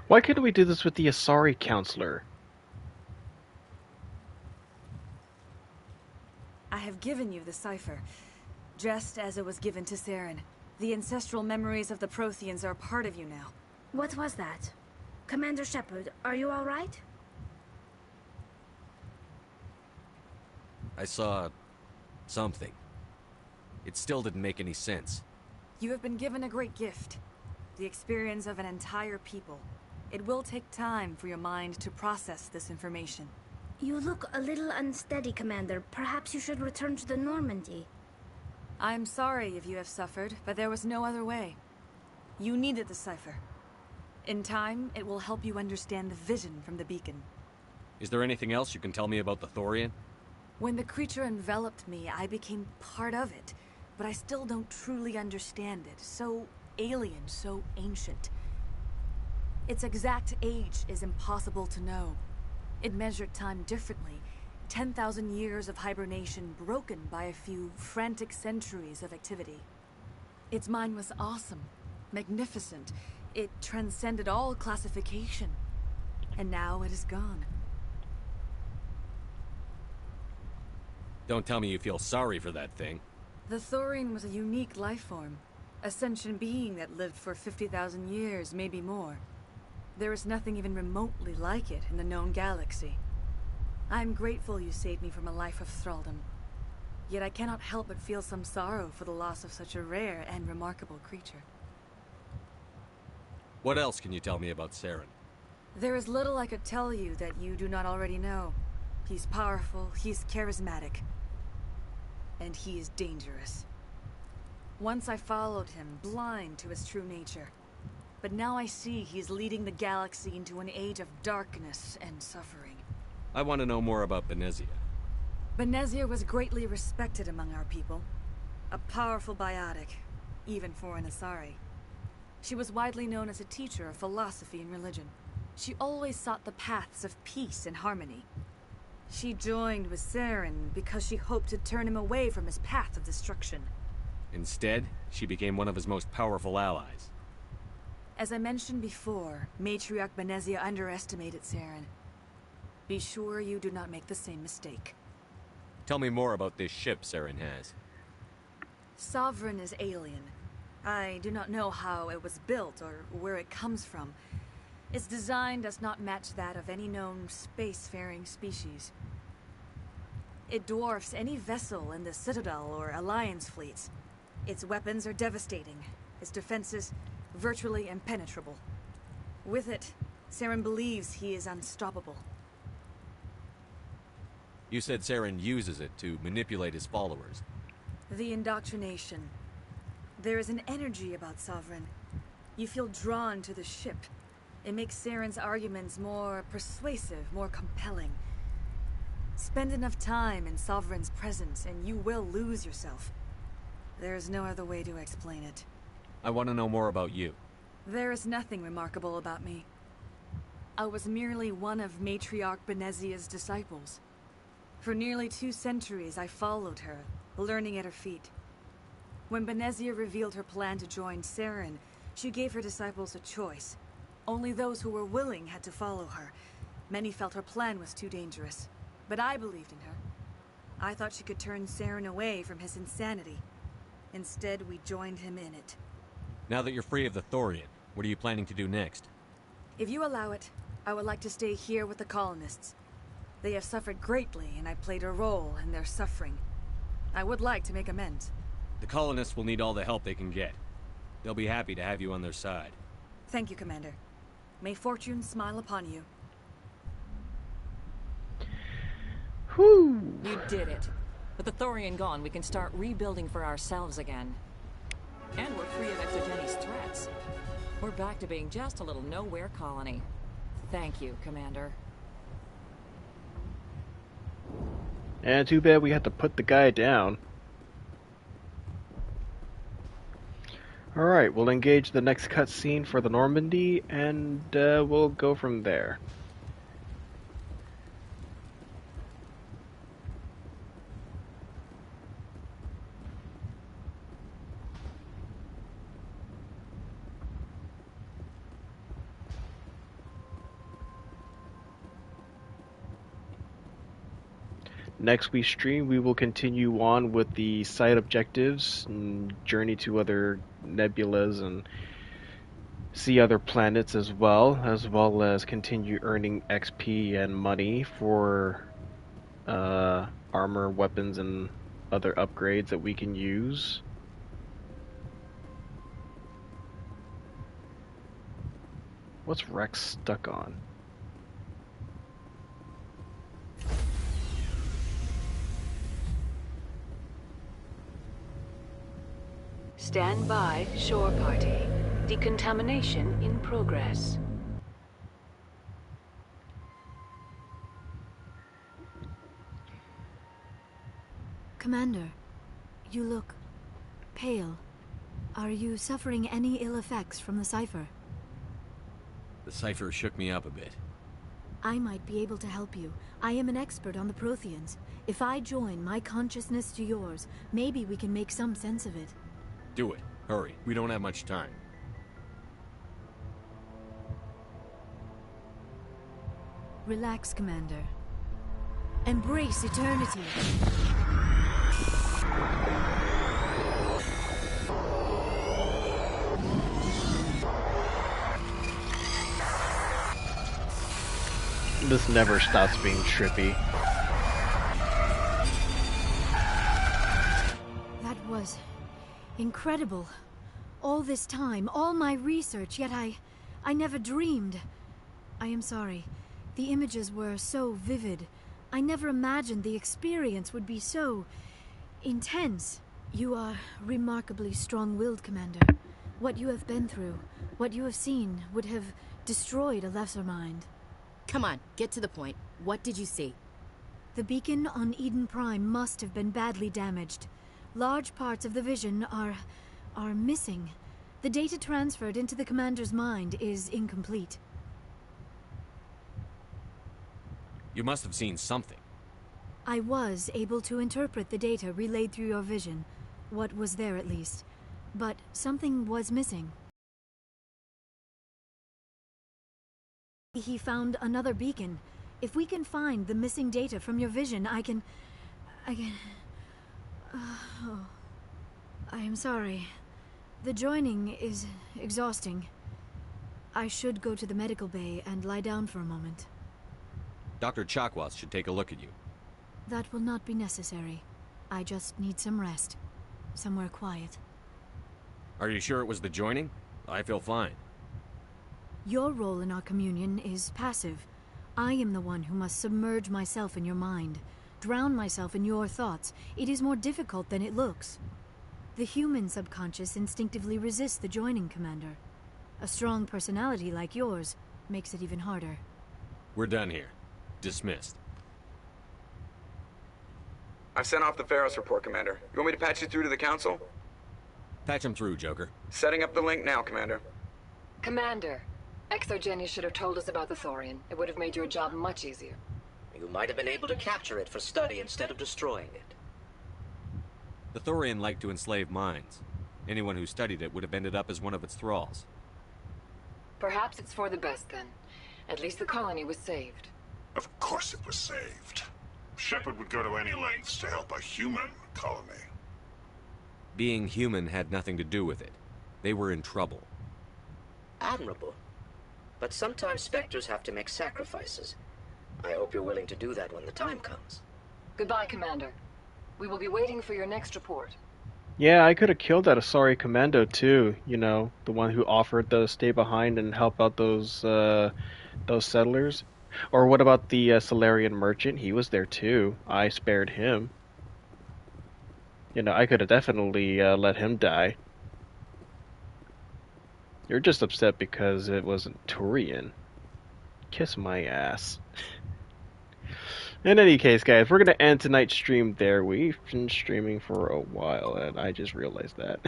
Why couldn't we do this with the Asari counselor? I have given you the cipher, just as it was given to Saren. The ancestral memories of the Protheans are part of you now. What was that? Commander Shepard, are you all right? I saw something. It still didn't make any sense. You have been given a great gift. The experience of an entire people. It will take time for your mind to process this information. You look a little unsteady, Commander. Perhaps you should return to the Normandy. I'm sorry if you have suffered, but there was no other way. You needed the cipher. In time, it will help you understand the vision from the beacon. Is there anything else you can tell me about the Thorian? When the creature enveloped me, I became part of it, but I still don't truly understand it. So alien, so ancient. Its exact age is impossible to know. It measured time differently. 10,000 years of hibernation broken by a few frantic centuries of activity. Its mind was awesome, magnificent. It transcended all classification. And now it is gone. Don't tell me you feel sorry for that thing. The Thorian was a unique life form. A sentient being that lived for 50,000 years, maybe more. There is nothing even remotely like it in the known galaxy. I'm grateful you saved me from a life of thraldom. Yet I cannot help but feel some sorrow for the loss of such a rare and remarkable creature. What else can you tell me about Saren? There is little I could tell you that you do not already know. He's powerful, he's charismatic, and he is dangerous. Once I followed him, blind to his true nature. But now I see he's leading the galaxy into an age of darkness and suffering. I want to know more about Benezia. Benezia was greatly respected among our people. A powerful biotic, even for an Asari. She was widely known as a teacher of philosophy and religion. She always sought the paths of peace and harmony. She joined with Saren because she hoped to turn him away from his path of destruction. Instead, she became one of his most powerful allies. As I mentioned before, Matriarch Benezia underestimated Saren. Be sure you do not make the same mistake. Tell me more about this ship Saren has. Sovereign is alien. I do not know how it was built or where it comes from. Its design does not match that of any known spacefaring species. It dwarfs any vessel in the Citadel or Alliance fleets. Its weapons are devastating. Its defenses virtually impenetrable. With it, Saren believes he is unstoppable. You said Saren uses it to manipulate his followers. The indoctrination. There is an energy about Sovereign. You feel drawn to the ship. It makes Saren's arguments more persuasive, more compelling. Spend enough time in Sovereign's presence and you will lose yourself. There is no other way to explain it. I want to know more about you. There is nothing remarkable about me. I was merely one of Matriarch Benezia's disciples. For nearly 2 centuries I followed her, learning at her feet. When Benezia revealed her plan to join Saren, she gave her disciples a choice. Only those who were willing had to follow her. Many felt her plan was too dangerous, but I believed in her. I thought she could turn Saren away from his insanity. Instead, we joined him in it. Now that you're free of the Thorian, what are you planning to do next? If you allow it, I would like to stay here with the colonists. They have suffered greatly, and I played a role in their suffering. I would like to make amends. The colonists will need all the help they can get. They'll be happy to have you on their side. Thank you, Commander. May fortune smile upon you. Whew. You did it. With the Thorian gone, we can start rebuilding for ourselves again. And we're free of Exogeni's threats. We're back to being just a little nowhere colony. Thank you, Commander. And too bad we had to put the guy down. Alright, we'll engage the next cutscene for the Normandy, and we'll go from there. Next we stream, we will continue on with the side objectives and journey to other nebulas and see other planets as well as continue earning XP and money for armor, weapons, and other upgrades that we can use. What's Rex stuck on? Stand by, shore party. Decontamination in progress. Commander, you look pale. Are you suffering any ill effects from the cipher? The cipher shook me up a bit. I might be able to help you. I am an expert on the Protheans. If I join my consciousness to yours, maybe we can make some sense of it. Do it. Hurry. We don't have much time. Relax, Commander. Embrace eternity. This never stops being trippy. That was incredible. All this time, all my research, yet I never dreamed. I am sorry. The images were so vivid. I never imagined the experience would be so intense. You are remarkably strong-willed, Commander. What you have been through, what you have seen, would have destroyed a lesser mind. Come on, get to the point. What did you see? The beacon on Eden Prime must have been badly damaged. Large parts of the vision are missing. The data transferred into the Commander's mind is incomplete. You must have seen something. I was able to interpret the data relayed through your vision. What was there, at least. But something was missing. He found another beacon. If we can find the missing data from your vision, I can... oh. I am sorry. The joining is exhausting. I should go to the medical bay and lie down for a moment. Dr. Chakwas should take a look at you. That will not be necessary. I just need some rest. Somewhere quiet. Are you sure it was the joining? I feel fine. Your role in our communion is passive. I am the one who must submerge myself in your mind, drown myself in your thoughts. It is more difficult than it looks. The human subconscious instinctively resists the joining, Commander. A strong personality like yours makes it even harder. We're done here. Dismissed. I've sent off the Pharos report, Commander. You want me to patch you through to the Council? Patch him through, Joker. Setting up the link now, Commander. Commander, ExoGeni should have told us about the Thorian. It would have made your job much easier. You might have been able to capture it for study instead of destroying it. The Thorian liked to enslave minds. Anyone who studied it would have ended up as one of its thralls. Perhaps it's for the best, then. At least the colony was saved. Of course it was saved. Shepard would go to any lengths to help a human colony. Being human had nothing to do with it. They were in trouble. Admirable. But sometimes Specters have to make sacrifices. I hope you're willing to do that when the time comes. Goodbye, Commander. We will be waiting for your next report. Yeah, I could have killed that Asari Commando too. You know, the one who offered to stay behind and help out those settlers. Or what about the Solarian merchant? He was there too. I spared him. You know, I could have definitely let him die. You're just upset because it wasn't Turian. Kiss my ass. In any case, guys, we're going to end tonight's stream there. We've been streaming for a while, and I just realized that.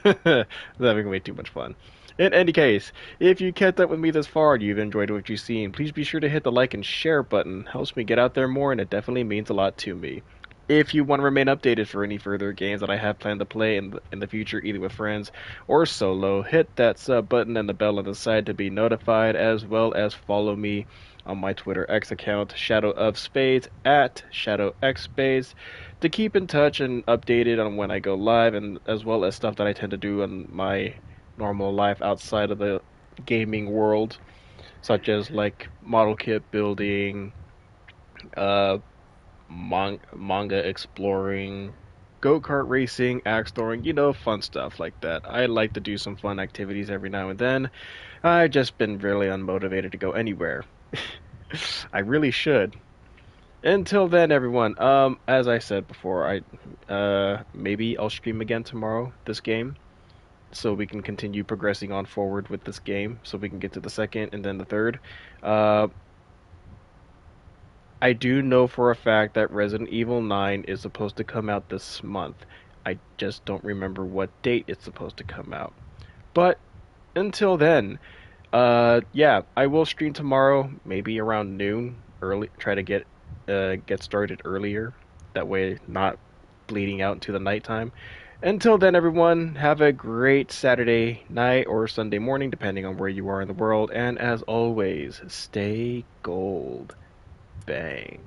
I'm having way too much fun. In any case, if you kept up with me this far and you've enjoyed what you've seen, please be sure to hit the like and share button. It helps me get out there more, and it definitely means a lot to me. If you want to remain updated for any further games that I have planned to play in the future, either with friends or solo, hit that sub button and the bell on the side to be notified, as well as follow me on my Twitter X account, Shadow of Spades, at Shadow X Spades, to keep in touch and updated on when I go live, and as well as stuff that I tend to do on my normal life outside of the gaming world, such as like model kit building, manga exploring, go-kart racing, axe throwing, you know, fun stuff like that. I like to do some fun activities every now and then. I've just been really unmotivated to go anywhere. I really should. Until then, everyone, as I said before, maybe I'll stream again tomorrow, this game. so we can continue progressing on forward with this game, so we can get to the second and then the third. Uh, I do know for a fact that Resident Evil 9 is supposed to come out this month. I just don't remember what date it's supposed to come out. But until then, yeah, I will stream tomorrow, maybe around noon, early. Try to get started earlier. That way, not bleeding out into the nighttime. Until then, everyone, have a great Saturday night or Sunday morning, depending on where you are in the world. And as always, stay gold. Bang.